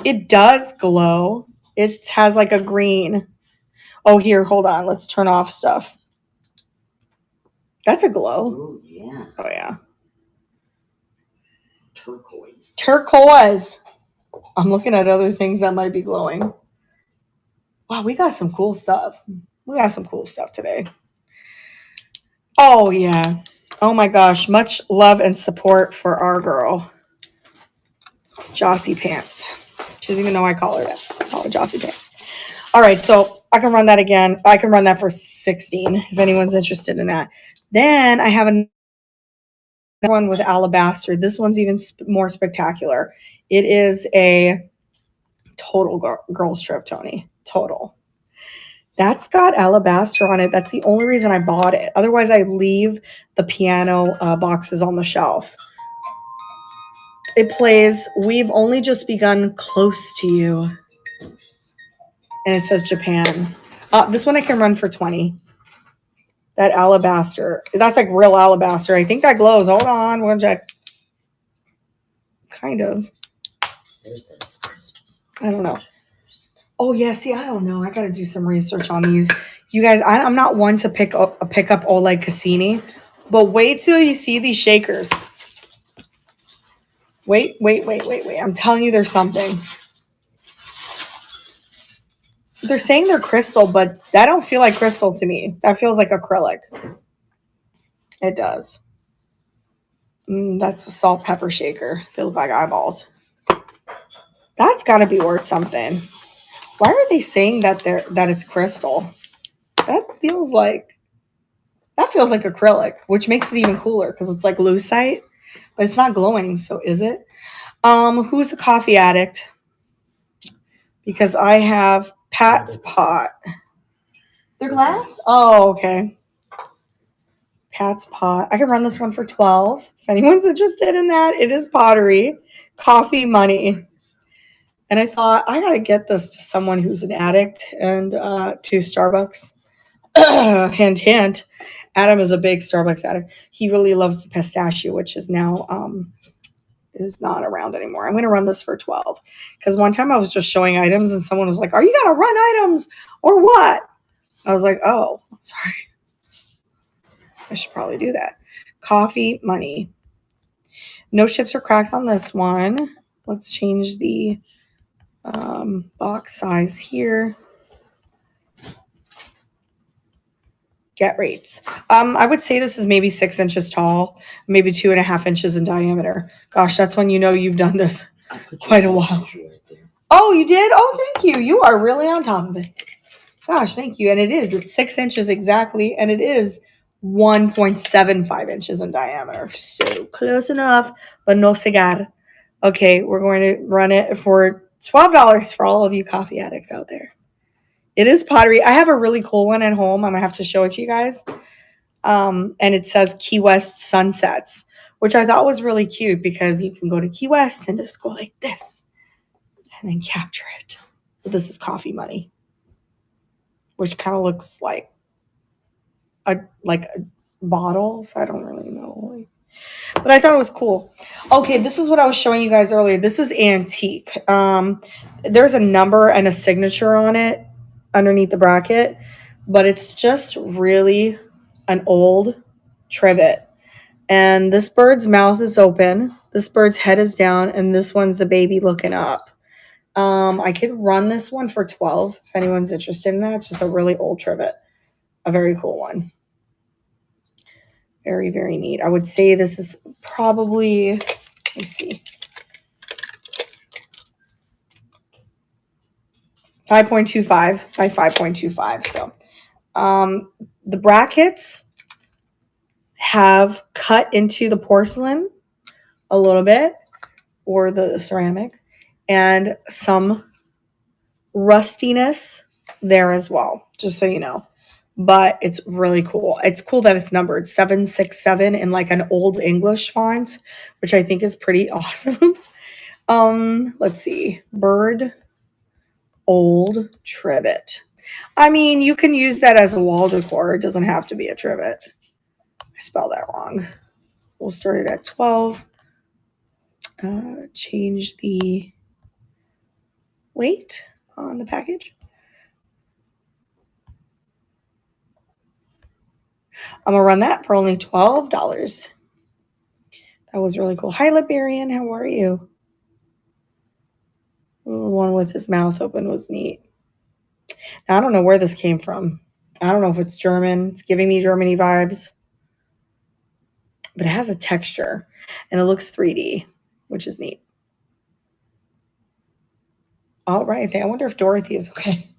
It does glow. It has like a green. Oh, here, hold on. Let's turn off stuff. That's a glow.
Oh, yeah.
Oh, yeah.
Turquoise.
Turquoise. I'm looking at other things that might be glowing. Wow, we got some cool stuff. We got some cool stuff today. Oh, yeah. Oh, my gosh. Much love and support for our girl, Jossie Pants. She doesn't even know I call her that. I call her Jossie Pants. All right, so I can run that again. I can run that for 16 if anyone's interested in that. Then I have another one with alabaster. This one's even more spectacular. It is a total girl strip, Tony. Total. That's got alabaster on it. That's the only reason I bought it. Otherwise, I leave the piano boxes on the shelf. It plays, "We've only just begun close to you." And it says Japan. This one I can run for 20. That alabaster. That's like real alabaster. I think that glows. Hold on. We'll check. Kind of.
There's those crystals.
I don't know. Oh, yeah. See, I don't know. I got to do some research on these. You guys, I'm not one to pick up Oleg Cassini, but wait till you see these shakers. Wait. I'm telling you, there's something. They're saying they're crystal, but that don't feel like crystal to me. That feels like acrylic. It does. That's a salt pepper shaker. They look like eyeballs. That's got to be worth something. Why are they saying that it's crystal? That feels like acrylic, which makes it even cooler because it's like lucite, but it's not glowing. So is it? Who's a coffee addict? Because I have Pat's Pot. They're glass? Oh, okay. Pat's Pot. I can run this one for 12. If anyone's interested in that, it is pottery. Coffee money. And I thought, I got to get this to someone who's an addict and to Starbucks. Hint, hint. Adam is a big Starbucks addict. He really loves the pistachio, which is now is not around anymore. I'm going to run this for 12. Because one time I was just showing items and someone was like, "Are you going to run items or what?" I was like, "Oh, sorry. I should probably do that." Coffee money. No chips or cracks on this one. Let's change the box size here. get rates. I would say this is maybe 6 inches tall, maybe 2.5 inches in diameter. Gosh, that's when you know you've done this
I put
quite a
your
while.
measure right there.
Oh, you did? Oh, thank you. You are really on top of it. Gosh, thank you. And it is. It's 6 inches exactly, and it is 1.75 inches in diameter. So close enough, but no cigar. Okay, we're going to run it for $12 for all of you coffee addicts out there. It is pottery. I have a really cool one at home. I'm gonna have to show it to you guys. And it says Key West Sunsets, which I thought was really cute because you can go to Key West and just go like this and then capture it. But this is coffee money, which kind of looks like a bottle. So I don't really know. But I thought it was cool. Okay, this is what I was showing you guys earlier. This is antique. There's a number and a signature on it underneath the bracket, but it's just really an old trivet. And this bird's mouth is open, this bird's head is down, and this one's the baby looking up. I could run this one for 12 if anyone's interested in that. It's just a really old trivet, a very cool one. Very, very neat. I would say this is probably, let me see, 5.25 by 5.25. So the brackets have cut into the porcelain a little bit, or the ceramic, and some rustiness there as well, just so you know. But it's really cool. It's cool that it's numbered 767 in like an old English font, which I think is pretty awesome. Let's see. Bird old trivet. I mean, you can use that as a wall decor. It doesn't have to be a trivet. I spelled that wrong. We'll start it at 12. Change the weight on the package. I'm gonna run that for only $12. That was really cool. Hi, Liberian. How are you? The one with his mouth open was neat. Now, I don't know where this came from. I don't know if it's German. It's giving me Germany vibes. But it has a texture, and it looks 3D, which is neat. All right. I wonder if Dorothy is okay.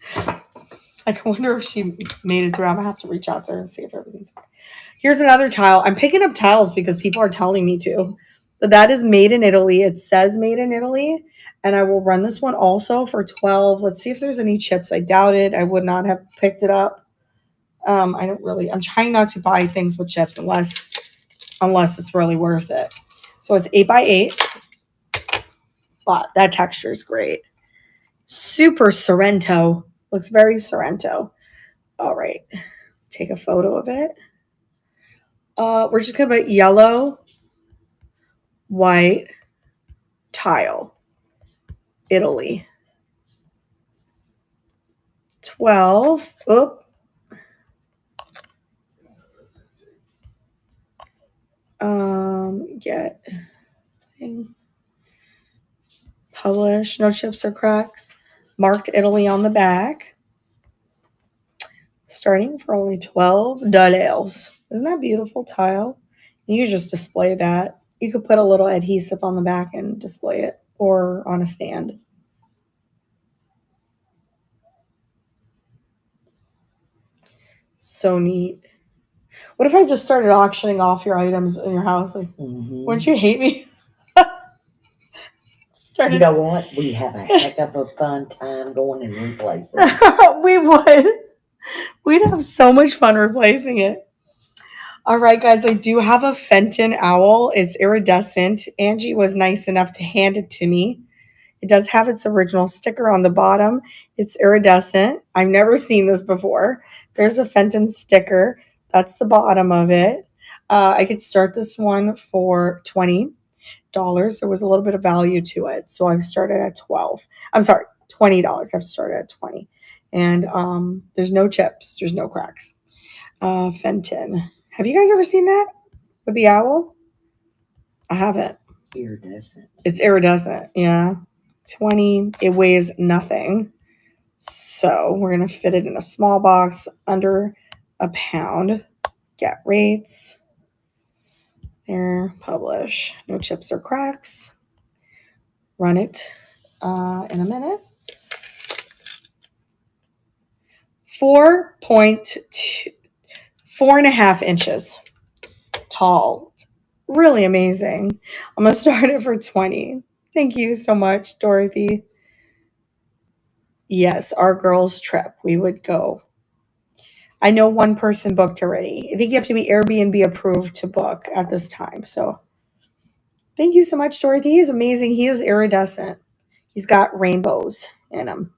Like, I wonder if she made it through. I'm going to have to reach out to her and see if everything's okay. Here's another tile. I'm picking up tiles because people are telling me to. But that is made in Italy. It says made in Italy. And I will run this one also for 12. Let's see if there's any chips. I doubt it. I would not have picked it up. I'm trying not to buy things with chips unless it's really worth it. So it's 8x8. But that texture is great. Super Sorrento. Looks very Sorrento. All right. Take a photo of it. We're just going to put yellow, white, tile. Italy. 12. Oop. Get thing. Publish. No chips or cracks. Marked Italy on the back. Starting for only $12. Isn't that beautiful tile? You just display that. You could put a little adhesive on the back and display it, or on a stand. So neat. What if I just started auctioning off your items in your house? Like, wouldn't you hate me?
You know what? We have a heck of a fun time going and replacing.
We would. We'd have so much fun replacing it. All right, guys, I do have a Fenton owl. It's iridescent. Angie was nice enough to hand it to me. It does have its original sticker on the bottom. It's iridescent. I've never seen this before. There's a Fenton sticker. That's the bottom of it. I could start this one for $20. There was a little bit of value to it, so I started at 12. I'm sorry, $20. I have to start at 20. And there's no chips. There's no cracks. Fenton. Have you guys ever seen that with the owl? I haven't.
Iridescent.
It's iridescent, yeah. 20. It weighs nothing. So we're going to fit it in a small box under a pound. Get rates. There, publish. No chips or cracks. Run it in a minute. 4.5 inches tall. Really amazing. I'm going to start it for 20. Thank you so much, Dorothy. Yes, our girls' trip. We would go. I know one person booked already. I think you have to be Airbnb approved to book at this time. So thank you so much, Dorothy. He's amazing. He is iridescent. He's got rainbows in him.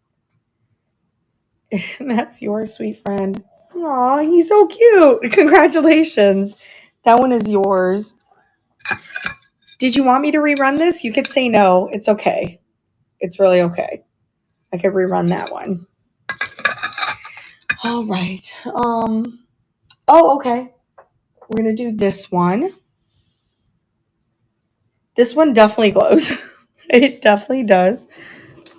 And that's yours, sweet friend. Aw, he's so cute. Congratulations. That one is yours. Did you want me to rerun this? You could say no. It's okay. It's really okay. I could rerun that one. All right. Oh, okay. We're going to do this one. This one definitely glows. It definitely does.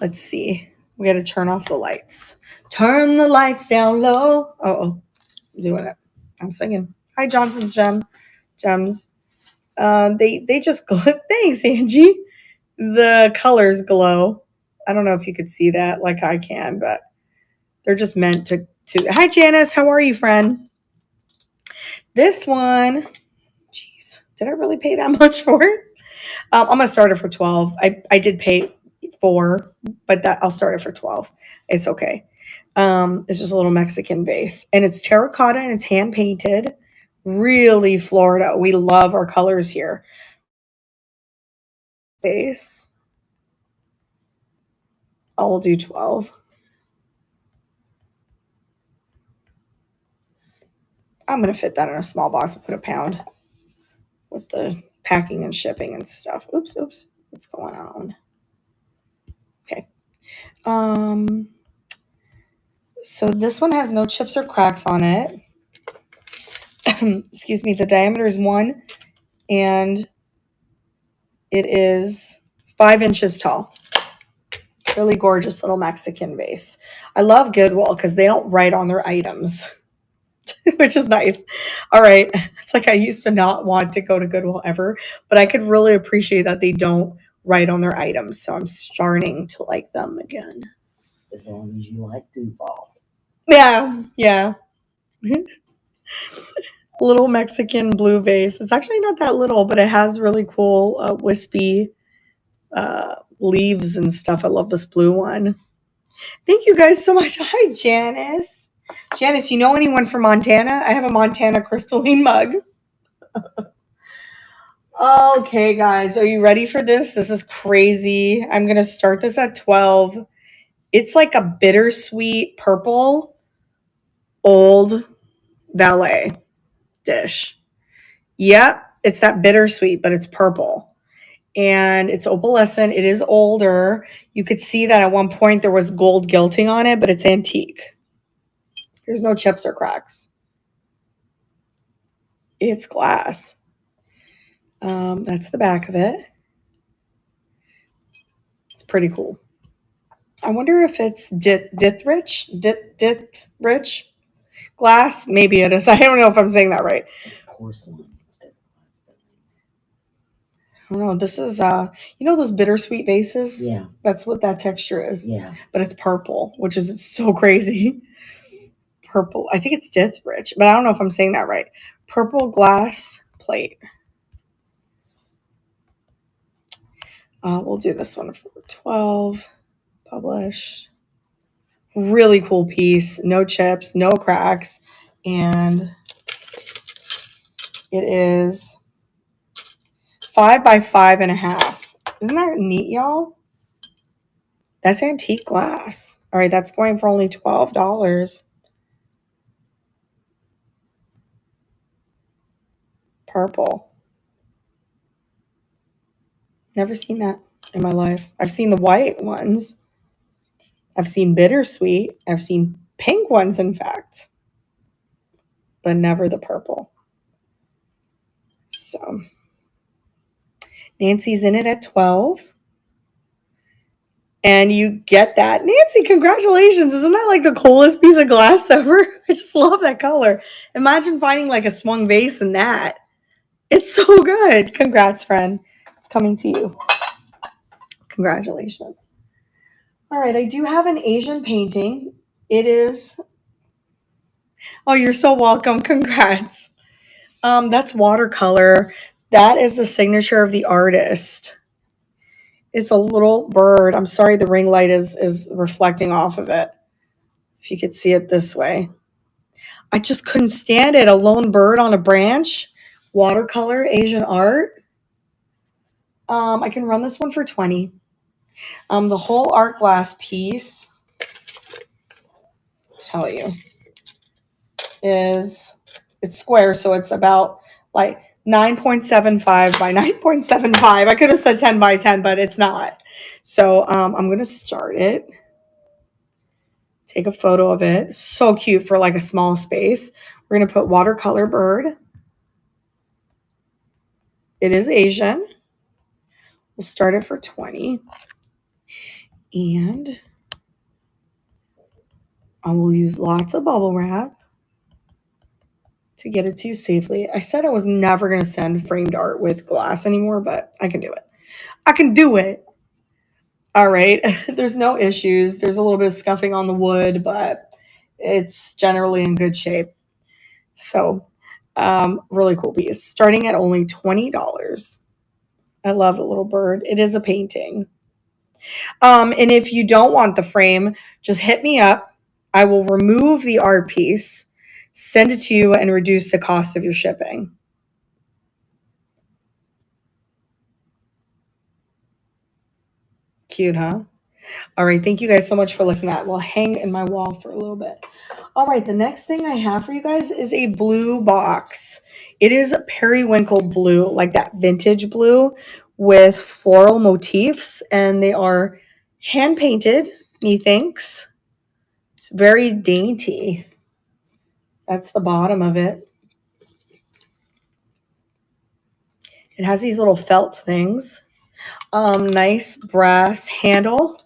Let's see. We got to turn off the lights. Turn the lights down low. Oh, I'm doing it. I'm singing. Hi, Johnson's Gems. They just glow. Thanks, Angie. The colors glow. I don't know if you could see that like I can, but they're just meant to. Hi, Janice. How are you, friend? This one. Jeez, did I really pay that much for it? I'm gonna start it for 12. I did pay 4, but I'll start it for 12. It's okay. It's just a little Mexican vase, and it's terracotta and it's hand painted. Really Florida. We love our colors here. Vase. I will do 12. I'm gonna fit that in a small box and put a pound with the packing and shipping and stuff. Oops. What's going on? Okay. So this one has no chips or cracks on it. Excuse me. The diameter is 1 and it is 5 inches tall. Really gorgeous little Mexican vase. I love Goodwill because they don't write on their items, which is nice. All right. It's like I used to not want to go to Goodwill ever, but I could really appreciate that they don't write on their items. So I'm starting to like them again.
As long as you like goofballs.
Yeah. Little Mexican blue vase. It's actually not that little, but it has really cool wispy leaves and stuff. I love this blue one. Thank you guys so much. Hi, Janice. Janice, you know anyone from Montana? I have a Montana crystalline mug. Okay, guys, are you ready for this? This is crazy. I'm going to start this at 12. It's like a bittersweet purple old valet dish. Yep, it's that bittersweet, but it's purple. And it's opalescent. It is older. You could see that at one point there was gold gilting on it, but it's antique. There's no chips or cracks. It's glass. That's the back of it. It's pretty cool. I wonder if it's Dithridge glass. Maybe it is. I don't know if I'm saying that right.
It's porcelain instead of plastic.
I don't know. This is you know those bittersweet vases?
Yeah.
That's what that texture is.
Yeah.
But it's purple, which is so crazy. Purple. I think it's Dithridge, but I don't know if I'm saying that right. Purple glass plate. We'll do this one for 12. Publish. Really cool piece. No chips, no cracks. And it is 5 by 5.5. Isn't that neat, y'all? That's antique glass. All right, that's going for only $12. Purple. Never seen that in my life. I've seen the white ones. I've seen bittersweet. I've seen pink ones, in fact, but never the purple. So Nancy's in it at 12. and you get that. Nancy, congratulations. Isn't that like the coolest piece of glass ever? I just love that color. Imagine finding like a swung vase in that. It's so good. Congrats, friend. It's coming to you. Congratulations. All right, I do have an Asian painting. It is. Oh, you're so welcome. Congrats. That's watercolor. That is the signature of the artist. It's a little bird. I'm sorry the ring light is reflecting off of it. If you could see it this way. I just couldn't stand it. A lone bird on a branch. Watercolor, Asian art. I can run this one for 20. The whole art glass piece, I'll tell you, it's square, so it's about like 9.75 by 9.75. I could have said 10 by 10, but it's not. So I'm going to start it. Take a photo of it. So cute for like a small space. We're going to put watercolor bird. It is Asian. We'll start it for 20. And I will use lots of bubble wrap to get it to you safely. I said I was never going to send framed art with glass anymore, but I can do it. I can do it. All right. There's no issues. There's a little bit of scuffing on the wood, but it's generally in good shape. So really cool piece. Starting at only $20. I love the little bird. It is a painting. And if you don't want the frame, just hit me up. I will remove the art piece, send it to you, and reduce the cost of your shipping. Cute, huh? All right. Thank you guys so much for looking at that. We'll hang in my wall for a little bit. All right. The next thing I have for you guys is a blue box. It is periwinkle blue, like that vintage blue with floral motifs, and they are hand painted, methinks. It's very dainty. That's the bottom of it. It has these little felt things. Nice brass handle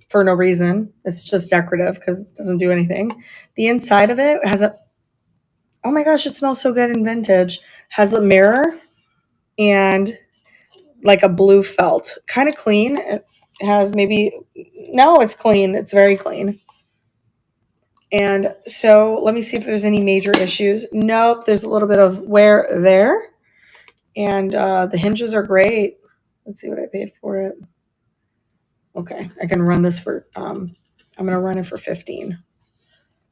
for no reason. It's just decorative because it doesn't do anything. The inside of it has a, oh my gosh, it smells so good and vintage. Has a mirror and like a blue felt. Kind of clean. It has maybe, no, it's clean. It's very clean. And so let me see if there's any major issues. Nope, there's a little bit of wear there. And the hinges are great. Let's see what I paid for it. Okay, I can run this for, I'm going to run it for 15.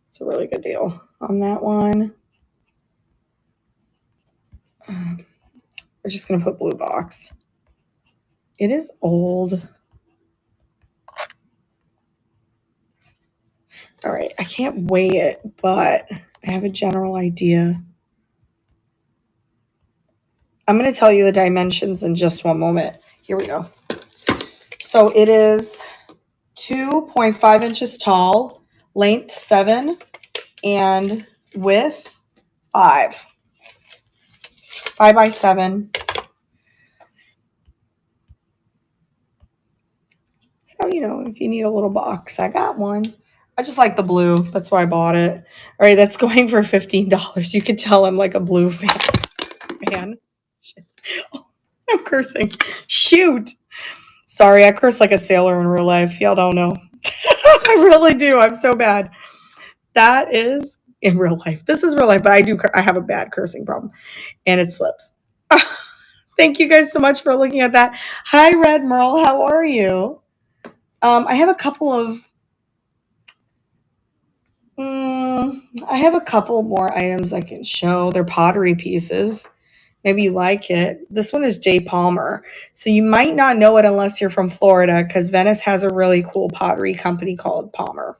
It's a really good deal on that one. We're just going to put blue box. It is old. All right, I can't weigh it, but I have a general idea. I'm going to tell you the dimensions in just one moment. Here we go. So it is 2.5 inches tall, length 7, and width 5. 5 by 7. So, you know, if you need a little box, I got one. I just like the blue. That's why I bought it. All right, that's going for $15. You could tell I'm like a blue fan. Oh, I'm cursing. Shoot. Sorry, I curse like a sailor in real life. Y'all don't know. I really do. I'm so bad. That is in real life. This is real life, but I have a bad cursing problem, and it slips. Thank you guys so much for looking at that. Hi, Red Merle. How are you? I have a couple more items I can show. They're pottery pieces. Maybe you like it. This one is J. Palmer. So you might not know it unless you're from Florida, because Venice has a really cool pottery company called Palmer.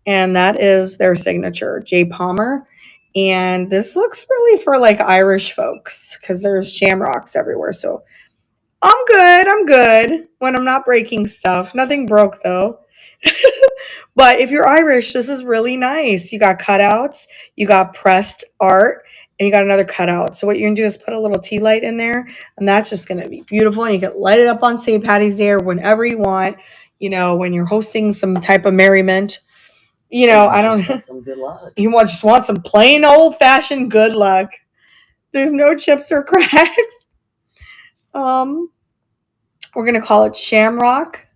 And that is their signature, J. Palmer. And this looks really for like Irish folks, because there's shamrocks everywhere. So I'm good when I'm not breaking stuff. Nothing broke though. But if you're Irish, this is really nice. You got cutouts, you got pressed art, and you got another cutout. So what you're gonna do is put a little tea light in there, and that's just gonna be beautiful. And you can light it up on St. Patty's Day or whenever you want. You know, when you're hosting some type of merriment. You know, I don't.
Want some good luck.
You just want some plain old fashioned good luck. There's no chips or cracks. We're gonna call it Shamrock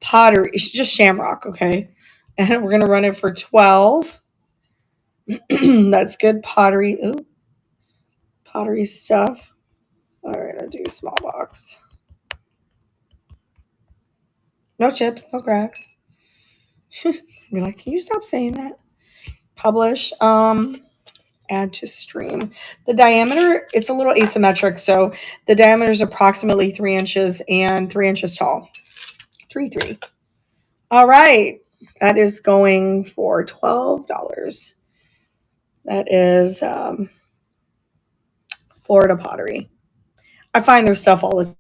Pottery. It's just Shamrock, okay? And we're gonna run it for 12. That's good pottery. Ooh, pottery stuff. All right, I'll do small box. No chips, no cracks. Be like, can you stop saying that? Publish. Add to stream. The diameter, it's a little asymmetric, so the diameter is approximately 3 inches and 3 inches tall. 3. All right, that is going for $12. That is Florida Pottery. I find their stuff all the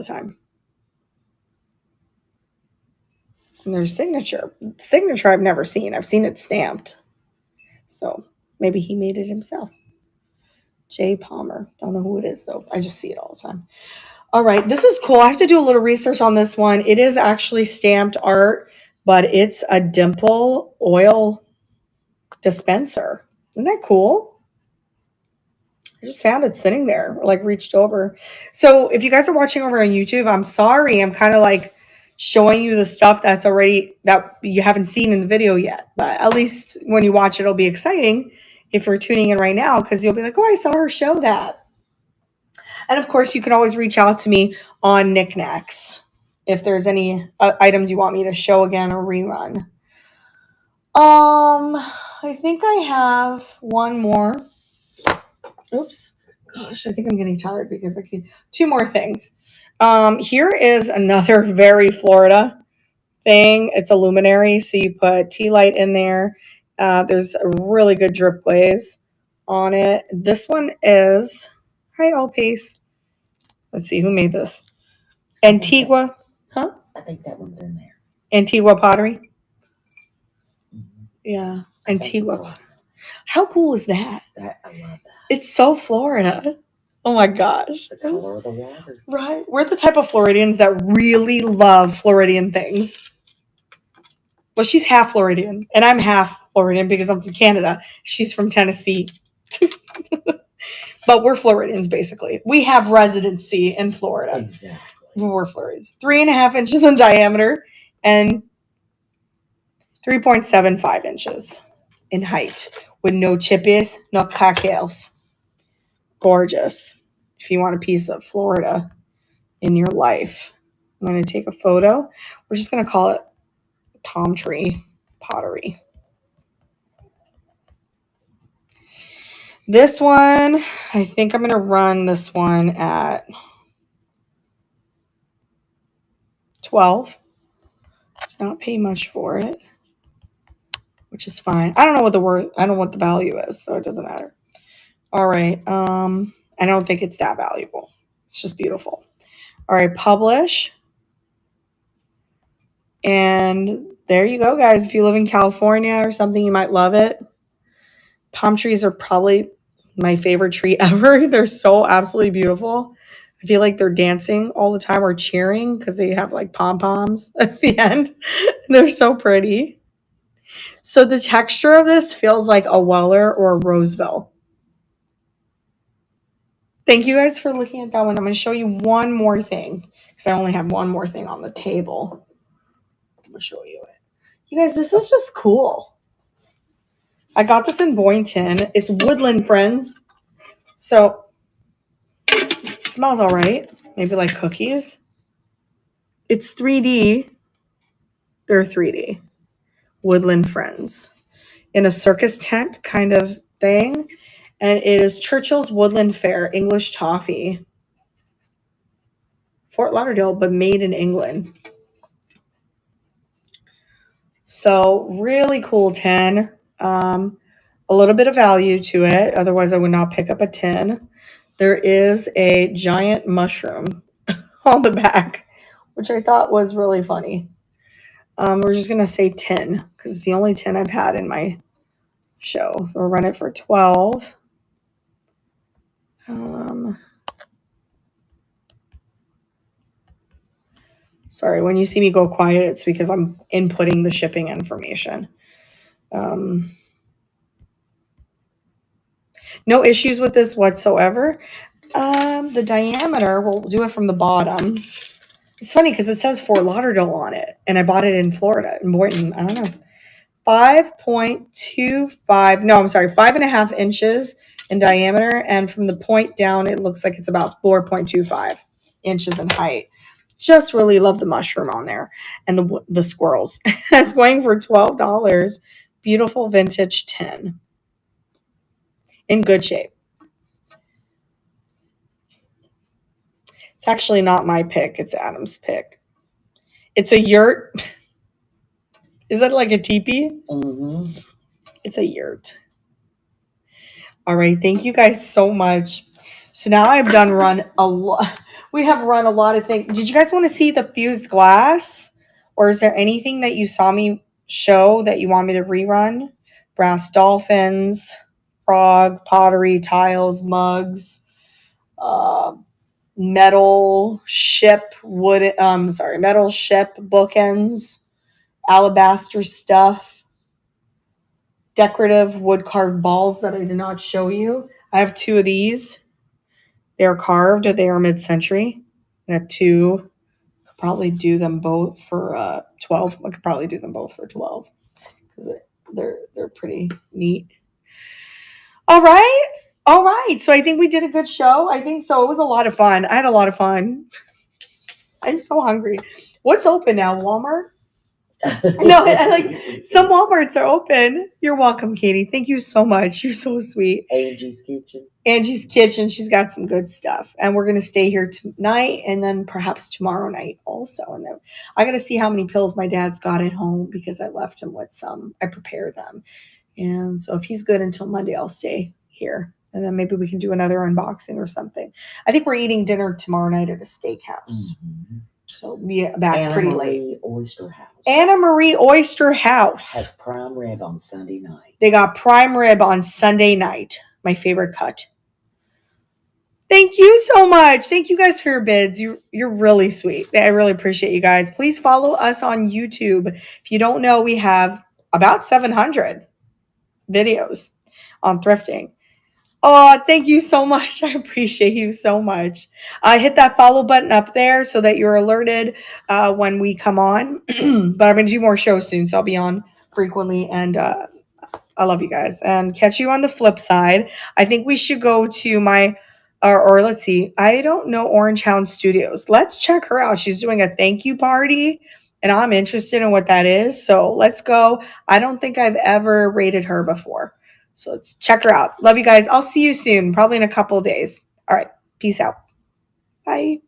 time. And their signature I've never seen. I've seen it stamped. So maybe he made it himself. Jay Palmer. Don't know who it is though. I just see it all the time. All right, this is cool. I have to do a little research on this one. It is actually stamped art, but it's a dimple oil dispenser. Isn't that cool? I just found it sitting there, like reached over. So if you guys are watching over on YouTube, I'm sorry. I'm kind of like showing you the stuff that you haven't seen in the video yet. But at least when you watch it, it'll be exciting if you're tuning in right now, because you'll be like, oh, I saw her show that. And of course, you can always reach out to me on Knickknacks if there's any items you want me to show again or rerun. I think I have one more. Oops. Gosh, I think I'm getting tired because I can. 2 more things. Here is another very Florida thing. It's a luminary, so you put tea light in there. There's a really good drip glaze on it. This one is, hi, All Pace. Let's see, who made this? Antigua. Huh?
I think that one's in there.
Antigua Pottery.
Mhm.
Yeah,
I think
Antigua.
so.
How cool is that?
I love that.
It's so Florida. Oh my gosh.
The color of the water.
Right. We're the type of Floridians that really love Floridian things. Well, she's half Floridian, and I'm half Floridian because I'm from Canada. She's from Tennessee. But we're Floridians, basically. We have residency in Florida.
Exactly.
We're Floridians. 3.5 inches in diameter and 3.75 inches in height with no chippies, no cocktails. Gorgeous. If you want a piece of Florida in your life. I'm going to take a photo. We're just going to call it Palm Tree Pottery. This one, I think I'm going to run this one at 12. Not pay much for it, which is fine. I don't know what the value is, so it doesn't matter. All right. I don't think it's that valuable. It's just beautiful. All right, publish. And there you go, guys. If you live in California or something, you might love it. Palm trees are probably my favorite tree ever. They're so absolutely beautiful. I feel like they're dancing all the time or cheering because they have like pom-poms at the end. They're so pretty. So the texture of this feels like a Weller or a Roseville. Thank you guys for looking at that one. I'm going to show you one more thing because I only have one more thing on the table. I'm going to show you it. You guys, this is just cool. I got this in Boynton. It's Woodland Friends. So it smells all right. Maybe like cookies. It's 3D. They're 3D. Woodland Friends. In a circus tent kind of thing. And it is Churchill's Woodland Fair English Toffee. Fort Lauderdale, but made in England. So really cool tin. A little bit of value to it. Otherwise, I would not pick up a tin. There is a giant mushroom on the back, which I thought was really funny. We're just going to say tin because it's the only tin I've had in my show. So we'll run it for 12. Sorry, when you see me go quiet, it's because I'm inputting the shipping information. No issues with this whatsoever. The diameter, we'll do it from the bottom. It's funny because it says Fort Lauderdale on it, and I bought it in Florida, in Boynton. I don't know. 5.25, no, I'm sorry, 5.5 inches in diameter, and from the point down, it looks like it's about 4.25 inches in height. Just really love the mushroom on there and the squirrels. It's going for $12. Beautiful vintage tin. In good shape. It's actually not my pick. It's Adam's pick. It's a yurt. Is that like a teepee?
Mm-hmm.
It's a yurt. All right. Thank you guys so much. So now I've run a lot. We have run a lot of things. Did you guys want to see the fused glass? Or is there anything that you saw me show that you want me to rerun? Brass dolphins, frog, pottery, tiles, mugs, metal ship bookends, alabaster stuff, decorative wood carved balls that I did not show you. I have 2 of these. They're carved. They are mid-century. I have 2. Could probably do them both for 12. I could probably do them both for 12 because they're pretty neat. All right. So I think we did a good show. I think so. It was a lot of fun. I had a lot of fun. I'm so hungry. What's open now? Walmart? No, I like some Walmarts are open. You're welcome, Katie. Thank you so much. You're so sweet.
Angie's Kitchen.
Angie's Kitchen. She's got some good stuff. And we're going to stay here tonight and then perhaps tomorrow night also. And then I got to see how many pills my dad's got at home because I left him with some. I prepared them. And so if he's good until Monday, I'll stay here. And then maybe we can do another unboxing or something. I think we're eating dinner tomorrow night at a steakhouse.
Mm-hmm.
So be back pretty late.
Oyster House.
Anna Marie Oyster House.
Has prime rib on Sunday night.
They got prime rib on Sunday night. My favorite cut. Thank you so much. Thank you guys for your bids. You're really sweet. I really appreciate you guys. Please follow us on YouTube. If you don't know, we have about 700 videos on thrifting. Oh, thank you so much. I appreciate you so much. Hit that follow button up there so that you're alerted when we come on. But I'm going to do more shows soon, so I'll be on frequently. And I love you guys. And catch you on the flip side. I think we should go to or let's see. I don't know Orange Hound Studios. Let's check her out. She's doing a thank you party, and I'm interested in what that is. So let's go. I don't think I've ever rated her before. So let's check her out. Love you guys. I'll see you soon, probably in a couple of days. All right. Peace out. Bye.